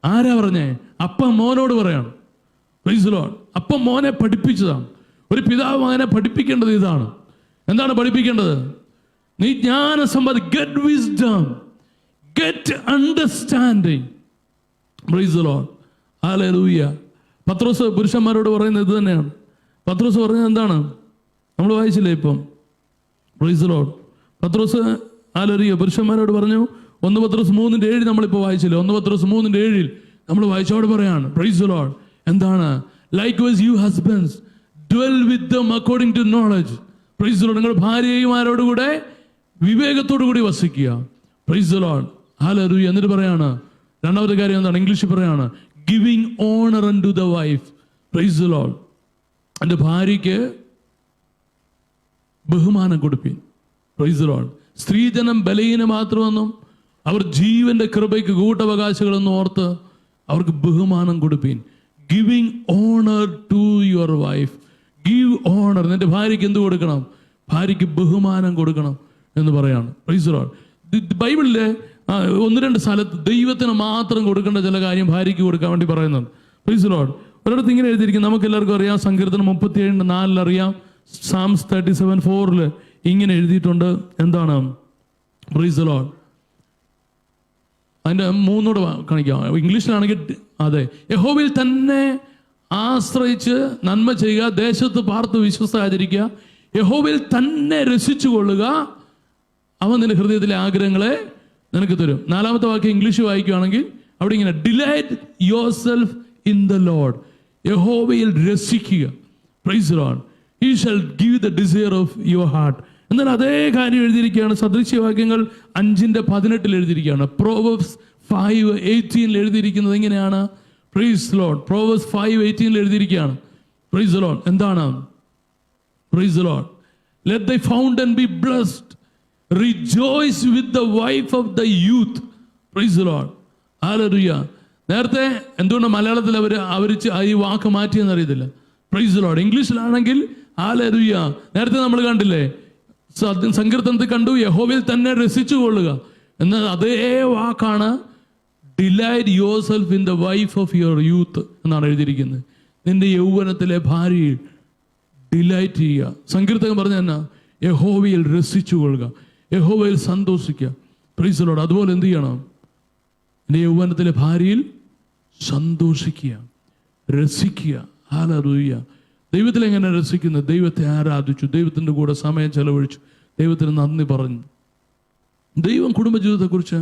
S1: ആരാ പറഞ്ഞേ? അപ്പം മോനോട് പറയാണ്. Praise the lord. അപ്പം മോനെ പഠിപ്പിച്ചതാണ്. ഒരു പിതാവ് മകനെ പഠിപ്പിക്കേണ്ടത് ഇതാണ്. എന്താണ് പഠിപ്പിക്കേണ്ടത്? നീ ജ്ഞാനം സമ്പാദിക്കുക, get wisdom, get understanding. Praise the Lord. ഹല്ലേലൂയ. പത്രോസ് പുരുഷന്മാരോട് പറയുന്നത് ഇത് തന്നെയാണ്. പത്രോസ് പറഞ്ഞത് എന്താണ്? നമ്മൾ വായിച്ചില്ലേ ഇപ്പം? Praise the Lord. പത്രോസ് ഹല്ലേലൂയ പുരുഷന്മാരോട് പറഞ്ഞു. 1 പത്രോസ് 3:7 നമ്മളിപ്പോൾ വായിച്ചില്ലേ? 1 പത്രോസ് 3:7 നമ്മൾ വായിച്ചോട് പറയാണ്. Praise the Lord. എന്താണ്? Likewise you husbands dwell with them according to knowledge. Praise the Lord. നിങ്ങൾ ഭാര്യമാരോടുകൂടെ വിവേകത്തോടു കൂടി വസിക്കുക. Praise the Lord. ഹല്ലേലൂയ. എന്നിട്ട് പറയാണ് രണ്ടാമത്തെ കാര്യം എന്താണ്? ഇംഗ്ലീഷിൽ പറയാണ് giving honour to the wife. Praise the Lord. എൻ്റെ ഭാര്യയ്ക്ക് ബഹുമാനം കൊടുപ്പീൻ. Praise the Lord. സ്ത്രീജനം ബലഹീന മാത്രമെന്നും അവർ ജീവന്റെ കൃപയ്ക്ക് കൂട്ടവകാശികളെന്നും ഓർത്ത് അവർക്ക് ബഹുമാനം കൊടുപ്പീൻ. Giving honour to your wife. Give honour. നിന്റെ ഭാര്യയ്ക്ക് എന്ത് കൊടുക്കണം? ഭാര്യയ്ക്ക് ബഹുമാനം കൊടുക്കണം എന്ന് പറയാണ്. Praise the Lord. ബൈബിളിലെ 1-2 സ്ഥലത്ത് ദൈവത്തിന് മാത്രം കൊടുക്കേണ്ട ചില കാര്യം ഭാര്യയ്ക്ക് കൊടുക്കാൻ വേണ്ടി പറയുന്നുണ്ട്. Price the Lord. ഒരിടത്ത് ഇങ്ങനെ എഴുതിയിരിക്കും, നമുക്ക് എല്ലാവർക്കും അറിയാം, സങ്കീർത്തനം 37:4 അറിയാം, Psalms 37:4 ഇങ്ങനെ എഴുതിയിട്ടുണ്ട്. എന്താണ്? Praise the Lord. അതിൻ്റെ 3 കാണിക്കാം. ഇംഗ്ലീഷിലാണെങ്കിൽ അതെ, യഹോവയിൽ തന്നെ ആശ്രയിച്ച് നന്മ ചെയ്യുക, ദേശത്ത് പാർത്ത് വിശ്വസ്ത ആചരിക്കുക, യഹോവയിൽ തന്നെ രസിച്ചു കൊള്ളുക, അവൻ നിന്റെ ഹൃദയത്തിലെ ആഗ്രഹങ്ങളെ നിനക്ക് തരും. 4ാമത്തെ വാക്യം ഇംഗ്ലീഷ് വായിക്കുകയാണെങ്കിൽ അവിടെ ഇങ്ങനെ delight yourself in the Lord. യഹോവയിൽ രസിക്കുക. Praise the Lord. He shall give the desire of your heart. എന്നാൽ അതേ കാര്യം എഴുതിയിരിക്കുകയാണ് സദൃശ്യവാക്യങ്ങൾ 5:18 എഴുതിയിരിക്കുകയാണ്. Proverbs 5:18 എഴുതിയിരിക്കുന്നത് ഇങ്ങനെയാണ്. Price the Lord. Proverbs 5:18 എഴുതിയിരിക്കുകയാണ്. Praise the Lord. എന്താണ്? Praise the Lord. Let thy fountain be blessed. Rejoice with the wife of the youth. Praise the Lord. Hallelujah. നേരത്തെ എന്തുകൊണ്ട് മലയാളത്തിൽ അവർ ഈ വാക്ക് മാറ്റിയെന്ന് അറിയത്തില്ല. Praise the Lord. ഇംഗ്ലീഷിലാണെങ്കിൽ ഹല്ലേലൂയ. നേരത്തെ നമ്മൾ കണ്ടില്ലേ, സങ്കീർത്തനത്തിൽ കണ്ടു യഹോവയിൽ തന്നെ രസിച്ചു കൊള്ളുക. എന്നാൽ അതേ വാക്കാണ് delight yourself in the wife of your youth എന്നാണ് എഴുതിയിരിക്കുന്നത്. നിന്റെ യൗവനത്തിലെ ഭാര്യയിൽ ഡിലൈറ്റ് ചെയ്യുക. സങ്കീർത്തകൻ പറഞ്ഞ എന്നാ? യഹോവയിൽ രസിച്ചു കൊള്ളുക, യഹോവയിൽ സന്തോഷിക്കുക. Praise the Lord. അതുപോലെ എന്ത് ചെയ്യണം? നിന്റെ യൗവനത്തിലെ ഭാര്യയിൽ സന്തോഷിക്കുക, രസിക്കുക. ഹല്ലേലൂയ. ദൈവത്തിൽ എങ്ങനെ രസിക്കുന്നത്? ദൈവത്തെ ആരാധിച്ചു, ദൈവത്തിൻ്റെ കൂടെ സമയം ചെലവഴിച്ചു, ദൈവത്തിന് നന്ദി പറഞ്ഞു. ദൈവം കുടുംബജീവിതത്തെക്കുറിച്ച്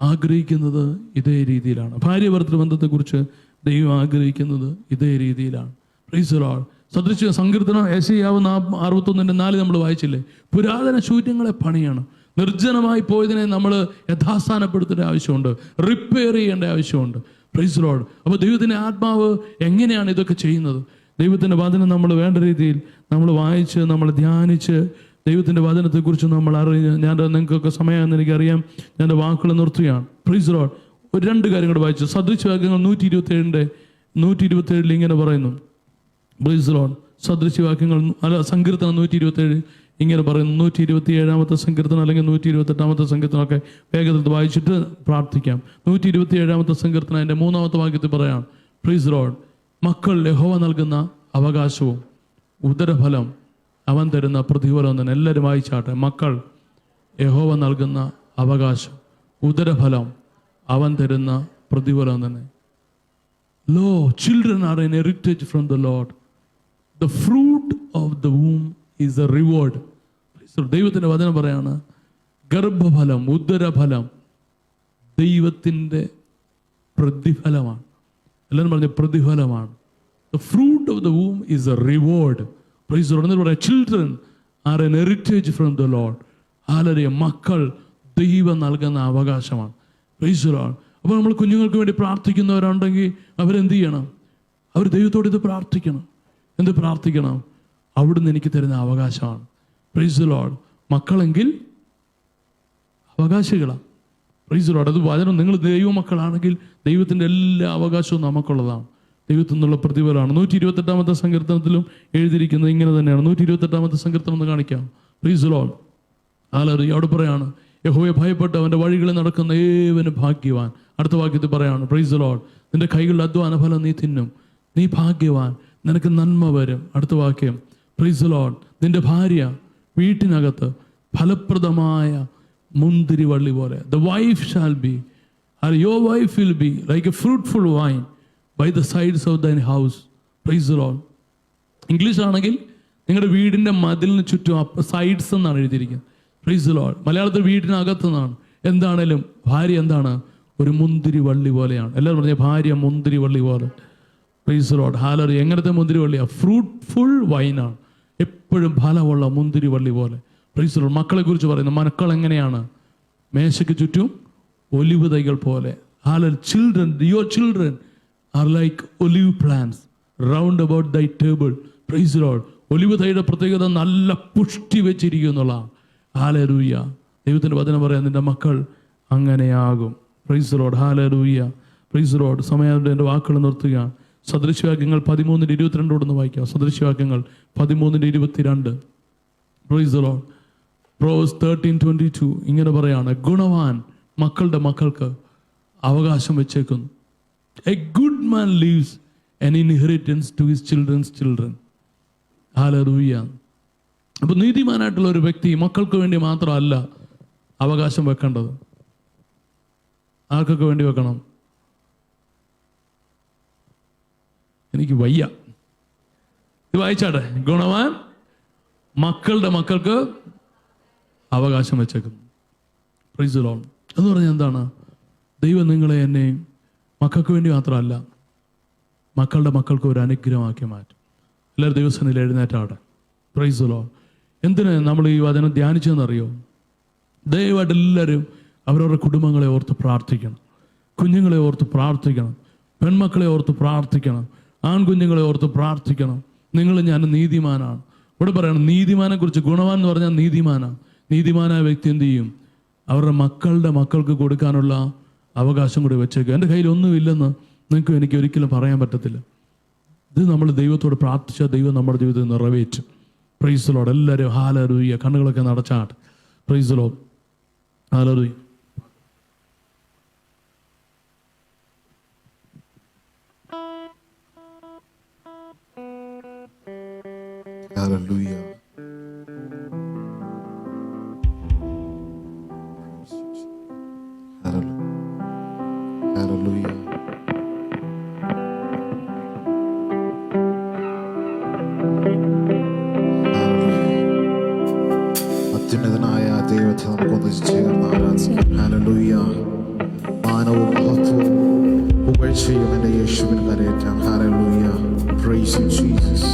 S1: ആഗ്രഹിക്കുന്നത് ഇതേ രീതിയിലാണ്. ഭാര്യ ഭർത്തൃ ബന്ധത്തെക്കുറിച്ച് ദൈവം ആഗ്രഹിക്കുന്നത് ഇതേ രീതിയിലാണ്. Price the Lord. സദൃശ്യ സങ്കീർത്തനം യെശയ്യാവ് 61:4 നമ്മൾ വായിച്ചില്ലേ? പുരാതന ശൂന്യങ്ങളെ പണിയണം, നിർജ്ജനമായി പോയതിനെ നമ്മൾ യഥാസ്ഥാനപ്പെടുത്തേണ്ട ആവശ്യമുണ്ട്, റിപ്പയർ ചെയ്യേണ്ട ആവശ്യമുണ്ട്. Price the Lord. അപ്പോൾ ദൈവത്തിൻ്റെ ആത്മാവ് എങ്ങനെയാണ് ഇതൊക്കെ ചെയ്യുന്നത്? ദൈവത്തിൻ്റെ വചനം നമ്മൾ വേണ്ട രീതിയിൽ നമ്മൾ വായിച്ച്, നമ്മൾ ധ്യാനിച്ച്, ദൈവത്തിൻ്റെ വചനത്തെക്കുറിച്ച് നമ്മൾ അറിഞ്ഞ്, നിങ്ങൾക്കൊക്കെ സമയമാണെന്ന് എനിക്കറിയാം, ഞാൻ എൻ്റെ വാക്കുകൾ നിർത്തുകയാണ്. Price the Lord. ഒരു 2 കാര്യം കൂടെ വായിച്ചു. സദൃശ്യവാക്യങ്ങൾ 127 ഇങ്ങനെ പറയുന്നു. Price the Lord. സദൃശ്യവാക്യങ്ങൾ സങ്കീർത്തനം 127 ഇങ്ങനെ പറയുന്നു. 127-ാമത്തെ സങ്കീർത്തനം അല്ലെങ്കിൽ 128-ാമത്തെ സങ്കീർത്തനമൊക്കെ വേഗത്തിൽ വായിച്ചിട്ട് പ്രാർത്ഥിക്കാം. 127-ാമത്തെ സങ്കീർത്തനം അതിൻ്റെ 3-ാമത്തെ വാക്യത്തിൽ പറയാം. Price the Lord. മക്കൾ യഹോവ നൽകുന്ന അവകാശവും ഉദരഫലം അവൻ തരുന്ന പ്രതിഫലം തന്നെ. എല്ലാവരും വായിച്ചാട്ടെ. മക്കൾ യഹോവ നൽകുന്ന അവകാശം, ഉദരഫലം അവൻ തരുന്ന പ്രതിഫലം തന്നെ. Lo, children are an heritage from the Lord. The fruit of the womb is a reward. ദൈവത്തിൻ്റെ വചനം പറയാണ്, ഗർഭഫലം, ഉദരഫലം ദൈവത്തിൻ്റെ പ്രതിഫലമാണ്. എല്ലാവരും പറഞ്ഞ പ്രതിഫലമാണ്. The fruit of the womb is a reward. Praise the Lord. എന്ന് പറയാം, children are an heritage from the Lord. Hallelujah. മക്കൾ ദൈവം നൽകുന്ന അവകാശമാണ്. Praise the Lord. അപ്പോൾ നമ്മൾ കുഞ്ഞുങ്ങൾക്ക് വേണ്ടി പ്രാർത്ഥിക്കുന്നവരുണ്ടെങ്കിൽ അവരെന്ത് ചെയ്യണം? അവർ ദൈവത്തോട് ഇത് പ്രാർത്ഥിക്കണം. എന്ത് പ്രാർത്ഥിക്കണം? അവിടുന്ന് എനിക്ക് തരുന്ന അവകാശമാണ്. Praise the Lord. മക്കളെങ്കിൽ അവകാശികളാണ്. Praise the Lord. അത് വചനം. നിങ്ങൾ ദൈവമക്കളാണെങ്കിൽ ദൈവത്തിൻ്റെ എല്ലാ അവകാശവും നമുക്കുള്ളതാണ്. ദൈവത്തിൽ നിന്നുള്ള പ്രതിഫലമാണ്. 128-ാമത്തെ സങ്കീർത്തനത്തിലും എഴുതിയിരിക്കുന്നത് ഇങ്ങനെ തന്നെയാണ്. 128-ാമത്തെ സങ്കീർത്തനം ഒന്ന് കാണിക്കാം. Price the Lord. ഹല്ലേലൂയ. അവിടെ പറയാണ്, യഹോവയെ ഭയപ്പെട്ട് അവൻ്റെ വഴികളിൽ നടക്കുന്ന ഏവനും ഭാഗ്യവാൻ. അടുത്ത വാക്യത്തിൽ പറയാണ്, പ്രൈസ് ദി ലോർഡ്. നിന്റെ കൈകളുടെ അധ്വാന ഫലം നീ തിന്നും, നീ ഭാഗ്യവാൻ, നിനക്ക് നന്മ വരും. അടുത്ത വാക്യം, പ്രൈസ് ദി ലോർഡ്. നിന്റെ ഭാര്യ വീട്ടിനകത്ത് ഫലപ്രദമായ മുന്തിരിവള്ളി പോലെ. The wife shall be, or your wife will be like a fruitful vine by the sides of thine house. Praise the Lord. English ആണെങ്കിൽ നിങ്ങളുടെ വീടിൻ്റെ മതിലിന് ചുറ്റും സൈഡ്സ് എന്നാണ് എഴുതിയിരിക്കുന്നത്. Price the Lord. മലയാളത്തിൽ വീടിനകത്തുനിന്നാണ്. എന്താണേലും ഭാര്യ എന്താണ്? ഒരു മുന്തിരി വള്ളി പോലെയാണ്. എല്ലാവരും പറഞ്ഞ ഭാര്യ മുന്തിരി വള്ളി പോലെ. Price the Lord. ഹല്ലേലൂയ. എങ്ങനത്തെ മുന്തിരി വള്ളിയാണ്? ഫ്രൂട്ട്ഫുൾ വൈനാണ്. എപ്പോഴും ഫലമുള്ള മുന്തിരി വള്ളി പോലെ. Price the Lord. മക്കളെ കുറിച്ച് പറയുന്നു. മക്കൾ എങ്ങനെയാണ്? മേശയ്ക്ക് ചുറ്റും ഒലിവ് തൈകൾ പോലെ. Children, your children are like olive plants round about thy table. Praise the Lord. Olive തൈയുടെ പ്രത്യേകത നല്ല പുഷ്ടി വെച്ചിരിക്കും എന്നുള്ളതാണ്. ഹല്ലേലൂയ. ദൈവത്തിൻ്റെ വചനം പറയാം, നിന്റെ മക്കൾ അങ്ങനെയാകും. Praise the Lord. ഹല്ലേലൂയ. Praise the Lord. സമയം എൻ്റെ വാക്കുകൾ നിർത്തുകയാണ്. സദൃശവാക്യങ്ങൾ 13:22 വായിക്കാം. സദൃശവാക്യങ്ങൾ 13:22. Praise the Lord. Proverbs 13:22 ഇങ്ങനെ പറയാണ്, ഗുണവാൻ മക്കളുടെ മക്കൾക്ക് അവകാശം വെച്ചേക്കുന്നു. A good man leaves an inheritance to his children's children. Hallelujah. അപ്പോൾ നീതിമാനായിട്ടുള്ള ഒരു വ്യക്തി മക്കൾക്ക് വേണ്ടി മാത്രമല്ല അവകാശം വെക്കേണ്ടത്. ആർക്കൊക്കെ വേണ്ടി വെക്കണം? എനിക്ക് വയ്യ. ഇത് വായിച്ചാട്ടെ. ഗുണവാൻ മക്കളുടെ മക്കൾക്ക് അവകാശം വെച്ചേക്കുന്നു. Price the Lord. എന്ന് പറഞ്ഞാൽ എന്താണ്? ദൈവം നിങ്ങളെ എന്നെയും മക്കൾക്ക് വേണ്ടി മാത്രമല്ല, മക്കളുടെ മക്കൾക്ക് ഒരു അനുഗ്രഹമാക്കി മാറ്റും. എല്ലാവരും ദിവസത്തിൽ എഴുന്നേറ്റാട്ടെ. Price the Lord. എന്തിന് നമ്മൾ ഈ വചനം ധ്യാനിച്ചതെന്നറിയോ? ദയവായിട്ട് എല്ലാവരും അവരവരുടെ കുടുംബങ്ങളെ ഓർത്ത് പ്രാർത്ഥിക്കണം. കുഞ്ഞുങ്ങളെ ഓർത്ത് പ്രാർത്ഥിക്കണം. പെൺമക്കളെ ഓർത്ത് പ്രാർത്ഥിക്കണം. ആൺകുഞ്ഞുങ്ങളെ ഓർത്ത് പ്രാർത്ഥിക്കണം. നിങ്ങൾ ഞാൻ നീതിമാനാണ്. ഇവിടെ പറയണം നീതിമാനെ കുറിച്ച്. ഗുണവാൻ എന്ന് പറഞ്ഞാൽ നീതിമാനാണ്. നീതിമാനായ വ്യക്തി എന്ത് ചെയ്യും? അവരുടെ മക്കളുടെ മക്കൾക്ക് കൊടുക്കാനുള്ള അവകാശം കൂടി വെച്ചേക്കും. എൻ്റെ കയ്യിൽ ഒന്നുമില്ലെന്ന് നിങ്ങൾക്കും എനിക്ക് ഒരിക്കലും പറയാൻ പറ്റത്തില്ല. ഇത് നമ്മൾ ദൈവത്തോട് പ്രാർത്ഥിച്ചാൽ ദൈവം നമ്മുടെ ജീവിതത്തിൽ നിറവേറ്റും. Praise the Lord. എല്ലാവരും ഹല്ലേലൂയ. കണ്ണുകളൊക്കെ നടച്ചാട്ടെ. Praise the Lord. ഹല്ലേലൂയ.
S2: Hallelujah. Hallelujah. അത്യുന്നതനായ ദൈവത്തെ നമുക്കൊന്ന് ചേർന്ന് ആരാധിക്കാം. ഹല്ലേലൂയ. മാനവും മഹത്വവും പുകഴ്ചയും എൻ്റെ യേശുവിന് കരയേറ്റാം. ഹല്ലേലൂയ. Praise you, Jesus.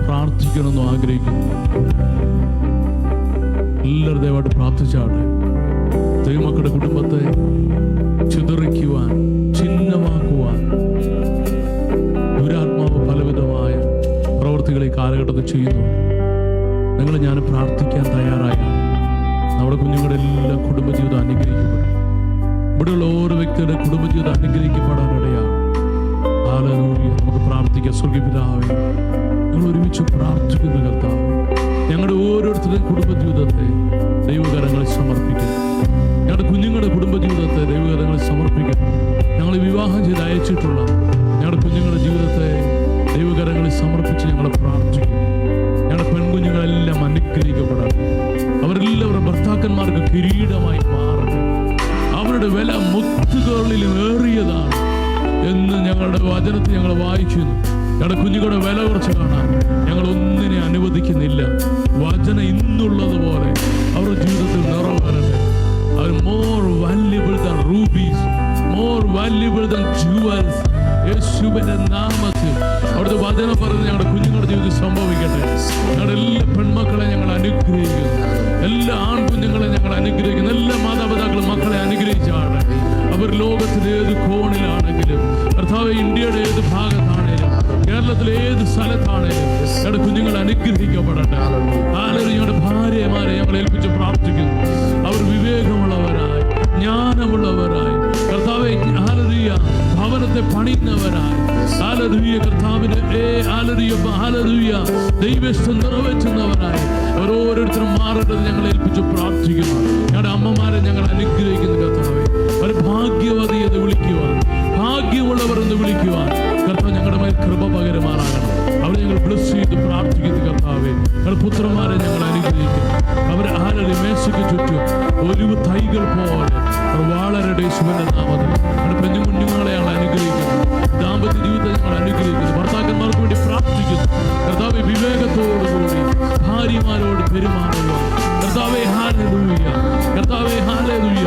S1: പ്രാർത്ഥിക്കണമെന്ന് ആഗ്രഹിക്കുന്നു. എല്ലാവരും ദയവായിട്ട് പ്രാർത്ഥിച്ചാട്ടെ. ദൈവമക്കളുടെ കുടുംബത്തെ ചിതറിക്കുവാൻ, ചിഹ്നമാക്കുവാൻ ദുരാത്മാവ് പലവിധമായ പ്രവൃത്തികളെ കാലഘട്ടത്തിൽ ചെയ്യുന്നു. നിങ്ങൾ ഞാൻ പ്രാർത്ഥിക്കാൻ തയ്യാറായ നമ്മുടെ കുഞ്ഞുങ്ങളുടെ എല്ലാ കുടുംബജീവിതം അനുഗ്രഹിക്കപ്പെടും. ഇവിടെയുള്ള ഓരോ വ്യക്തിയുടെ കുടുംബജീവിതം അനുഗ്രഹിക്കപ്പെടാനിടയാണ്. ഹല്ലേലൂയ. നമുക്ക് പ്രാർത്ഥിക്കാം. സ്വർഗ്ഗീയ പിതാവേ, ഞങ്ങൾ ഒരുമിച്ച് പ്രാർത്ഥിക്കുന്ന കർത്താവ്, ഞങ്ങളുടെ ഓരോരുത്തരുടെയും കുടുംബജീവിതത്തെ ദൈവകരങ്ങളിൽ സമർപ്പിക്കും. ഞങ്ങളുടെ കുഞ്ഞുങ്ങളുടെ കുടുംബജീവിതത്തെ ദൈവകരങ്ങളിൽ സമർപ്പിക്കും. ഞങ്ങൾ വിവാഹം ചെയ്ത് അയച്ചിട്ടുള്ള ഞങ്ങളുടെ കുഞ്ഞുങ്ങളുടെ ജീവിതത്തെ ദൈവകരങ്ങളിൽ സമർപ്പിച്ച് ഞങ്ങൾ പ്രാർത്ഥിക്കും. ഞങ്ങളുടെ പെൺകുഞ്ഞുങ്ങളെല്ലാം അനുഗ്രഹിക്കപ്പെടണം. അവരെല്ലാവരുടെ ഭർത്താക്കന്മാർക്ക് കിരീടമായി മാറട്ടെ. അവരുടെ വില മുത്തുകളിലും ഏറിയതാണ് എന്ന് ഞങ്ങളുടെ വചനത്തിൽ ഞങ്ങൾ വായിക്കുന്നു. ഞങ്ങളുടെ കുഞ്ഞുങ്ങളുടെ വില കുറച്ച് കാണാൻ ഞങ്ങൾ ഒന്നിനെ അനുവദിക്കുന്നില്ല. വചനം ഇന്നുള്ളതുപോലെ അവരുടെ ജീവിതത്തിൽ നിറവേറട്ടെ. അവർ more valuable than rubies, more valuable than jewels. യേശുവിന്റെ നാമത്തിൽ അവിടുത്തെ വചനം പറഞ്ഞ് ഞങ്ങളുടെ കുഞ്ഞുങ്ങളുടെ ജീവിതത്തിൽ സംഭവിക്കട്ടെ. ഞങ്ങളുടെ എല്ലാ പെൺമക്കളെ ഞങ്ങൾ അനുഗ്രഹിക്കുന്നു. എല്ലാ ആൺകുഞ്ഞുങ്ങളെ ഞങ്ങൾ അനുഗ്രഹിക്കുന്നു. എല്ലാ മാതാപിതാക്കളും മക്കളെ അനുഗ്രഹിച്ചാണ്. അവർ ലോകത്തിലെ ഏത് കോണിലാണെങ്കിലും, കർത്താവ് ഇന്ത്യയുടെ ഏത് ഭാഗത്താണേലും, കേരളത്തിലെ ഏത് സ്ഥലത്താണേലും ഞങ്ങളുടെ കുഞ്ഞുങ്ങൾ അനുഗ്രഹിക്കപ്പെടട്ടെ. ഞങ്ങളുടെ ഭാര്യമാരെ ഞങ്ങൾ ഏൽപ്പിച്ച് പ്രാർത്ഥിക്കുന്നു. അവർ വിവേകമുള്ളവരായി, ജ്ഞാനമുള്ളവരായി, കർത്താവെ ഹല്ലേലൂയ, ഭവനത്തെ പണിയുന്നവരായി, ഹല്ലേലൂയ, കർത്താവിന്റെ ഹല്ലേലൂയ ദൈവഇഷ്ടം നിറവേറ്റുന്നവരായി ഓരോരുത്തരും മാറേണ്ടത് ഞങ്ങൾ ഏൽപ്പിച്ച് പ്രാർത്ഥിക്കുന്നു. ഞങ്ങളുടെ അമ്മമാരെ ഞങ്ങൾ അനുഗ്രഹിക്കുന്നു. കർത്താവെ, അവർ ഭാഗ്യവതി എന്ന് വിളിക്കുവാൻ, ഭാഗ്യമുള്ളവർ എന്ന് വിളിക്കുവാൻ കർത്താവ് ഞങ്ങളുടെ മേൽ കൃപ പകരമാറാകണം. അവരെ ഞങ്ങൾ ബ്ലസ് ചെയ്ത് പ്രാർത്ഥിക്കുന്നു. കർത്താവെ, ഞങ്ങളുടെ പുത്രന്മാരെ ഞങ്ങൾ അനുഗ്രഹിക്കുന്നു. അവരെ ഹല്ലേലൂയ മേശയ്ക്ക് ചുറ്റും ഒലിവ് തൈകൾ പോലെ വളരട്ടെ. യേശുവിന്റെ നാമത്തിൽ ഞങ്ങളുടെ പെണ്ണുകുഞ്ഞുങ്ങളെ ഞങ്ങൾ അനുഗ്രഹിക്കുന്നു. ദാമ്പത്യ ജീവിതത്തെ ഞങ്ങൾ അനുഗ്രഹിക്കുന്നു. ഭർത്താക്കന്മാർക്ക് വേണ്ടി പ്രാർത്ഥിക്കുന്നു. കർത്താവെ, വിവേകത്തോടുകൂടി ഭാര്യമാരോട് പെരുമാറുക. കർത്താവെ ഹല്ലേലൂയ, കർത്താവെ ഹല്ലേലൂയ,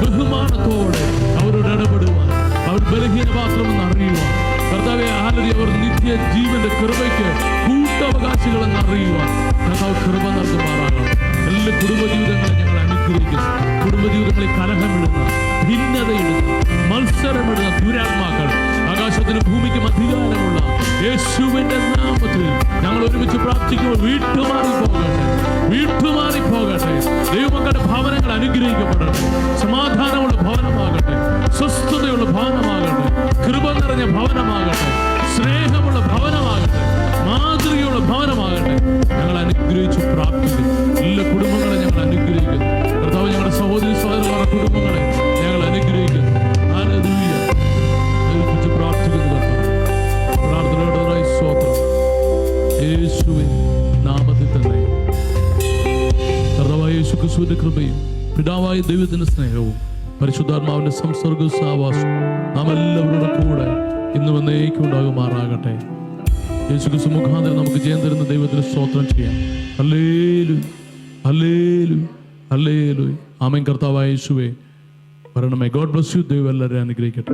S1: ബഹുമാനത്തോടെ അവരോട് ഇടപെടുവാൻ, അവർ ബലഹീനപാത്രമെന്ന് അറിയുവാൻ, കർത്താവെ ഹല്ലേലൂയ, അവർ നിത്യ ജീവന്റെ കൃപയ്ക്ക് കൂട്ടവകാശികളെന്ന് അറിയുവാൻ കർത്താവ് കൃപ നൽകുമാറാകണം. എല്ലാ കുടുംബജീവിതങ്ങളെ ഞങ്ങൾ അനുഗ്രഹിക്കുന്നു. കുടുംബജീവിതങ്ങളിൽ കലഹമിടുന്ന, ഭിന്നതയിടുന്ന, മത്സരമിടുന്ന ദുരാത്മാക്കൾ ആകാശത്തിനും ഭൂമിക്കും അധികാരമുള്ള യേശുവിന്റെ നാമത്തിൽ ഞങ്ങൾ ഒരുമിച്ച് പ്രാർത്ഥിക്കുമ്പോൾ വീട്ടുമാറിപ്പോകട്ടെ. ദൈവമക്കളുടെ ഭവനങ്ങൾ അനുഗ്രഹിക്കപ്പെടട്ടെ. സമാധാനമുള്ള ഭവനമാകട്ടെ, സ്വസ്ഥതയുള്ള ഭവനമാകട്ടെ, കൃപ നിറഞ്ഞ ഭവനമാകട്ടെ, സ്നേഹമുള്ള ഭവനമാകട്ടെ, മാതൃകയുള്ള ഭവനമാകട്ടെ. ഞങ്ങൾ അനുഗ്രഹിച്ച് പ്രാർത്ഥിക്കുന്നു. എല്ലാ കുടുംബങ്ങളെ ഞങ്ങൾ അനുഗ്രഹിക്കുന്നു. കർത്താവ്, ഞങ്ങളുടെ സഹോദരി സഹോദരന്മാരുടെ കുടുംബങ്ങളെ ഞങ്ങൾ അനുഗ്രഹിക്കുന്നു. ഹല്ലേലൂയ, ഏൽപ്പിച്ച് പ്രാർത്ഥിക്കുന്നു. കർത്താവ്, പ്രാർത്ഥനയോടെ സ്തോത്രം. യേശുവിൻ നാമത്തിൽ തന്നെ കർത്താവായ യേശു ക്രിസ്തുവിന്റെ കൃപയും പിതാവായ ദൈവത്തിന്റെ സ്നേഹവും പരിശുദ്ധാത്മാവിന്റെ സംസർഗ സാവാസവും നാം എല്ലാവരുടെ കൂടെ ഇന്നും എന്നേക്കും ഉണ്ടാകുമാറാകട്ടെ. യേശു ക്രിസ്തു മുഖാന്തരം നമുക്ക് ജയം തരുന്ന ദൈവത്തിന് സ്തോത്രം ചെയ്യാം. ഹല്ലേലൂയ, ഹല്ലേലൂയ, ഹല്ലേലൂയ. ആമേൻ. കർത്താവായ യേശുവേ വരണമേ. God bless you. ദൈവം എല്ലാവരെയും അനുഗ്രഹിക്കട്ടെ.